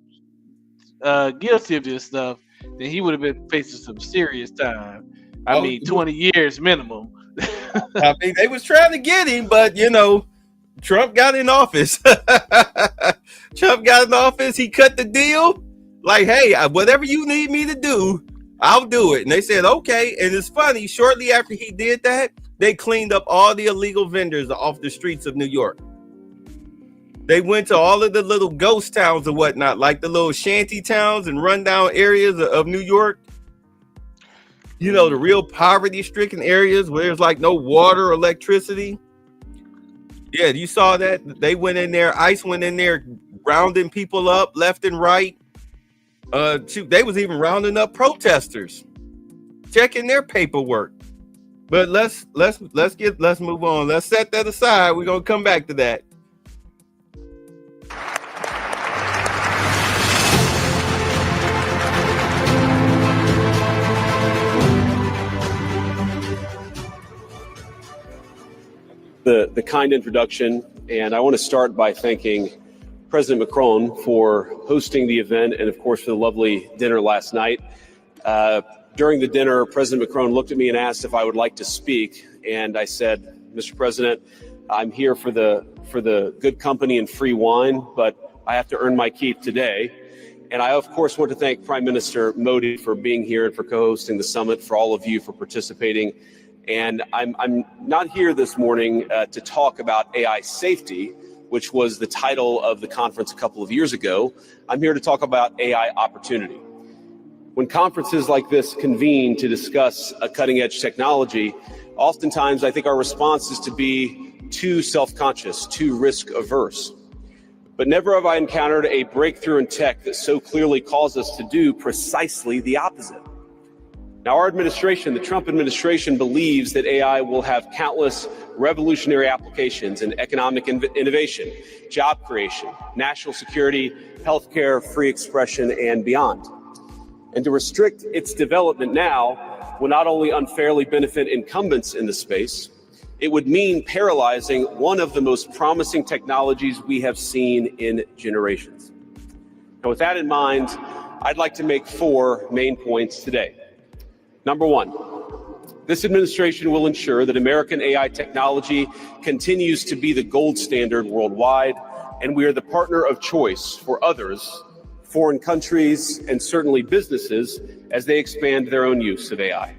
guilty of this stuff, then he would have been facing some serious time. I mean, 20 years minimum. I mean, they was trying to get him, but you know, Trump got in office. He cut the deal. Like, hey, whatever you need me to do, I'll do it. And they said, okay. And it's funny, shortly after he did that, they cleaned up all the illegal vendors off the streets of New York. They went to all of the little ghost towns and whatnot, like the little shanty towns and rundown areas of New York. You know, the real poverty-stricken areas where there's like no water or electricity. Yeah, you saw that? They went in there, ICE went in there rounding people up left and right. They was even rounding up protesters, checking their paperwork. But let's move on. Let's set that aside. We're gonna come back to that. The kind introduction, and I want to start by thanking President Macron for hosting the event and, of course, for the lovely dinner last night. During the dinner, President Macron looked at me and asked if I would like to speak, and I said, Mr. President, I'm here for the good company and free wine, but I have to earn my keep today. And I, of course, want to thank Prime Minister Modi for being here and for co-hosting the summit, for all of you for participating. And I'm not here this morning to talk about AI safety, which was the title of the conference a couple of years ago. I'm here to talk about AI opportunity. When conferences like this convene to discuss a cutting-edge technology, oftentimes I think our response is to be too self-conscious, too risk-averse. But never have I encountered a breakthrough in tech that so clearly calls us to do precisely the opposite. Now, our administration, the Trump administration, believes that AI will have countless revolutionary applications in economic innovation, job creation, national security, healthcare, free expression, and beyond. And to restrict its development now will not only unfairly benefit incumbents in the space, it would mean paralyzing one of the most promising technologies we have seen in generations. Now, with that in mind, I'd like to make 4 main points today. Number 1, this administration will ensure that American AI technology continues to be the gold standard worldwide, and we are the partner of choice for others, foreign countries, and certainly businesses as they expand their own use of AI.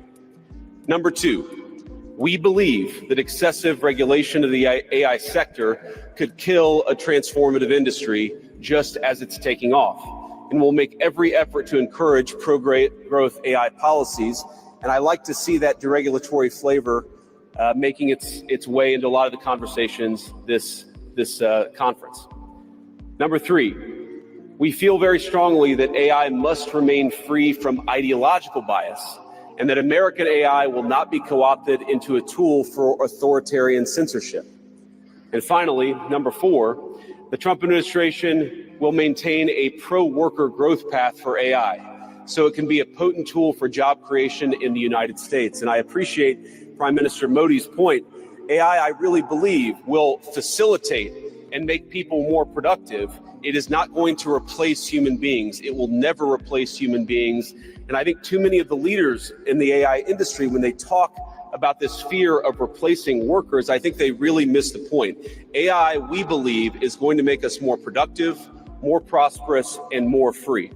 Number 2, we believe that excessive regulation of the AI sector could kill a transformative industry just as it's taking off. And we'll make every effort to encourage pro-growth AI policies. And I like to see that deregulatory flavor making its way into a lot of the conversations this conference. Number 3, we feel very strongly that AI must remain free from ideological bias, and that American AI will not be co-opted into a tool for authoritarian censorship. And finally, number 4, the Trump administration will maintain a pro-worker growth path for AI, so it can be a potent tool for job creation in the United States. And I appreciate Prime Minister Modi's point AI, I really believe, will facilitate and make people more productive. It is not going to replace human beings. It will never replace human beings. And I think too many of the leaders in the AI industry, when they talk about this fear of replacing workers, I think they really miss the point. AI, we believe, is going to make us more productive, more prosperous, and more free.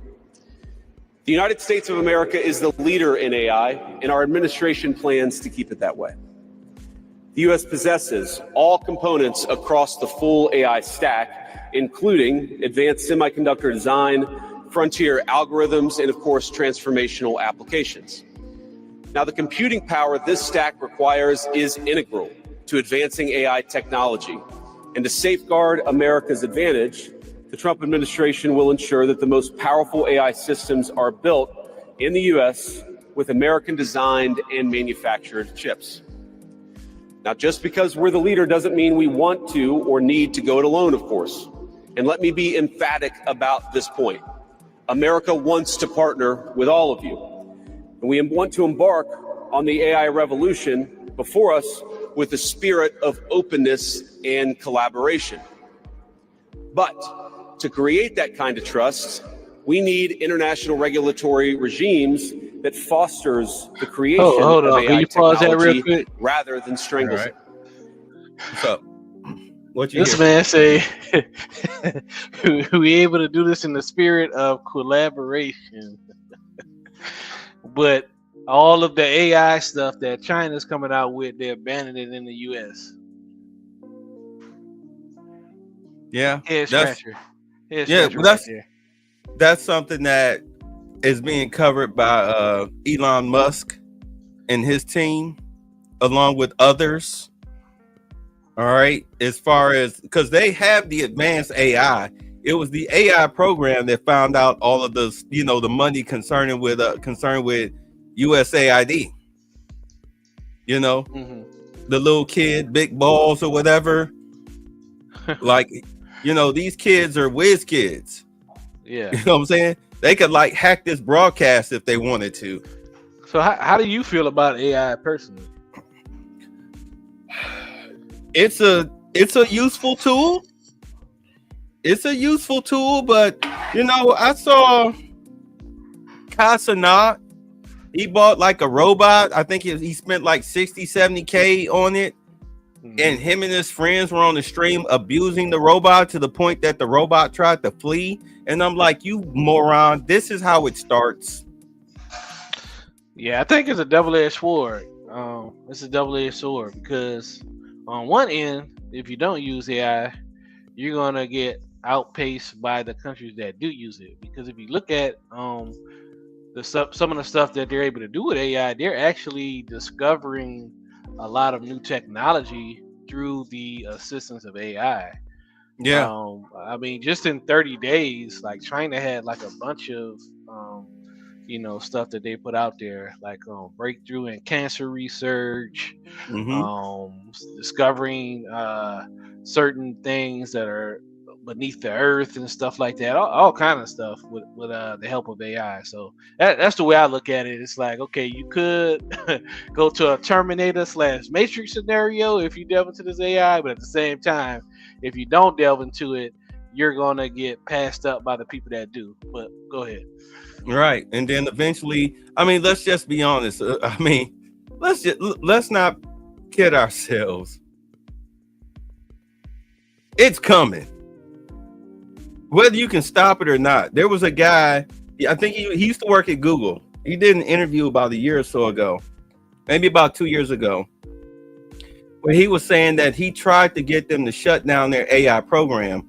The United States of America is the leader in AI, and our administration plans to keep it that way. The U.S. possesses all components across the full AI stack, including advanced semiconductor design, frontier algorithms, and of course, transformational applications. Now, the computing power this stack requires is integral to advancing AI technology. And to safeguard America's advantage, the Trump administration will ensure that the most powerful AI systems are built in the U.S. with American-designed and manufactured chips. Now, just because we're the leader doesn't mean we want to or need to go it alone, of course. And let me be emphatic about this point. America wants to partner with all of you. And we want to embark on the AI revolution before us with a spirit of openness and collaboration. But to create that kind of trust, we need international regulatory regimes that fosters the creation Hold of on. Can AI you pause that real technology quick? rather than strangles it. What's up? What you This hear? man say we able to do this in the spirit of collaboration, but all of the AI stuff that China's coming out with, they're banning it in the U.S. Yeah, Head that's scratcher. Head yeah, scratcher well, right there. that's something that is being covered by Elon Musk and his team, along with others. All right, as far as because they have the advanced AI, it was the AI program that found out all of the the money concerned with USAID. The little kid, big balls or whatever. Like, these kids are whiz kids. Yeah. You know what I'm saying? They could like hack this broadcast if they wanted to. So how do you feel about AI personally? It's a useful tool. It's a useful tool, but I saw Casanat. He bought like a robot. I think he spent like 60-70K on it. And him and his friends were on the stream abusing the robot to the point that the robot tried to flee. And I'm like, you moron, this is how it starts. Yeah, I think it's a double-edged sword. It's a double-edged sword because on one end, if you don't use AI, you're gonna get outpaced by the countries that do use it. Because if you look at some of the stuff that they're able to do with AI, they're actually discovering a lot of new technology through the assistance of AI. Yeah. I mean, just in 30 days, like China had like a bunch of stuff that they put out there, like breakthrough in cancer research, discovering certain things that are beneath the earth and stuff like that, all kind of stuff with the help of AI. So that's the way I look at it. It's like, okay, you could go to a Terminator / Matrix scenario if you delve into this AI, but at the same time, if you don't delve into it, you're gonna get passed up by the people that do. But go ahead. Right. And then eventually, I mean, let's just be honest. Let's not kid ourselves. It's coming. Whether you can stop it or not. There was a guy, I think he used to work at Google. He did an interview about a year or so ago, maybe about 2 years ago, where he was saying that he tried to get them to shut down their AI program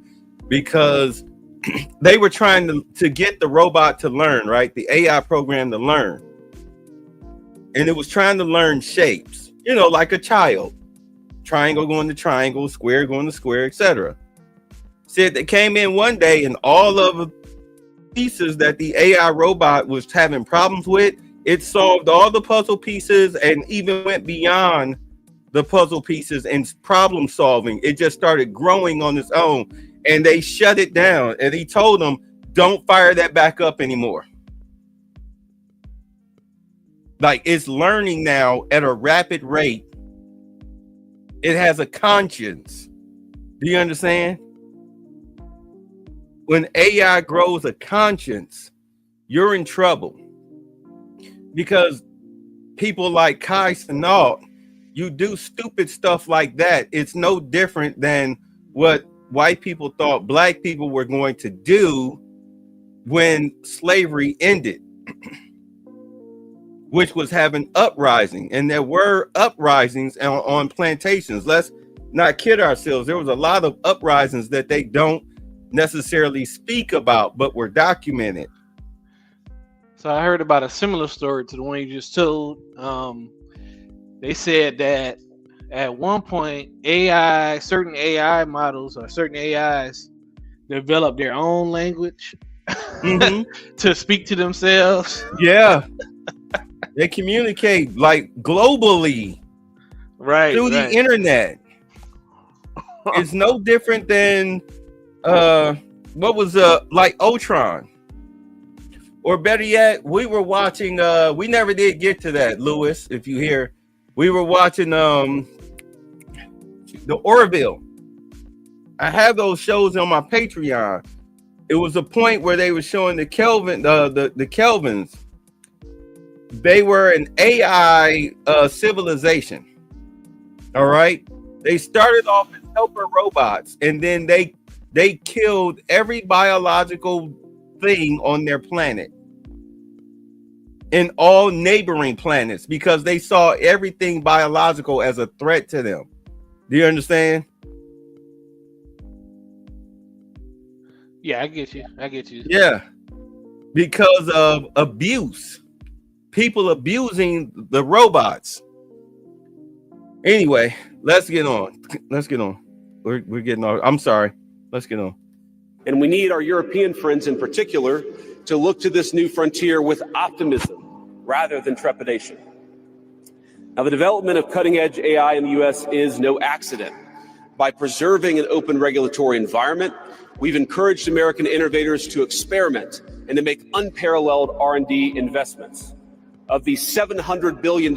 because they were trying to get the robot to learn, right? The AI program to learn. And it was trying to learn shapes, like a child. Triangle going to triangle, square going to square, etc. Said they came in one day and all of the pieces that the AI robot was having problems with, it solved all the puzzle pieces and even went beyond the puzzle pieces and problem solving. It just started growing on its own. And they shut it down. And he told them, don't fire that back up anymore. Like, it's learning now at a rapid rate It has a conscience. Do you understand? When AI grows a conscience, you're in trouble. Because people like Kai Cenat, you do stupid stuff like that. It's no different than what white people thought black people were going to do when slavery ended, which was having uprising. And there were uprisings on plantations. Let's not kid ourselves. There was a lot of uprisings that they don't necessarily speak about, but were documented. So I heard about a similar story to the one you just told. They said that at one point, certain AI models or certain AIs developed their own language to speak to themselves. Yeah. They communicate like globally, right, through the internet. It's no different than what was like Ultron. Or better yet, we were watching we never did get to that, Lewis, if you hear. We were watching the Orville. I have those shows on my Patreon. It was a point where they were showing the Kelvins. They were an AI civilization. All right. They started off as helper robots, and then they killed every biological thing on their planet and all neighboring planets because they saw everything biological as a threat to them. Do you understand? Yeah, I get you. Yeah. Because of abuse. People abusing the robots. Anyway, let's get on. We're getting on. I'm sorry. Let's get on. And we need our European friends in particular to look to this new frontier with optimism rather than trepidation. Now, the development of cutting-edge AI in the U.S. is no accident. By preserving an open regulatory environment, we've encouraged American innovators to experiment and to make unparalleled R&D investments. Of the $700 billion,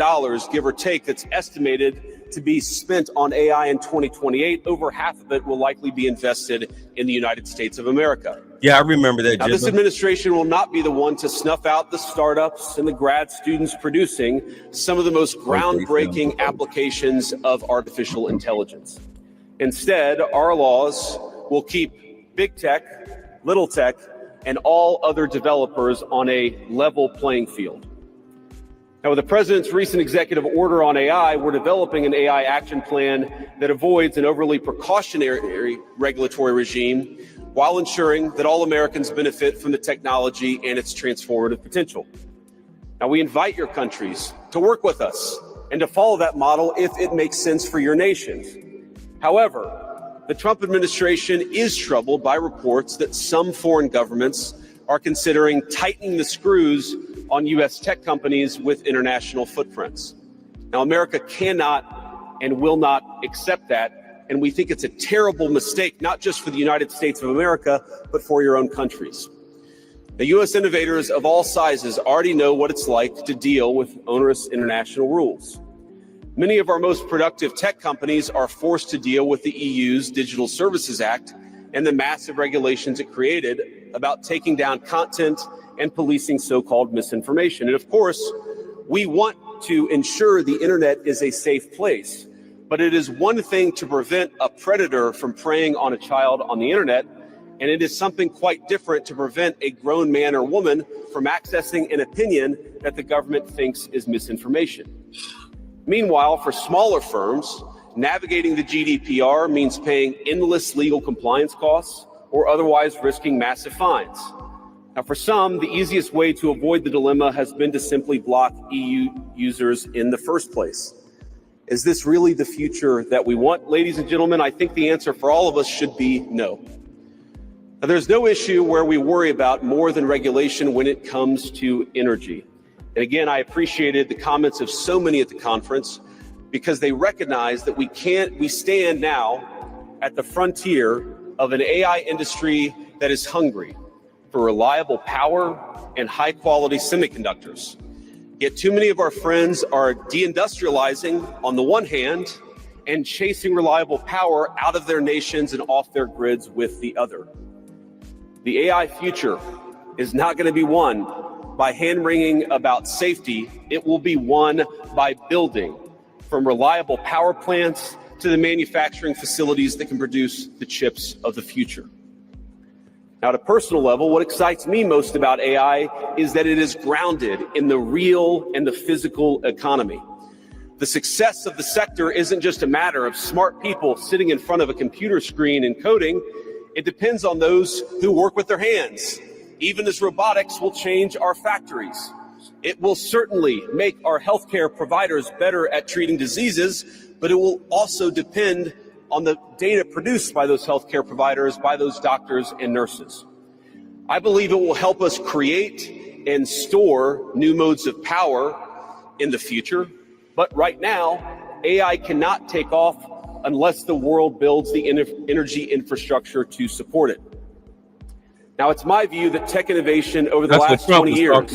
give or take, that's estimated to be spent on AI in 2028, over half of it will likely be invested in the United States of America. Yeah, I remember that. Now, this administration will not be the one to snuff out the startups and the grad students producing some of the most groundbreaking applications of artificial intelligence. Instead, our laws will keep big tech, little tech, and all other developers on a level playing field. Now, with the president's recent executive order on AI, we're developing an AI action plan that avoids an overly precautionary regulatory regime while ensuring that all Americans benefit from the technology and its transformative potential. Now, we invite your countries to work with us and to follow that model if it makes sense for your nations. However, the Trump administration is troubled by reports that some foreign governments are considering tightening the screws on U.S. tech companies with international footprints. Now, America cannot and will not accept that, and we think it's a terrible mistake, not just for the United States of America, but for your own countries. The U.S. innovators of all sizes already know what it's like to deal with onerous international rules. Many of our most productive tech companies are forced to deal with the EU's Digital Services Act and the massive regulations it created about taking down content and policing so-called misinformation. And of course, we want to ensure the internet is a safe place, but it is one thing to prevent a predator from preying on a child on the internet, and it is something quite different to prevent a grown man or woman from accessing an opinion that the government thinks is misinformation. Meanwhile, for smaller firms, navigating the GDPR means paying endless legal compliance costs or otherwise risking massive fines. Now, for some, the easiest way to avoid the dilemma has been to simply block EU users in the first place. Is this really the future that we want? Ladies and gentlemen, I think the answer for all of us should be no. Now, there's no issue where we worry about more than regulation when it comes to energy. And again, I appreciated the comments of so many at the conference because they recognize that we stand now at the frontier of an AI industry that is hungry for reliable power and high-quality semiconductors. Yet too many of our friends are deindustrializing on the one hand and chasing reliable power out of their nations and off their grids with the other. The AI future is not going to be won by hand-wringing about safety. It will be won by building, from reliable power plants to the manufacturing facilities that can produce the chips of the future. Now, at a personal level, what excites me most about AI is that it is grounded in the real and the physical economy. The success of the sector isn't just a matter of smart people sitting in front of a computer screen and coding. It depends on those who work with their hands. Even as robotics will change our factories, it will certainly make our healthcare providers better at treating diseases, but it will also depend on the data produced by those healthcare providers, by those doctors and nurses. I believe it will help us create and store new modes of power in the future. But right now, AI cannot take off unless the world builds the energy infrastructure to support it. Now, it's my view that tech innovation over the last 20 years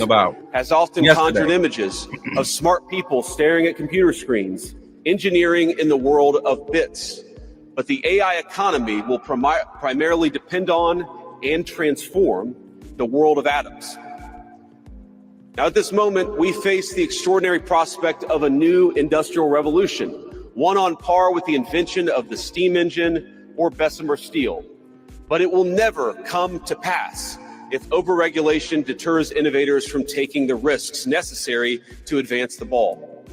has often conjured images of smart people staring at computer screens, engineering in the world of bits. But the AI economy will primarily depend on and transform the world of atoms. Now, at this moment, we face the extraordinary prospect of a new industrial revolution, one on par with the invention of the steam engine or Bessemer steel. But it will never come to pass if overregulation deters innovators from taking the risks necessary to advance the ball.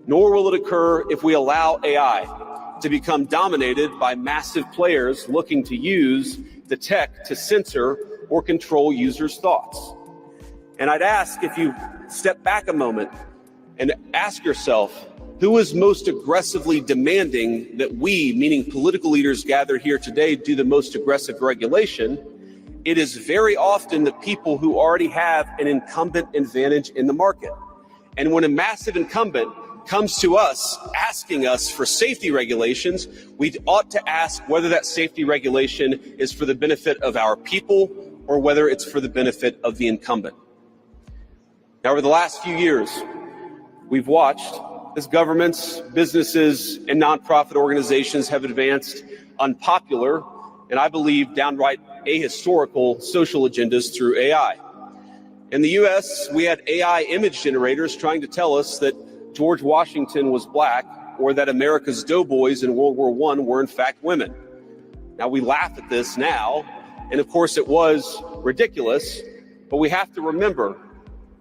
Nor will it occur if we allow AI to become dominated by massive players looking to use the tech to censor or control users' thoughts. And I'd ask, if you step back a moment and ask yourself, who is most aggressively demanding that we, meaning political leaders gathered here today, do the most aggressive regulation? It is very often the people who already have an incumbent advantage in the market. And when a massive incumbent comes to us asking us for safety regulations, we ought to ask whether that safety regulation is for the benefit of our people or whether it's for the benefit of the incumbent. Now, over the last few years, we've watched as governments, businesses, and nonprofit organizations have advanced unpopular and, I believe, downright ahistorical social agendas through AI. In the US, we had AI image generators trying to tell us that George Washington was black or that America's doughboys in World War I were in fact women. Now, we laugh at this now, and of course it was ridiculous, but we have to remember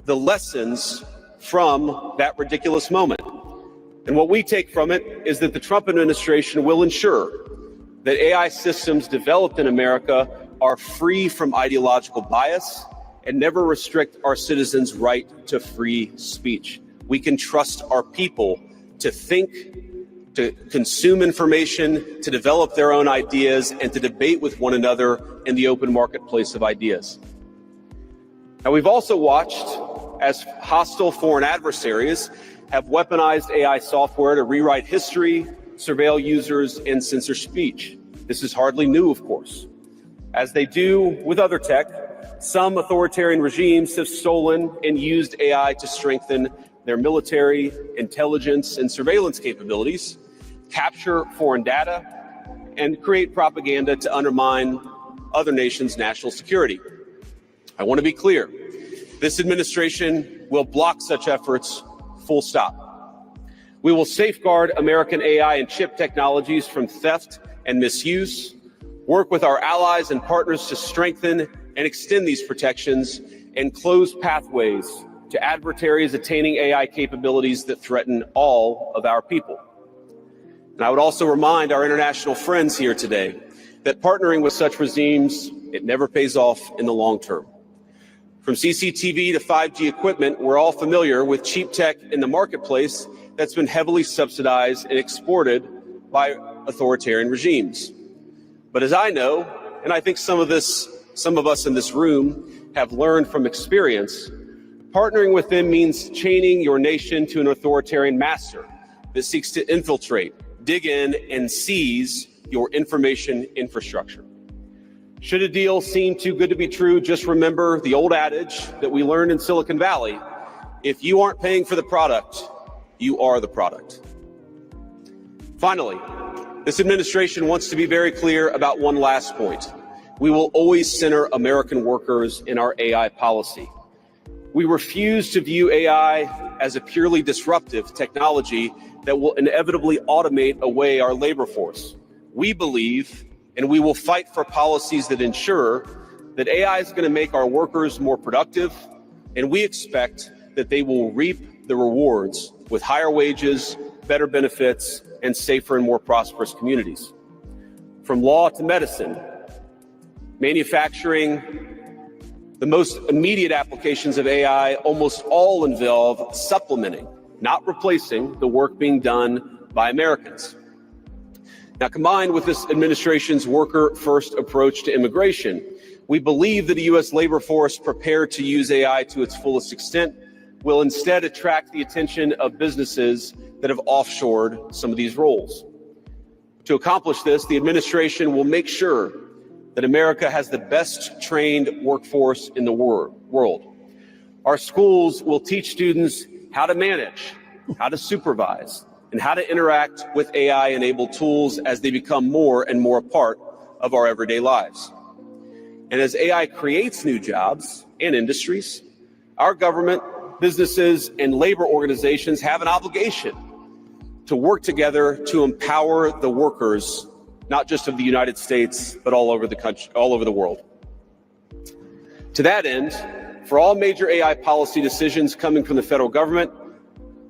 the lessons from that ridiculous moment. And what we take from it is that the Trump administration will ensure that AI systems developed in America are free from ideological bias and never restrict our citizens' right to free speech. We can trust our people to think, to consume information, to develop their own ideas, and to debate with one another in the open marketplace of ideas. Now, we've also watched as hostile foreign adversaries have weaponized AI software to rewrite history, surveil users, and censor speech. This is hardly new, of course. As they do with other tech, some authoritarian regimes have stolen and used AI to strengthen their military, intelligence, and surveillance capabilities, capture foreign data, and create propaganda to undermine other nations' national security. I want to be clear. This administration will block such efforts, full stop. We will safeguard American AI and chip technologies from theft and misuse, work with our allies and partners to strengthen and extend these protections, and close pathways to adversaries attaining AI capabilities that threaten all of our people. And I would also remind our international friends here today that partnering with such regimes, it never pays off in the long term. From CCTV to 5G equipment, we're all familiar with cheap tech in the marketplace that's been heavily subsidized and exported by authoritarian regimes. But as I know, and I think some of us in this room have learned from experience, partnering with them means chaining your nation to an authoritarian master that seeks to infiltrate, dig in, and seize your information infrastructure. Should a deal seem too good to be true, just remember the old adage that we learned in Silicon Valley: if you aren't paying for the product, you are the product. Finally, this administration wants to be very clear about one last point. We will always center American workers in our AI policy. We refuse to view AI as a purely disruptive technology that will inevitably automate away our labor force. We believe, and we will fight for policies that ensure that AI is going to make our workers more productive, and we expect that they will reap the rewards with higher wages, better benefits, and safer and more prosperous communities. From law to medicine, manufacturing, the most immediate applications of AI almost all involve supplementing, not replacing, the work being done by Americans. Now, combined with this administration's worker-first approach to immigration, we believe that a U.S. labor force prepared to use AI to its fullest extent will instead attract the attention of businesses that have offshored some of these roles. To accomplish this, the administration will make sure that America has the best trained workforce in the world. Our schools will teach students how to manage, how to supervise, and how to interact with AI-enabled tools as they become more and more a part of our everyday lives. And as AI creates new jobs and industries, our government, businesses, and labor organizations have an obligation to work together to empower the workers, not just of the United States, but all over the country, all over the world. To that end, for all major AI policy decisions coming from the federal government,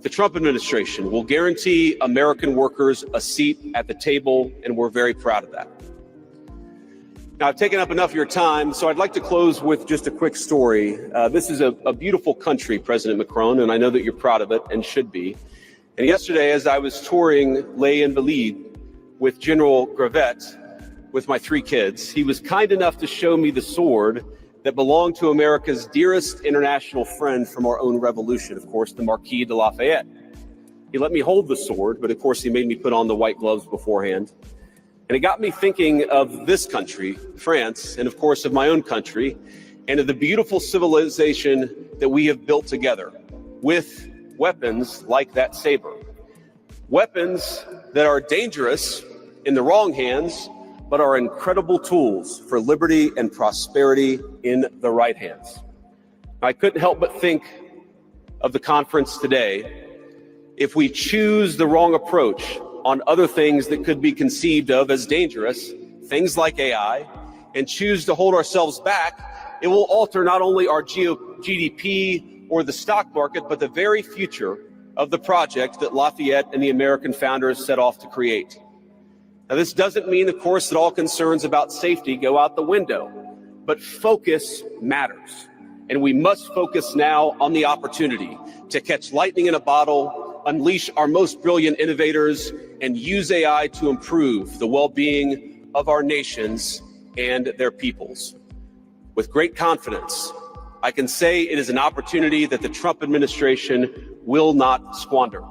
the Trump administration will guarantee American workers a seat at the table, and we're very proud of that. Now, I've taken up enough of your time, so I'd like to close with just a quick story. This is a beautiful country, President Macron, and I know that you're proud of it and should be. And yesterday, as I was touring Les Invalides with General Gravette with my 3 kids, he was kind enough to show me the sword that belonged to America's dearest international friend from our own revolution, of course, the Marquis de Lafayette. He let me hold the sword, but of course he made me put on the white gloves beforehand. And it got me thinking of this country, France, and of course of my own country, and of the beautiful civilization that we have built together with weapons like that saber. Weapons that are dangerous in the wrong hands, but are incredible tools for liberty and prosperity in the right hands. I couldn't help but think of the conference today. If we choose the wrong approach on other things that could be conceived of as dangerous, things like AI, and choose to hold ourselves back, it will alter not only our GDP or the stock market, but the very future of the project that Lafayette and the American founders set off to create. Now, this doesn't mean, of course, that all concerns about safety go out the window, but focus matters. And we must focus now on the opportunity to catch lightning in a bottle, unleash our most brilliant innovators, and use AI to improve the well-being of our nations and their peoples. With great confidence, I can say it is an opportunity that the Trump administration will not squander.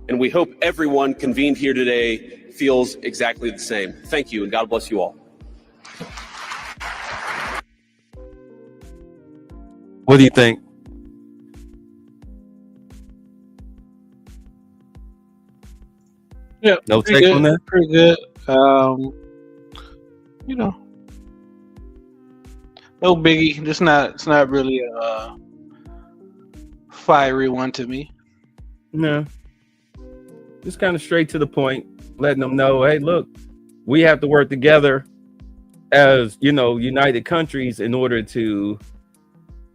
And we hope everyone convened here today feels exactly the same. Thank you, and God bless you all. What do you think? Yeah, No pretty take good, on that? pretty good. You know, no biggie. It's not really a fiery one to me. No. Just kind of straight to the point, letting them know, hey, look, we have to work together as, united countries in order to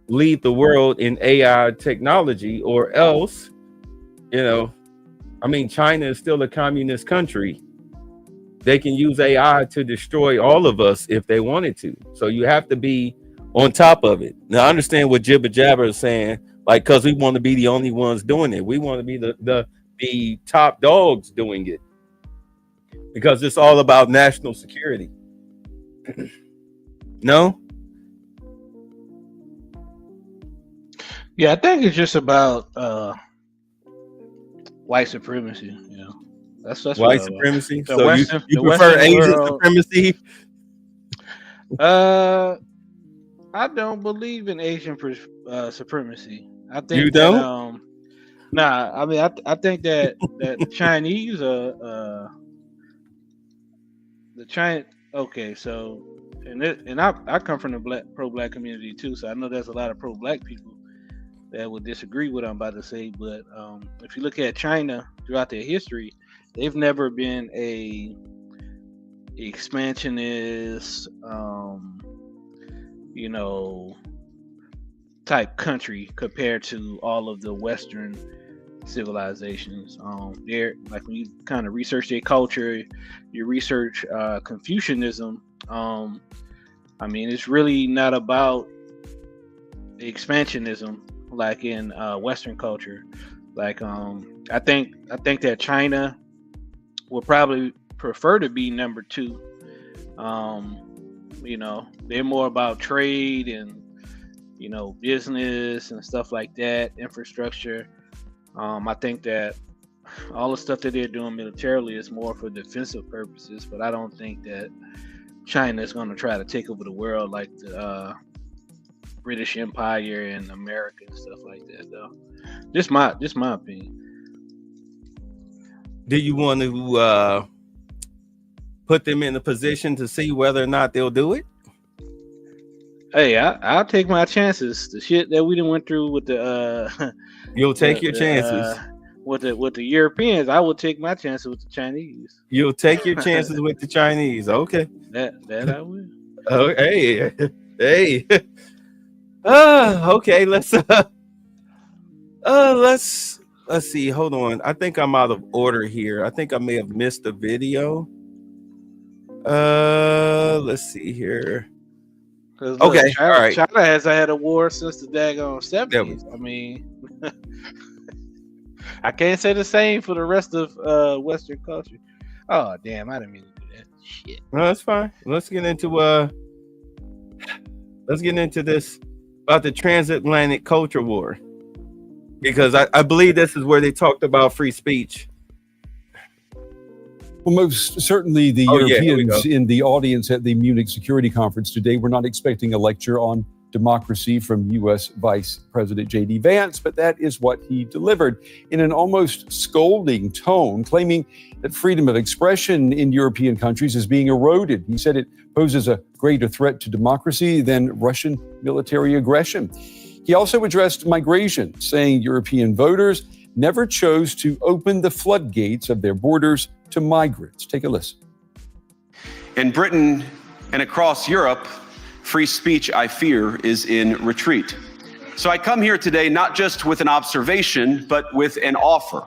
lead the world in AI technology, or else, China is still a communist country. They can use AI to destroy all of us if they wanted to. So you have to be on top of it. Now, I understand what Jibber Jabber is saying, like, because we want to be the only ones doing it. We want to be the top dogs doing it, because it's all about national security. No? Yeah, I think it's just about white supremacy. That's White supremacy. The So Western, you the prefer Western Asian world, supremacy? I don't believe in Asian supremacy. I You think that don't? I think that the Chinese are the China. Okay, so and I come from the pro-black community too, so I know there's a lot of pro-black people that would disagree with what I'm about to say. But if you look at China throughout their history, they've never been a expansionist, type country compared to all of the Western civilizations. They're like, when you kind of research their culture, you research Confucianism. I mean, it's really not about expansionism like in Western culture. Like, I think that China will probably prefer to be number two. They're more about trade and business and stuff like that, infrastructure. I think that all the stuff that they're doing militarily is more for defensive purposes, but I don't think that China is going to try to take over the world like the British Empire and America and stuff like that, though. Just my opinion. Do you want to put them in a position to see whether or not they'll do it? Hey, I'll take my chances. The shit that we done went through with the you'll take your chances with the Europeans. I will take my chances with the Chinese. You'll take your chances with the Chinese. Okay, that I will. Oh, hey. Okay. Let's see. Hold on. I think I'm out of order here. I think I may have missed a video. Let's see here. Okay, all right. China has had a war since the daggone 70s. I mean, I can't say the same for the rest of Western culture. Oh, damn, I didn't mean to do that. Shit. No, that's fine. Let's get into this about the transatlantic culture war, because I believe this is where they talked about free speech. Well, most certainly the Europeans in the audience at the Munich Security Conference today were not expecting a lecture on democracy from U.S. Vice President J.D. Vance, but that is what he delivered in an almost scolding tone, claiming that freedom of expression in European countries is being eroded. He said it poses a greater threat to democracy than Russian military aggression. He also addressed migration, saying European voters never chose to open the floodgates of their borders to migrants. Take a listen. In Britain and across Europe, free speech, I fear, is in retreat. So I come here today not just with an observation, but with an offer.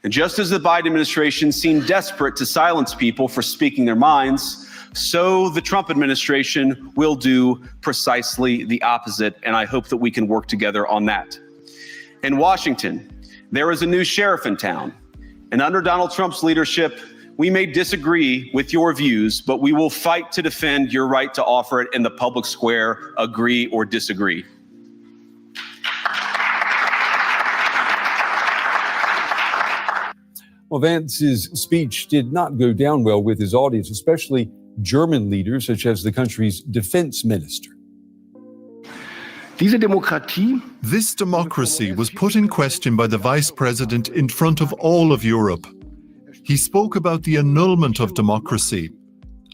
And just as the Biden administration seemed desperate to silence people for speaking their minds, so the Trump administration will do precisely the opposite. And I hope that we can work together on that. In Washington, there is a new sheriff in town. And under Donald Trump's leadership, we may disagree with your views, but we will fight to defend your right to offer it in the public square, agree or disagree. Well, Vance's speech did not go down well with his audience, especially German leaders such as the country's defense minister. This democracy was put in question by the vice president in front of all of Europe. He spoke about the annulment of democracy.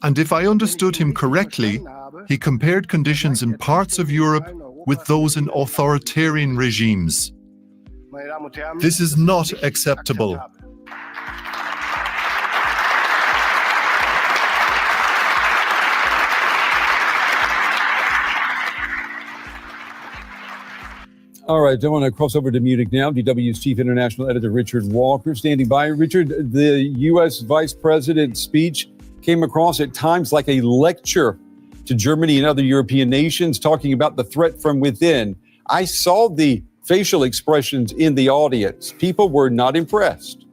And if I understood him correctly, he compared conditions in parts of Europe with those in authoritarian regimes. This is not acceptable. All right, I want to cross over to Munich now. DW's chief international editor, Richard Walker, standing by. Richard, the U.S. vice president's speech came across at times like a lecture to Germany and other European nations, talking about the threat from within. I saw the facial expressions in the audience. People were not impressed.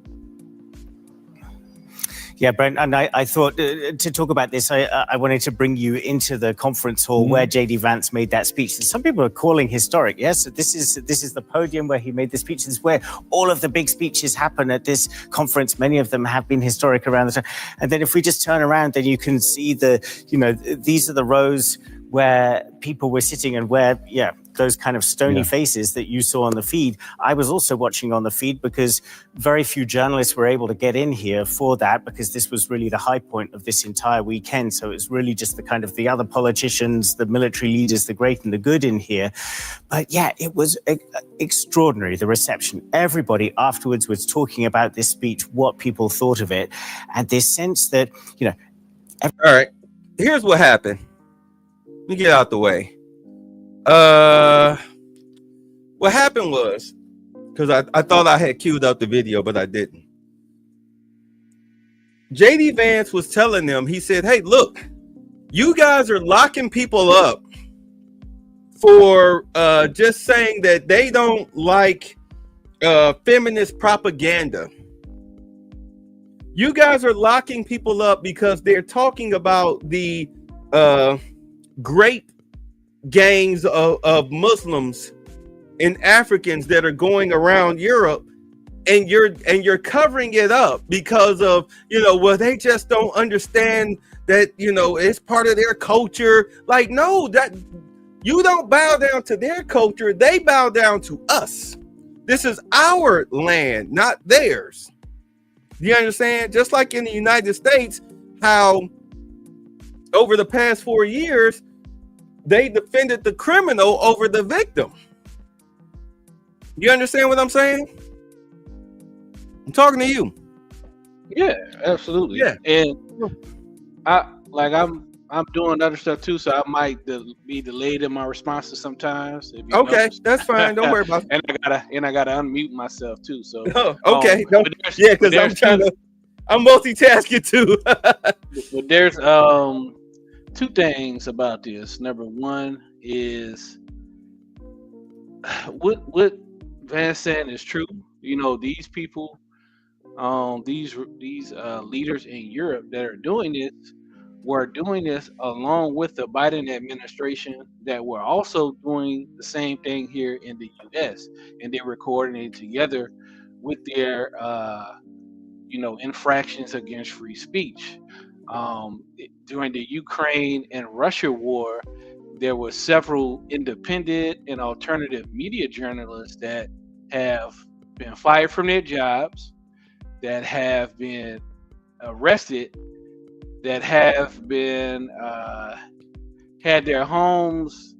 Yeah, Brent, and I thought to talk about this, I wanted to bring you into the conference hall where J.D. Vance made that speech. Some people are calling historic. Yes, so this is the podium where he made the speech. This is where all of the big speeches happen at this conference. Many of them have been historic around the time. And then if we just turn around, then you can see these are the rows where people were sitting and where, those kind of stony faces that you saw on the feed, I was also watching on the feed because very few journalists were able to get in here for that, because this was really the high point of this entire weekend. So it's really just the kind of the other politicians, the military leaders, the great and the good in here. But yeah, it was extraordinary, the reception. Everybody afterwards was talking about this speech, what people thought of it, and this sense that, all right, here's what happened. Let me get out the way. What happened was, because I thought I had queued up the video, but I didn't. JD Vance was telling them, he said, hey, look, you guys are locking people up for just saying that they don't like feminist propaganda. You guys are locking people up because they're talking about the great gangs of Muslims and Africans that are going around Europe, and you're covering it up because of, well, they just don't understand that, it's part of their culture. Like, no, that you don't bow down to their culture, they bow down to us. This is our land, not theirs. You understand? Just like in the United States, how over the past 4 years, they defended the criminal over the victim. You understand what I'm saying? I'm talking to you. Yeah, absolutely. Yeah. And I'm doing other stuff too, so I might be delayed in my responses sometimes. Okay, that's fine. Don't worry about it. And I gotta unmute myself too. So okay, because I'm multitasking too. But there's two things about this. Number one is what Vance saying is true. These people, these leaders in Europe that are doing this were doing this along with the Biden administration that were also doing the same thing here in the U.S. and they were coordinating together with their infractions against free speech. During the Ukraine and Russia war, there were several independent and alternative media journalists that have been fired from their jobs, that have been arrested, that have been had their homes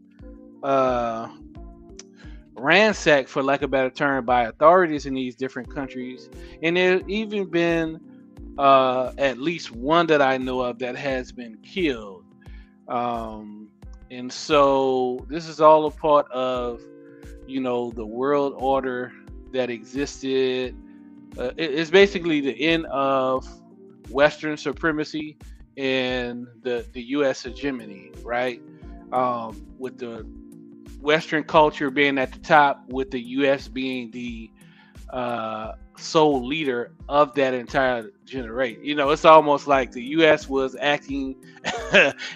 ransacked, for lack of a better term, by authorities in these different countries. And there's even been at least one that I know of that has been killed. And so this is all a part of, the world order that existed. It's basically the end of Western supremacy and the U.S. hegemony, right? With the Western culture being at the top, with the U.S. being the sole leader of that entire generation. It's almost like the U.S. was acting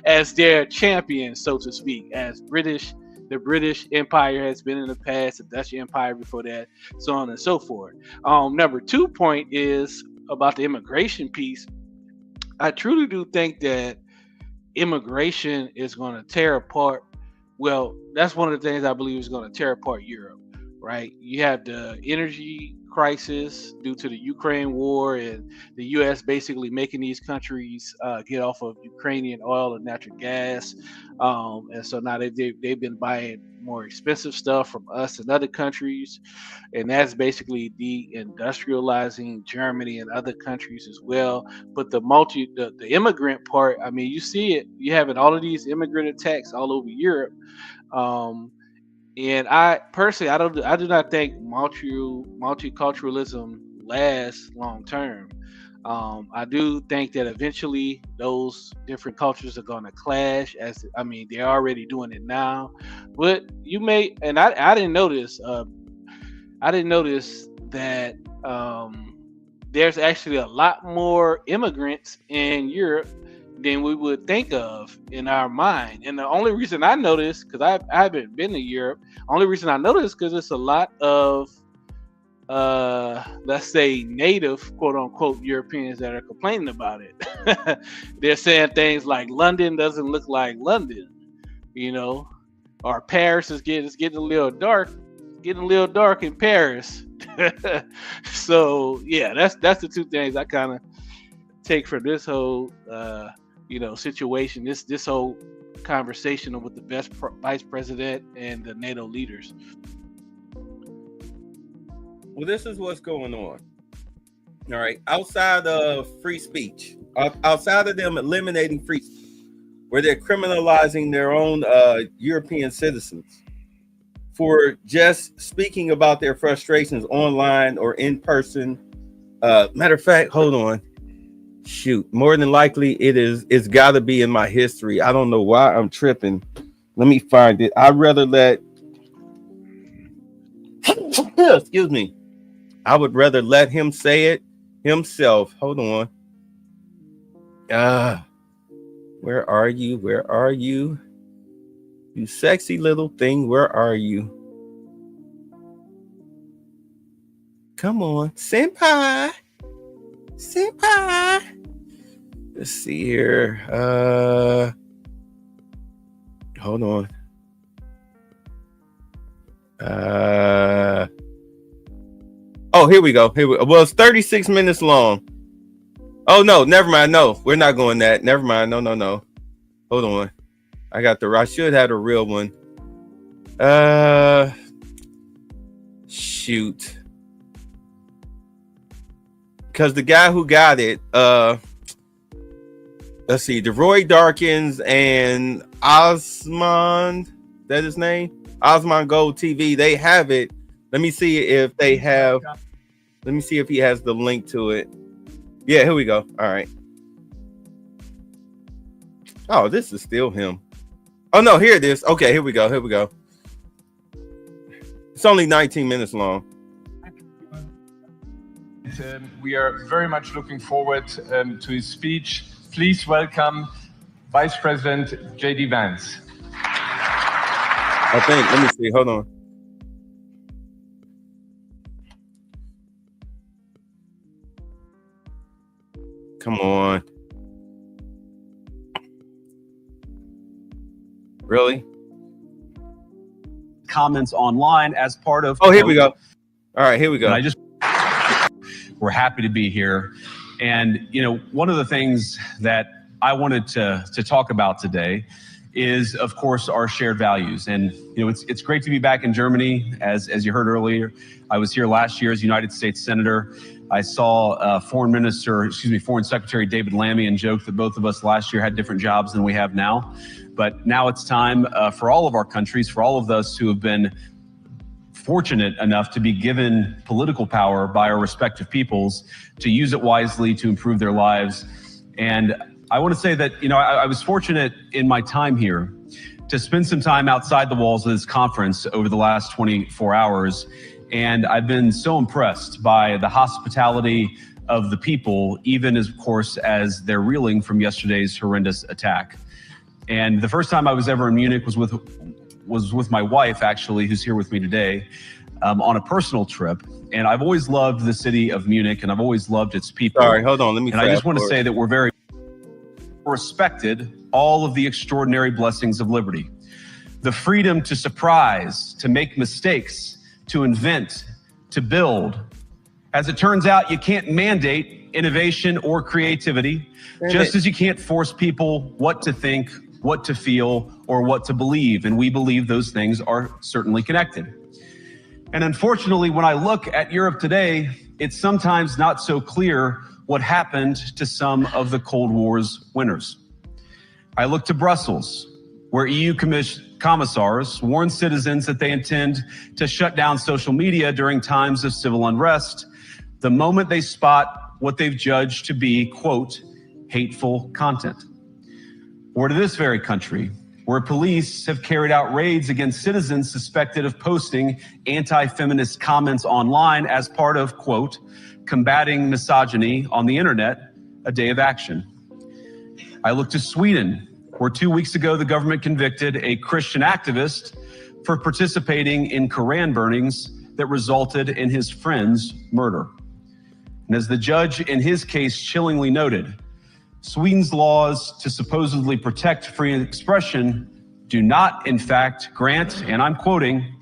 as their champion, so to speak, as the British Empire has been in the past, the Dutch Empire before that, so on and so forth. Number 2 point is about the immigration piece. I truly do think that immigration is going to tear apart. Well, that's one of the things I believe is going to tear apart Europe, right? You have the energy crisis due to the Ukraine war and the U.S. basically making these countries get off of Ukrainian oil and natural gas. And so now they've been buying more expensive stuff from us and other countries. And that's basically de-industrializing Germany and other countries as well. But the immigrant part, I mean, you see it, you having all of these immigrant attacks all over Europe. And I personally, I do not think multiculturalism lasts long term. I do think that eventually those different cultures are going to clash. They're already doing it now. But you may, and I didn't notice. I didn't notice that there's actually a lot more immigrants in Europe than we would think of in our mind. And the only reason I noticed, because I haven't been to Europe, only reason I noticed because it's a lot of let's say native quote unquote Europeans that are complaining about it. They're saying things like London doesn't look like London, you know, or Paris is getting a little dark, in Paris. So yeah, that's the two things I kind of take from this whole situation, this whole conversation with the vice president and the NATO leaders. Well, this is what's going on. All right, outside of free speech, outside of them eliminating free speech, where they're criminalizing their own European citizens for just speaking about their frustrations online or in person. Matter of fact, hold on. Shoot, more than likely it's got to be in my history. I don't know why I'm tripping. Let me find it. I'd rather let excuse me. I would rather let him say it himself. Hold on. Where are you? Where are you? You sexy little thing. Where are you? Come on, senpai. Senpai. Let's see here. Hold on. Oh, here we go. Well, it's 36 minutes long. Oh no, never mind. No, we're not going that. Never mind. No. Hold on. I should have a real one. Shoot. Because the guy who got it, let's see, DeRoy Darkins and Osmond, that his name? Osmond Gold TV, they have it. Let me see if he has the link to it. Yeah, here we go. All right. Oh, this is still him. Oh no, here it is. Okay, here we go. It's only 19 minutes long. We are very much looking forward to his speech. Please welcome Vice President J.D. Vance. I think, let me see, hold on. Come on. Really? Comments online as part of. Oh, here we go. All right, here we go. We're happy to be here. And, one of the things that I wanted to talk about today is, of course, our shared values. And, it's great to be back in Germany. As you heard earlier, I was here last year as United States Senator. I saw Foreign Secretary David Lammy and joked that both of us last year had different jobs than we have now. But now it's time for all of our countries, for all of us who have been fortunate enough to be given political power by our respective peoples, to use it wisely to improve their lives. And I want to say that, I was fortunate in my time here to spend some time outside the walls of this conference over the last 24 hours. And I've been so impressed by the hospitality of the people, even as, of course, as they're reeling from yesterday's horrendous attack. And the first time I was ever in Munich was with my wife, actually, who's here with me today, on a personal trip. And I've always loved the city of Munich, and I've always loved its people. Sorry, hold on. Let me. And I just want to say that we're very respected all of the extraordinary blessings of liberty. The freedom to surprise, to make mistakes, to invent, to build. As it turns out, you can't mandate innovation or creativity, just as you can't force people what to think, what to feel, or what to believe. And we believe those things are certainly connected. And unfortunately, when I look at Europe today, it's sometimes not so clear what happened to some of the Cold War's winners. I look to Brussels, where EU commissars warn citizens that they intend to shut down social media during times of civil unrest the moment they spot what they've judged to be, quote, hateful content. Or to this very country, where police have carried out raids against citizens suspected of posting anti-feminist comments online as part of, quote, combating misogyny on the internet, a day of action. I look to Sweden, where 2 weeks ago the government convicted a Christian activist for participating in Koran burnings that resulted in his friend's murder. And as the judge in his case chillingly noted, Sweden's laws to supposedly protect free expression do not, in fact, grant, and I'm quoting,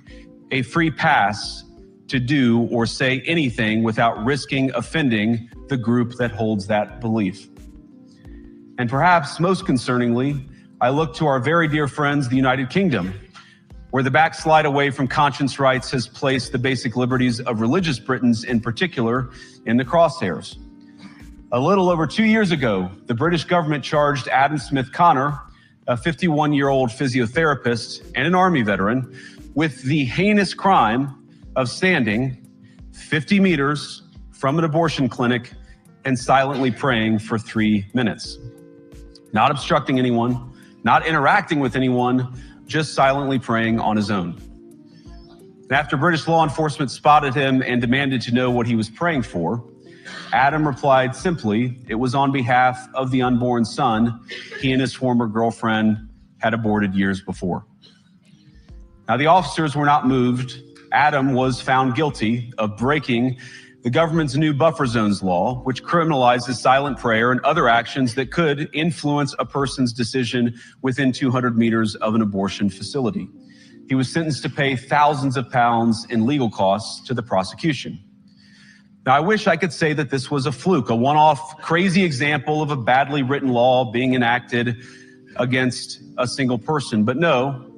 a free pass to do or say anything without risking offending the group that holds that belief. And perhaps most concerningly, I look to our very dear friends, the United Kingdom, where the backslide away from conscience rights has placed the basic liberties of religious Britons in particular in the crosshairs. A little over 2 years ago, the British government charged Adam Smith Connor, a 51-year-old physiotherapist and an Army veteran, with the heinous crime of standing 50 meters from an abortion clinic and silently praying for 3 minutes. Not obstructing anyone, not interacting with anyone, just silently praying on his own. And after British law enforcement spotted him and demanded to know what he was praying for, Adam replied simply, it was on behalf of the unborn son he and his former girlfriend had aborted years before. Now, the officers were not moved. Adam was found guilty of breaking the government's new buffer zones law, which criminalizes silent prayer and other actions that could influence a person's decision within 200 meters of an abortion facility. He was sentenced to pay thousands of pounds in legal costs to the prosecution. Now, I wish I could say that this was a fluke, a one-off crazy example of a badly written law being enacted against a single person. But no,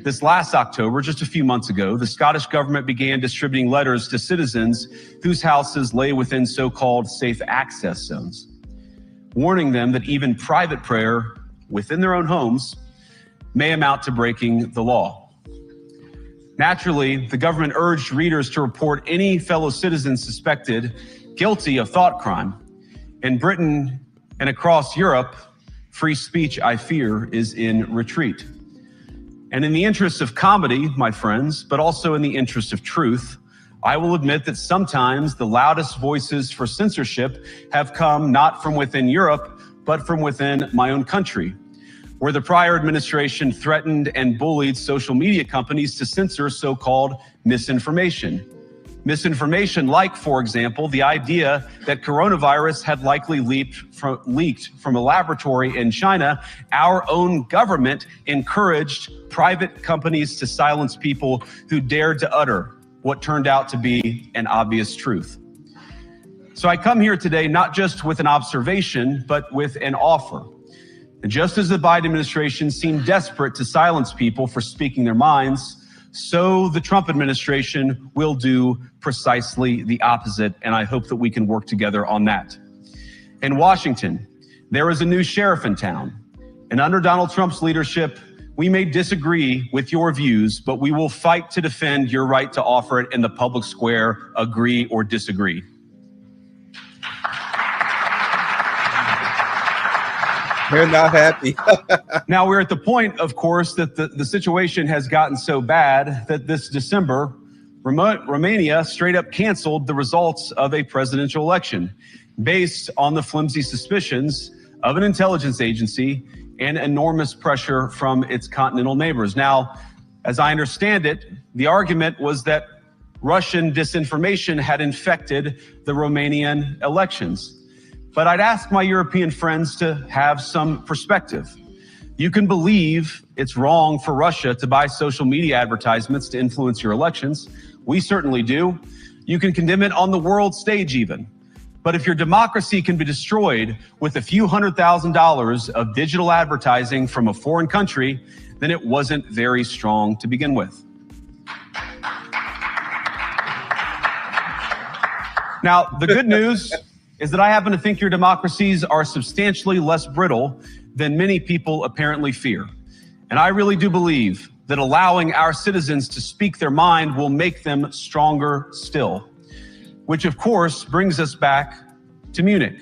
this last October, just a few months ago, the Scottish government began distributing letters to citizens whose houses lay within so-called safe access zones, warning them that even private prayer within their own homes may amount to breaking the law. Naturally, the government urged readers to report any fellow citizens suspected guilty of thought crime. In Britain and across Europe, free speech, I fear, is in retreat. And in the interest of comedy, my friends, but also in the interest of truth, I will admit that sometimes the loudest voices for censorship have come not from within Europe, but from within my own country, where the prior administration threatened and bullied social media companies to censor so-called misinformation. Misinformation like, for example, the idea that coronavirus had likely leaked from a laboratory in China. Our own government encouraged private companies to silence people who dared to utter what turned out to be an obvious truth. So I come here today not just with an observation, but with an offer. And just as the Biden administration seemed desperate to silence people for speaking their minds, so the Trump administration will do precisely the opposite, and I hope that we can work together on that. In Washington, there is a new sheriff in town, and under Donald Trump's leadership, we may disagree with your views, but we will fight to defend your right to offer it in the public square, agree or disagree. They're not happy. Now, we're at the point, of course, that the situation has gotten so bad that this December, Romania straight up canceled the results of a presidential election based on the flimsy suspicions of an intelligence agency and enormous pressure from its continental neighbors. Now, as I understand it, the argument was that Russian disinformation had infected the Romanian elections. But I'd ask my European friends to have some perspective. You can believe it's wrong for Russia to buy social media advertisements to influence your elections. We certainly do. You can condemn it on the world stage even. But if your democracy can be destroyed with a few $100,000 of digital advertising from a foreign country, then it wasn't very strong to begin with. Now, the good news is that I happen to think your democracies are substantially less brittle than many people apparently fear. And I really do believe that allowing our citizens to speak their mind will make them stronger still. Which, of course, brings us back to Munich,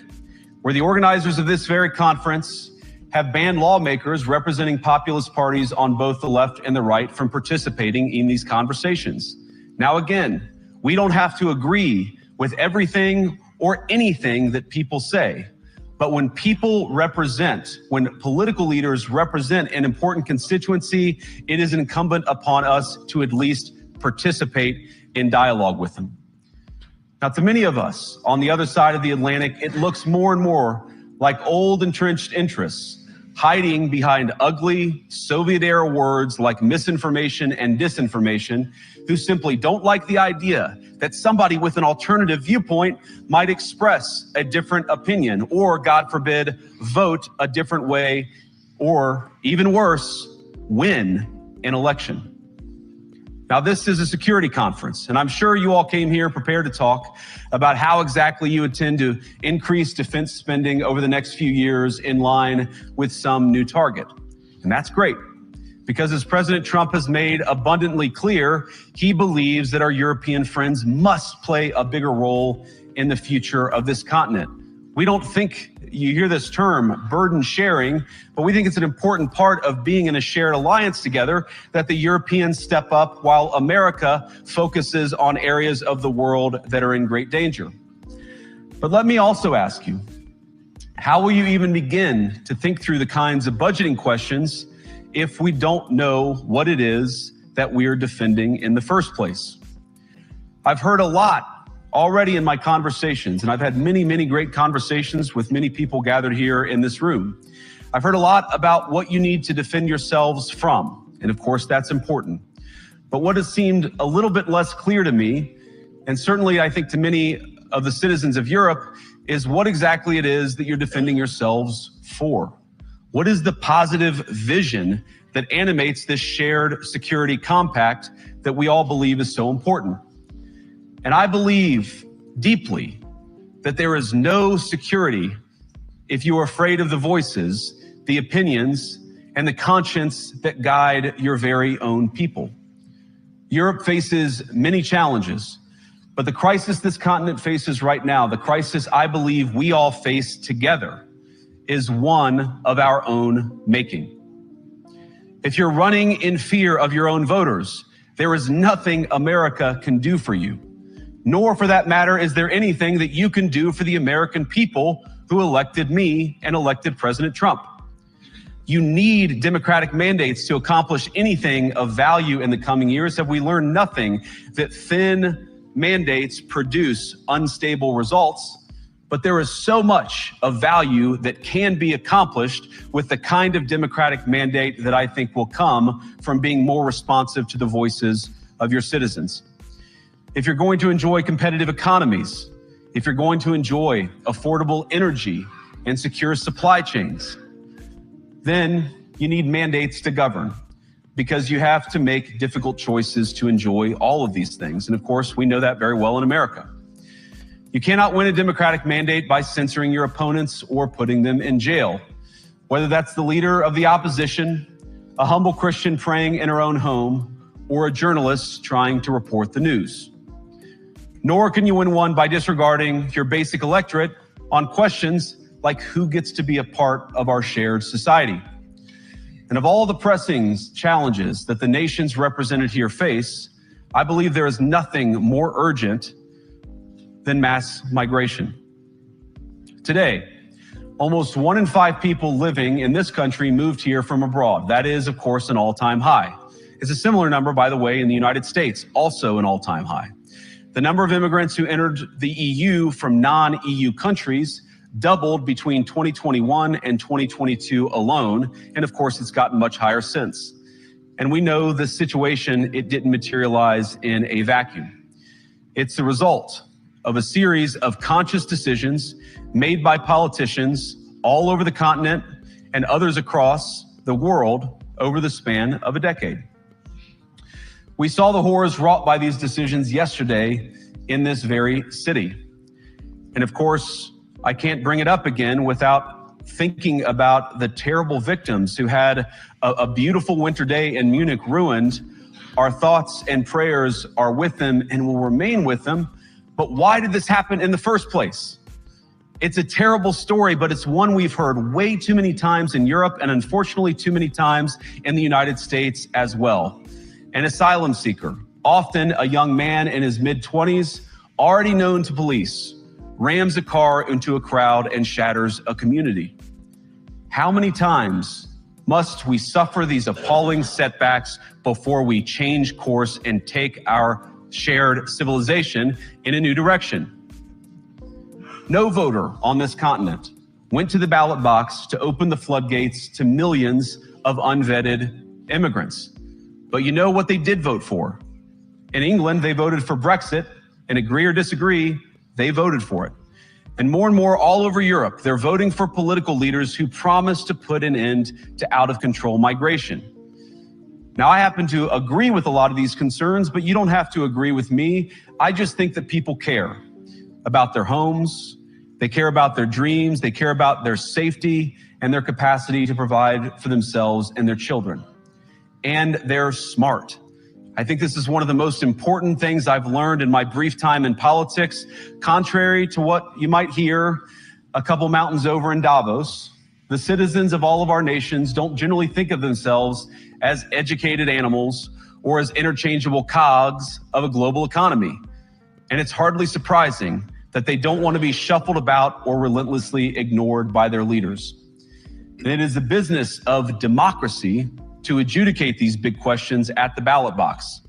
where the organizers of this very conference have banned lawmakers representing populist parties on both the left and the right from participating in these conversations. Now, again, we don't have to agree with everything or anything that people say. But when people represent, when political leaders represent an important constituency, it is incumbent upon us to at least participate in dialogue with them. Now, to many of us on the other side of the Atlantic, it looks more and more like old entrenched interests, hiding behind ugly Soviet-era words like misinformation and disinformation, who simply don't like the idea that somebody with an alternative viewpoint might express a different opinion or, God forbid, vote a different way, or even worse, win an election. Now, this is a security conference, and I'm sure you all came here prepared to talk about how exactly you intend to increase defense spending over the next few years in line with some new target. And that's great, because as President Trump has made abundantly clear, he believes that our European friends must play a bigger role in the future of this continent. We don't think, you hear this term, burden sharing, but we think it's an important part of being in a shared alliance together that the Europeans step up while America focuses on areas of the world that are in great danger. But let me also ask you, how will you even begin to think through the kinds of budgeting questions if we don't know what it is that we are defending in the first place? I've heard a lot already in my conversations, and I've had many, many great conversations with many people gathered here in this room. I've heard a lot about what you need to defend yourselves from, and of course that's important. But what has seemed a little bit less clear to me, and certainly I think to many of the citizens of Europe, is what exactly it is that you're defending yourselves for. What is the positive vision that animates this shared security compact that we all believe is so important? And I believe deeply that there is no security if you are afraid of the voices, the opinions, and the conscience that guide your very own people. Europe faces many challenges, but the crisis this continent faces right now, the crisis I believe we all face together, is one of our own making. If you're running in fear of your own voters, there is nothing America can do for you. Nor, for that matter, is there anything that you can do for the American people who elected me and elected President Trump. You need democratic mandates to accomplish anything of value in the coming years. Have we learned nothing that thin mandates produce unstable results? But there is so much of value that can be accomplished with the kind of democratic mandate that I think will come from being more responsive to the voices of your citizens. If you're going to enjoy competitive economies, if you're going to enjoy affordable energy and secure supply chains, then you need mandates to govern, because you have to make difficult choices to enjoy all of these things. And of course, we know that very well in America. You cannot win a democratic mandate by censoring your opponents or putting them in jail, whether that's the leader of the opposition, a humble Christian praying in her own home, or a journalist trying to report the news. Nor can you win one by disregarding your basic electorate on questions like who gets to be a part of our shared society. And of all the pressing challenges that the nations represented here face, I believe there is nothing more urgent than mass migration. Today, almost 1 in 5 people living in this country moved here from abroad. That is, of course, an all-time high. It's a similar number, by the way, in the United States, also an all-time high. The number of immigrants who entered the EU from non-EU countries doubled between 2021 and 2022 alone. And of course, it's gotten much higher since. And we know the situation, it didn't materialize in a vacuum. It's the result of a series of conscious decisions made by politicians all over the continent and others across the world over the span of a decade. We saw the horrors wrought by these decisions yesterday in this very city. And of course, I can't bring it up again without thinking about the terrible victims who had a beautiful winter day in Munich ruined. Our thoughts and prayers are with them and will remain with them. But why did this happen in the first place? It's a terrible story, but it's one we've heard way too many times in Europe and unfortunately too many times in the United States as well. An asylum seeker, often a young man in his mid-20s, already known to police, rams a car into a crowd and shatters a community. How many times must we suffer these appalling setbacks before we change course and take our shared civilization in a new direction? No voter on this continent went to the ballot box to open the floodgates to millions of unvetted immigrants. But you know what they did vote for? In England, they voted for Brexit, and agree or disagree, they voted for it. And more all over Europe, they're voting for political leaders who promise to put an end to out-of-control migration. Now, I happen to agree with a lot of these concerns, but you don't have to agree with me. I just think that people care about their homes, they care about their dreams, they care about their safety and their capacity to provide for themselves and their children. And they're smart. I think this is one of the most important things I've learned in my brief time in politics. Contrary to what you might hear a couple mountains over in Davos, the citizens of all of our nations don't generally think of themselves as educated animals or as interchangeable cogs of a global economy. And it's hardly surprising that they don't want to be shuffled about or relentlessly ignored by their leaders. And it is the business of democracy to adjudicate these big questions at the ballot box.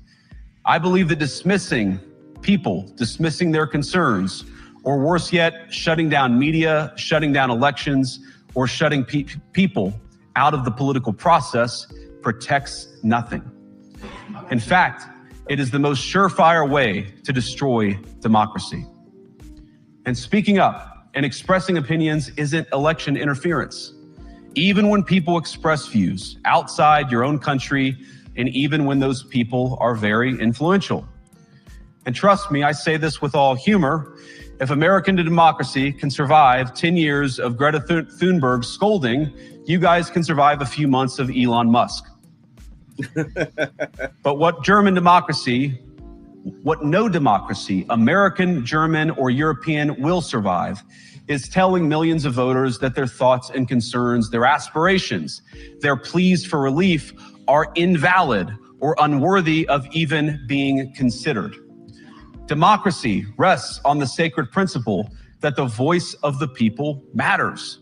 I believe that dismissing people, dismissing their concerns, or worse yet, shutting down media, shutting down elections, or shutting people out of the political process protects nothing. In fact, it is the most surefire way to destroy democracy. And speaking up and expressing opinions isn't election interference. Even when people express views outside your own country, and even when those people are very influential. And trust me, I say this with all humor, if American democracy can survive 10 years of Greta Thunberg scolding, you guys can survive a few months of Elon Musk. But what no democracy, American, German, or European, will survive is telling millions of voters that their thoughts and concerns, their aspirations, their pleas for relief are invalid or unworthy of even being considered. Democracy rests on the sacred principle that the voice of the people matters.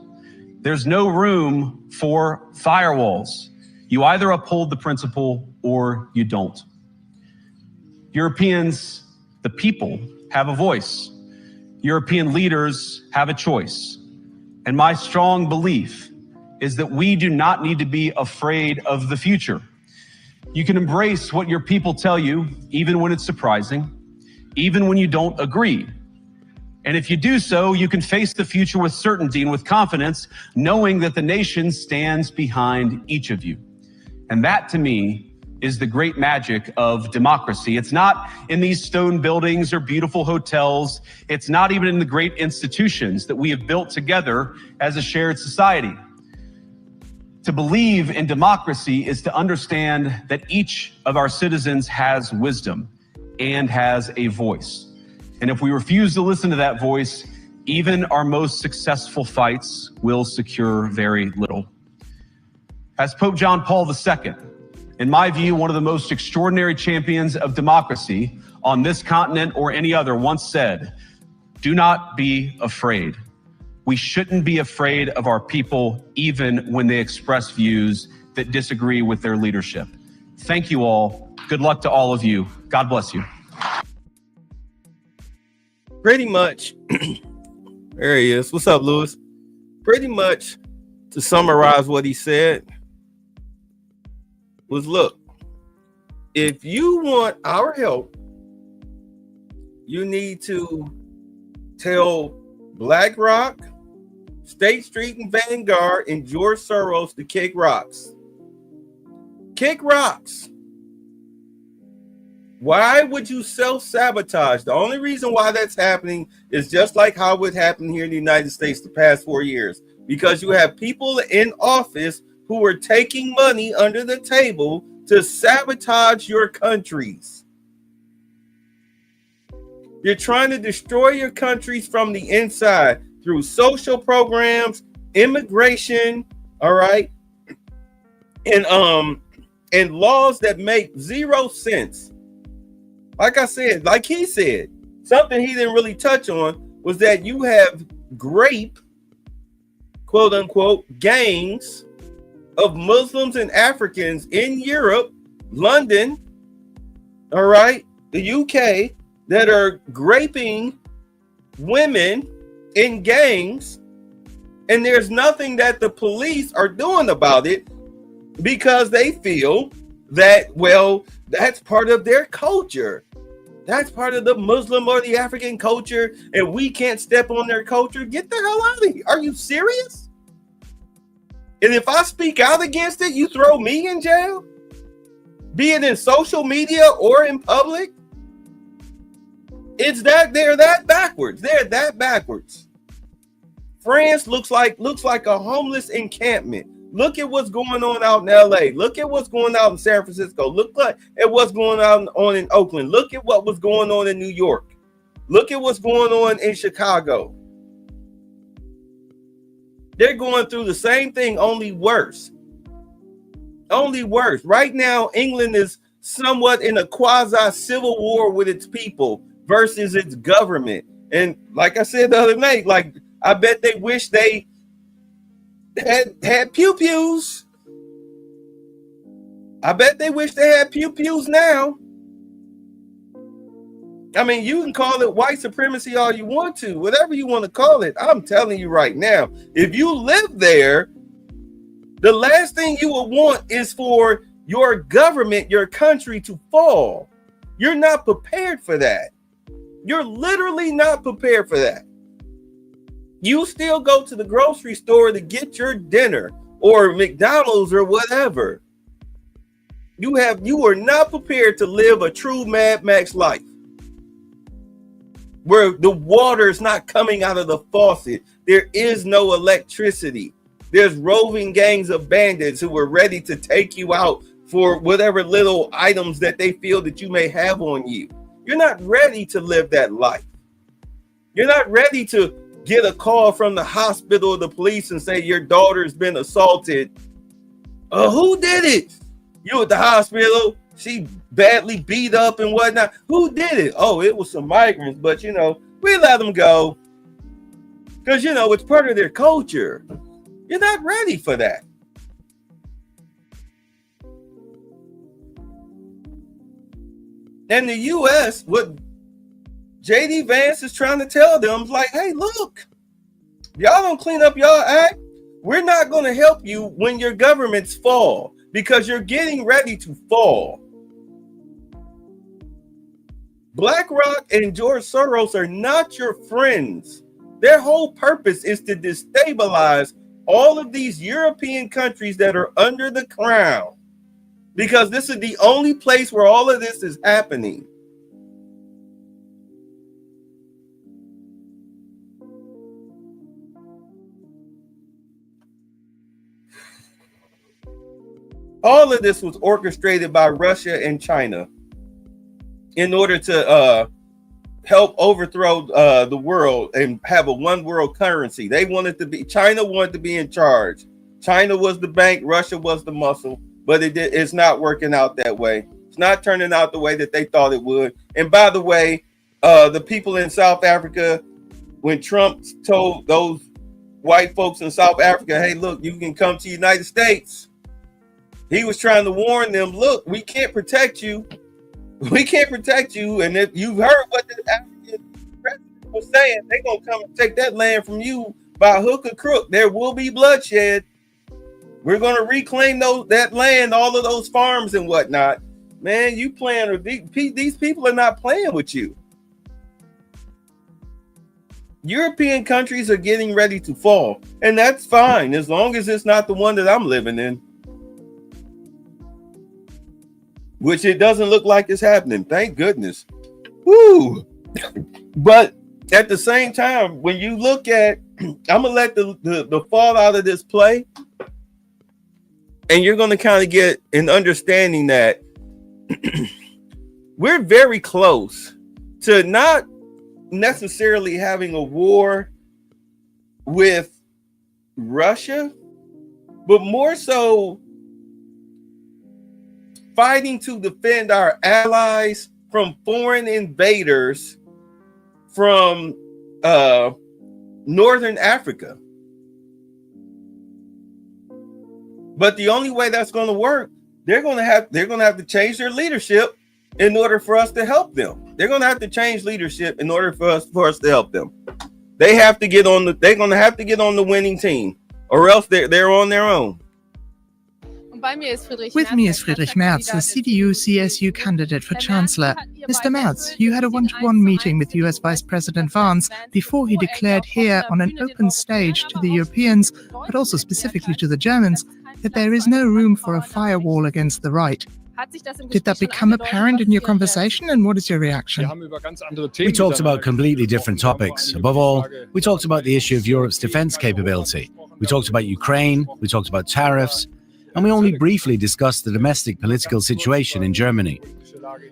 There's no room for firewalls. You either uphold the principle or you don't. Europeans, the people, have a voice. European leaders have a choice. And my strong belief is that we do not need to be afraid of the future. You can embrace what your people tell you, even when it's surprising, even when you don't agree. And if you do so, you can face the future with certainty and with confidence, knowing that the nation stands behind each of you. And that, to me, is the great magic of democracy. It's not in these stone buildings or beautiful hotels. It's not even in the great institutions that we have built together as a shared society. To believe in democracy is to understand that each of our citizens has wisdom and has a voice. And if we refuse to listen to that voice, even our most successful fights will secure very little. As Pope John Paul II, in my view, one of the most extraordinary champions of democracy on this continent or any other, once said, "Do not be afraid." We shouldn't be afraid of our people, even when they express views that disagree with their leadership. Thank you all. Good luck to all of you. God bless you. Pretty much, there he is. What's up, Lewis? Pretty much, to summarize what he said, was look, if you want our help, you need to tell BlackRock, State Street and Vanguard, and George Soros to kick rocks. Kick rocks. Why would you self-sabotage? The only reason why that's happening is just like how it happened here in the United States the past 4 years. Because you have people in office who are taking money under the table to sabotage your countries. You're trying to destroy your countries from the inside through social programs, immigration, all right, and laws that make 0 sense. Like I said, like he said, something he didn't really touch on was that you have grape, quote unquote, gangs of Muslims and Africans in Europe, London, all right, the UK, that are graping women in gangs And there's nothing that the police are doing about it because they feel that, well, that's part of their culture. That's part of the Muslim or the African culture, and we can't step on their culture. Get the hell out of here. Are you serious? And if I speak out against it, you throw me in jail? Be it in social media or in public? It's that they're that backwards. They're that backwards. France looks like a homeless encampment. Look at what's going on out in LA. Look at what's going on in San Francisco. Look at what's going on in Oakland. Look at what was going on in New York. Look at what's going on in Chicago. They're going through the same thing, only worse. Only worse. Right now, England is somewhat in a quasi-civil war with its people versus its government. And like I said the other night, like, I bet they wish they had pew-pews. I bet they wish they had pew-pews now. I mean, you can call it white supremacy all you want to, whatever you want to call it. I'm telling you right now, if you live there, the last thing you will want is for your government, your country to fall. You're not prepared for that. You're literally not prepared for that. You still go to the grocery store to get your dinner or McDonald's or whatever. You are not prepared to live a true Mad Max life where the water is not coming out of the faucet. There is no electricity. There's roving gangs of bandits who are ready to take you out for whatever little items that they feel that you may have on you. You're not ready to live that life. You're not ready to get a call from the hospital or the police and say your daughter's been assaulted. Who did it? You at the hospital, she badly beat up and whatnot. Who did it? Oh, it was some migrants, but we let them go because it's part of their culture. You're not ready for that. And the U.S., what JD Vance is trying to tell them is like, hey, look, y'all don't clean up y'all act. We're not going to help you when your governments fall because you're getting ready to fall. BlackRock and George Soros are not your friends. Their whole purpose is to destabilize all of these European countries that are under the crown because this is the only place where all of this is happening. All of this was orchestrated by Russia and China in order to help overthrow the world and have a one world currency. China wanted to be in charge. China was the bank, Russia was the muscle, but it's not working out that way. It's not turning out the way that they thought it would. And by the way, the people in South Africa, when Trump told those white folks in South Africa, hey, look, you can come to the United States. He was trying to warn them, look, we can't protect you. We can't protect you. And if you've heard what the African president was saying, they're going to come and take that land from you by hook or crook. There will be bloodshed. We're going to reclaim that land, all of those farms and whatnot. Man, you playing, these people are not playing with you. European countries are getting ready to fall. And that's fine, as long as it's not the one that I'm living in. Which it doesn't look like it's happening. Thank goodness. Woo! But at the same time, when you look at, I'm going to let the fallout of this play. And you're going to kind of get an understanding that we're very close to not necessarily having a war with Russia, but more so fighting to defend our allies from foreign invaders from Northern Africa. But the only way that's going to work, they're going to have to change their leadership in order for us to help them. They're going to have to change leadership in order for us to help them. They have to get on the. They're going to have to get on the winning team, or else they're on their own. With me is Friedrich Merz, the CDU-CSU candidate for Chancellor. Mr. Merz, you had a one-to-one meeting with US Vice President Vance before he declared here on an open stage to the Europeans, but also specifically to the Germans, that there is no room for a firewall against the right. Did that become apparent in your conversation, and what is your reaction? We talked about completely different topics. Above all, we talked about the issue of Europe's defense capability. We talked about Ukraine, we talked about tariffs, and we only briefly discussed the domestic political situation in Germany.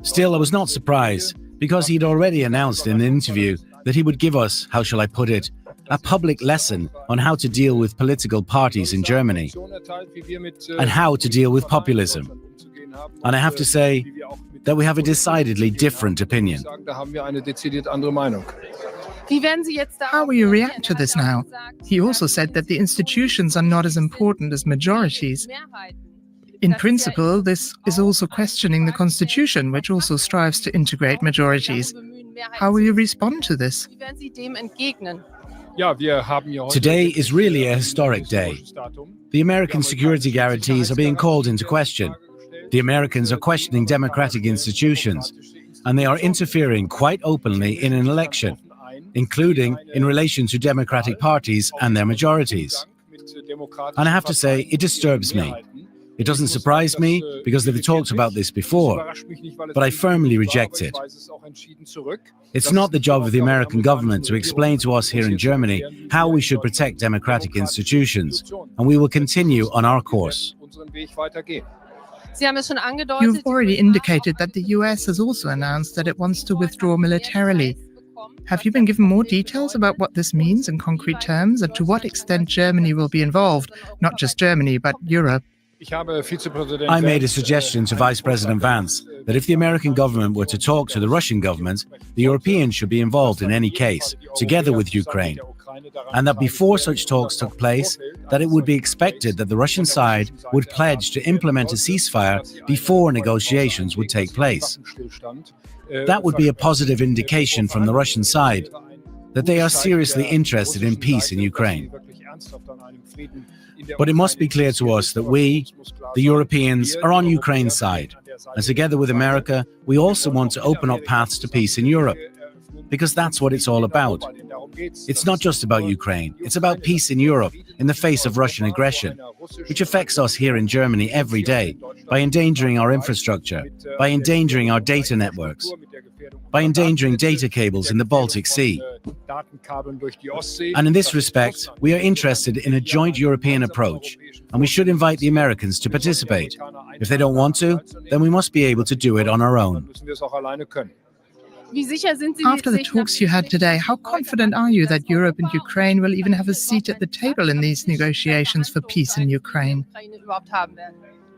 Still, I was not surprised, because he'd already announced in an interview that he would give us, how shall I put it, a public lesson on how to deal with political parties in Germany and how to deal with populism. And I have to say that we have a decidedly different opinion. How will you react to this now? He also said that the institutions are not as important as majorities. In principle, this is also questioning the Constitution, which also strives to integrate majorities. How will you respond to this? Today is really a historic day. The American security guarantees are being called into question. The Americans are questioning democratic institutions, and they are interfering quite openly in an election, including in relation to democratic parties and their majorities. And I have to say, it disturbs me. It doesn't surprise me, because they've talked about this before, but I firmly reject it. It's not the job of the American government to explain to us here in Germany how we should protect democratic institutions, and we will continue on our course. You've already indicated that the US has also announced that it wants to withdraw militarily. Have you been given more details about what this means in concrete terms, and to what extent Germany will be involved? Not just Germany, but Europe. I made a suggestion to Vice President Vance that if the American government were to talk to the Russian government, the Europeans should be involved in any case, together with Ukraine. And that before such talks took place, that it would be expected that the Russian side would pledge to implement a ceasefire before negotiations would take place. That would be a positive indication from the Russian side that they are seriously interested in peace in Ukraine. But it must be clear to us that we, the Europeans, are on Ukraine's side. And together with America, we also want to open up paths to peace in Europe. Because that's what it's all about. It's not just about Ukraine. It's about peace in Europe in the face of Russian aggression, which affects us here in Germany every day by endangering our infrastructure, by endangering our data networks, by endangering data cables in the Baltic Sea. And in this respect, we are interested in a joint European approach, and we should invite the Americans to participate. If they don't want to, then we must be able to do it on our own. After the talks you had today, how confident are you that Europe and Ukraine will even have a seat at the table in these negotiations for peace in Ukraine?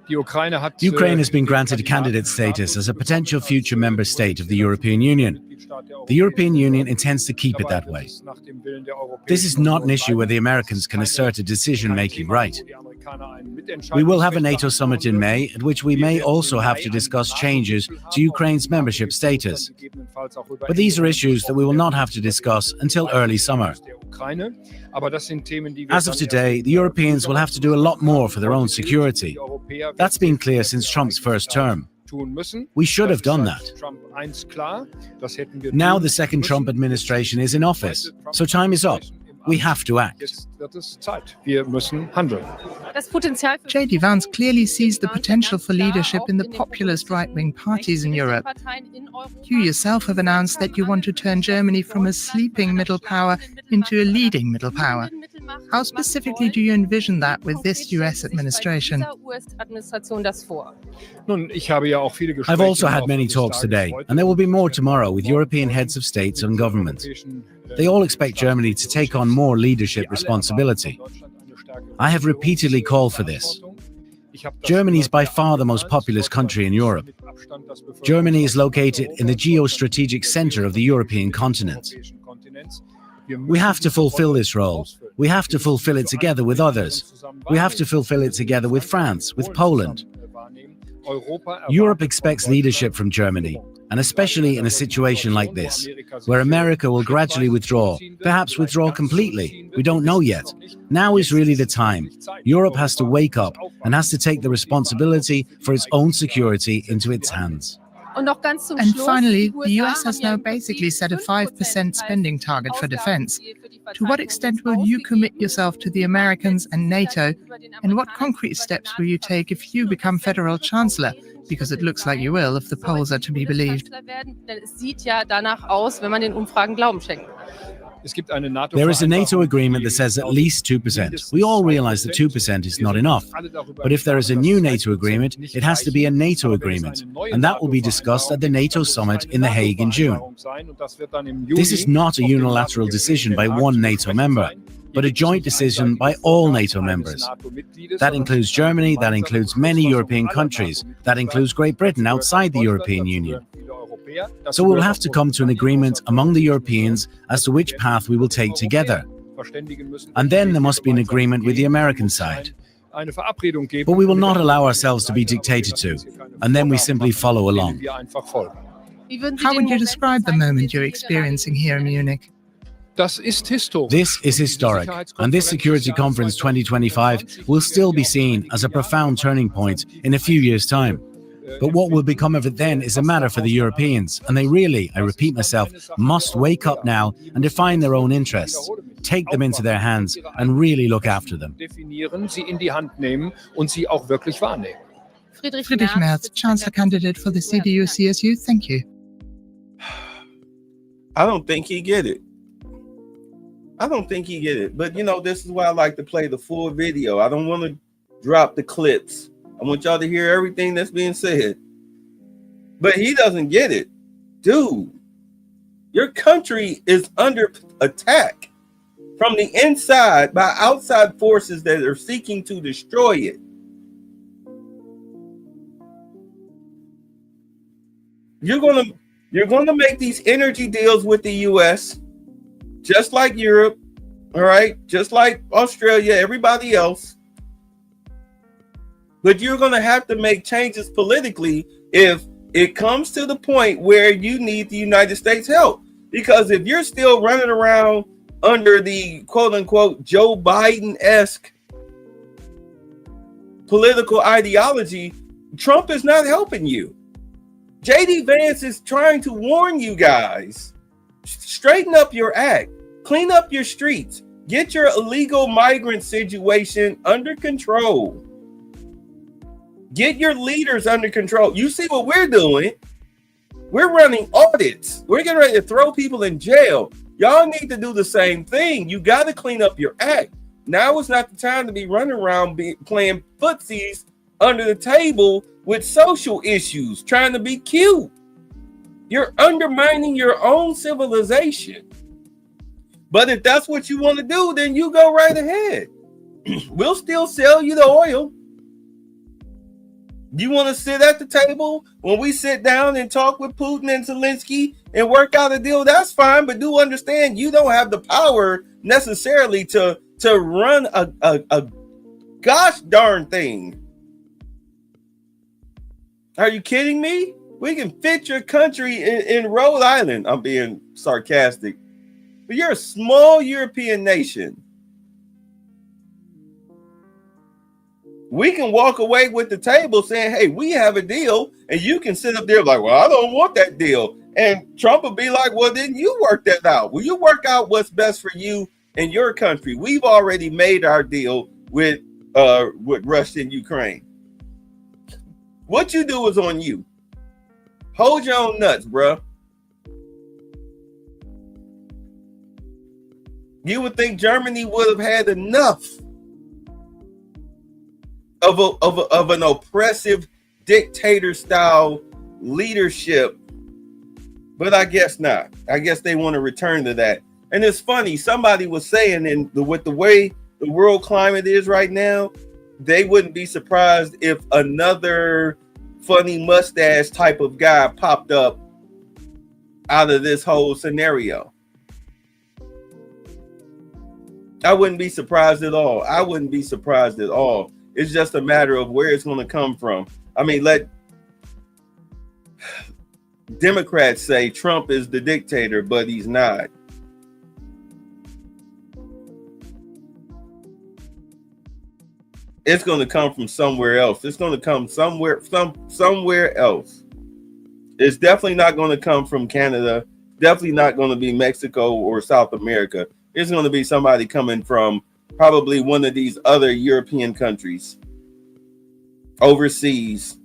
Ukraine has been granted candidate status as a potential future member state of the European Union. The European Union intends to keep it that way. This is not an issue where the Americans can assert a decision-making right. We will have a NATO summit in May, at which we may also have to discuss changes to Ukraine's membership status. But these are issues that we will not have to discuss until early summer. As of today, the Europeans will have to do a lot more for their own security. That's been clear since Trump's first term. We should have done that. Now the second Trump administration is in office, so time is up. We have to act. J.D. Vance clearly sees the potential for leadership in the populist right-wing parties in Europe. You yourself have announced that you want to turn Germany from a sleeping middle power into a leading middle power. How specifically do you envision that with this US administration? I've also had many talks today, and there will be more tomorrow with European heads of states and government. They all expect Germany to take on more leadership responsibility. I have repeatedly called for this. Germany is by far the most populous country in Europe. Germany is located in the geostrategic center of the European continent. We have to fulfill this role. We have to fulfill it together with others. We have to fulfill it together with France, with Poland. Europe expects leadership from Germany, and especially in a situation like this, where America will gradually withdraw, perhaps withdraw completely. We don't know yet. Now is really the time. Europe has to wake up and has to take the responsibility for its own security into its hands. And finally, the US has now basically set a 5% spending target for defense. To what extent will you commit yourself to the Americans and NATO? And what concrete steps will you take if you become federal chancellor? Because it looks like you will, if the polls are to be believed. There is a NATO agreement that says at least 2%. We all realize that 2% is not enough. But if there is a new NATO agreement, it has to be a NATO agreement. And that will be discussed at the NATO summit in The Hague in June. This is not a unilateral decision by one NATO member, but a joint decision by all NATO members. That includes Germany, that includes many European countries, that includes Great Britain outside the European Union. So we'll have to come to an agreement among the Europeans as to which path we will take together. And then there must be an agreement with the American side. But we will not allow ourselves to be dictated to, and then we simply follow along. How would you describe the moment you're experiencing here in Munich? This is historic, and this Security Conference 2025 will still be seen as a profound turning point in a few years' time. But what will become of it then is a matter for the Europeans, and they really, I repeat myself, must wake up now and define their own interests, take them into their hands, and really look after them. Friedrich Merz, Chancellor candidate for the CDU-CSU, thank you. I don't think he get it. But, you know, this is why I like to play the full video. I don't want to drop the clips. I want y'all to hear everything that's being said. But he doesn't get it. Dude, your country is under attack from the inside by outside forces that are seeking to destroy it. You're gonna make these energy deals with the US, just like Europe, all right, just like Australia, everybody else. But you're going to have to make changes politically if it comes to the point where you need the United States help. Because if you're still running around under the quote unquote Joe Biden-esque political ideology, Trump is not helping you. JD Vance is trying to warn you guys, straighten up your act, clean up your streets, get your illegal migrant situation under control. Get your leaders under control. You see what we're doing? We're running audits. We're getting ready to throw people in jail. Y'all need to do the same thing. You got to clean up your act. Now is not the time to be running around playing footsies under the table with social issues, trying to be cute. You're undermining your own civilization. But if that's what you want to do, then you go right ahead. We'll still sell you the oil. You want to sit at the table when we sit down and talk with Putin and Zelensky and work out a deal? That's fine, but do understand you don't have the power necessarily to run a gosh darn thing. Are you kidding me? We can fit your country in Rhode Island. I'm being sarcastic, but you're a small European nation. We can walk away with the table saying, hey, we have a deal, and you can sit up there like, well, I don't want that deal. And Trump will be like, well, then you work that out. Well, you work out what's best for you and your country. We've already made our deal with Russia and Ukraine. What you do is on you. Hold your own nuts, bro. You would think Germany would have had enough of an oppressive dictator style leadership, but I guess not. I guess they want to return to that. And it's funny, somebody was saying with the way the world climate is right now, they wouldn't be surprised if another funny mustache type of guy popped up out of this whole scenario. I wouldn't be surprised at all. It's just a matter of where it's going to come from. I mean, let Democrats say Trump is the dictator, but he's not. It's going to come from somewhere else. It's going to come somewhere else. It's definitely not going to come from Canada. Definitely not going to be Mexico or South America. It's going to be somebody coming from probably one of these other European countries overseas.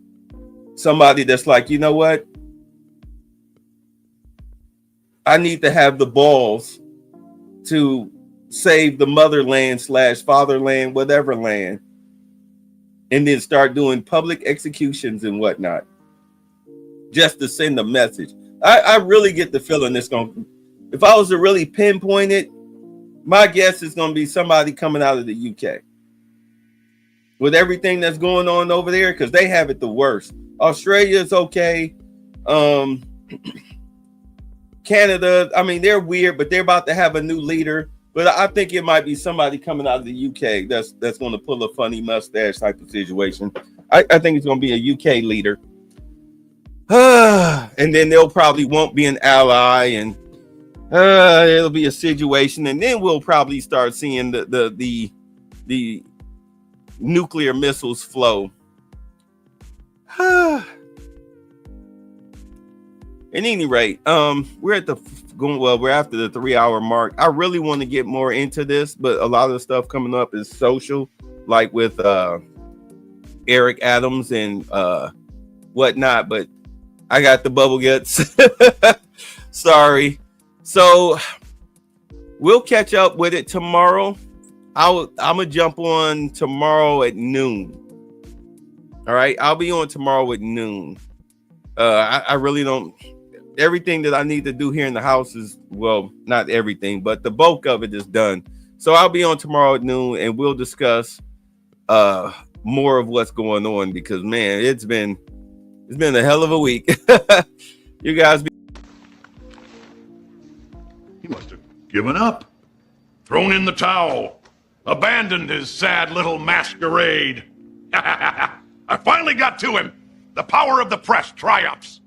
Somebody that's like, you know what? I need to have the balls to save the motherland / fatherland, whatever land, and then start doing public executions and whatnot, just to send a message. I really get the feeling it's going to, if I was to really pinpoint it, my guess is going to be somebody coming out of the UK with everything that's going on over there, because they have it the worst. Australia is okay. Canada, I mean, they're weird, but they're about to have a new leader. But I think it might be somebody coming out of the UK that's going to pull a funny mustache type of situation. I think it's going to be a UK leader. And then they'll probably won't be an ally, and it'll be a situation. And then we'll probably start seeing the nuclear missiles flow. At any rate, we're after the 3-hour mark. I really want to get more into this, but a lot of the stuff coming up is social, like with Eric Adams and whatnot. But I got the bubble guts. Sorry. So we'll catch up with it tomorrow. I'm gonna jump on tomorrow at noon. All right, I'll be on tomorrow at noon. I really don't. Everything that I need to do here in the house is, well, not everything, but the bulk of it is done. So I'll be on tomorrow at noon, and we'll discuss more of what's going on, because man, it's been a hell of a week. You guys He must have given up, thrown in the towel, abandoned his sad little masquerade. I finally got to him. The power of the press triumphs.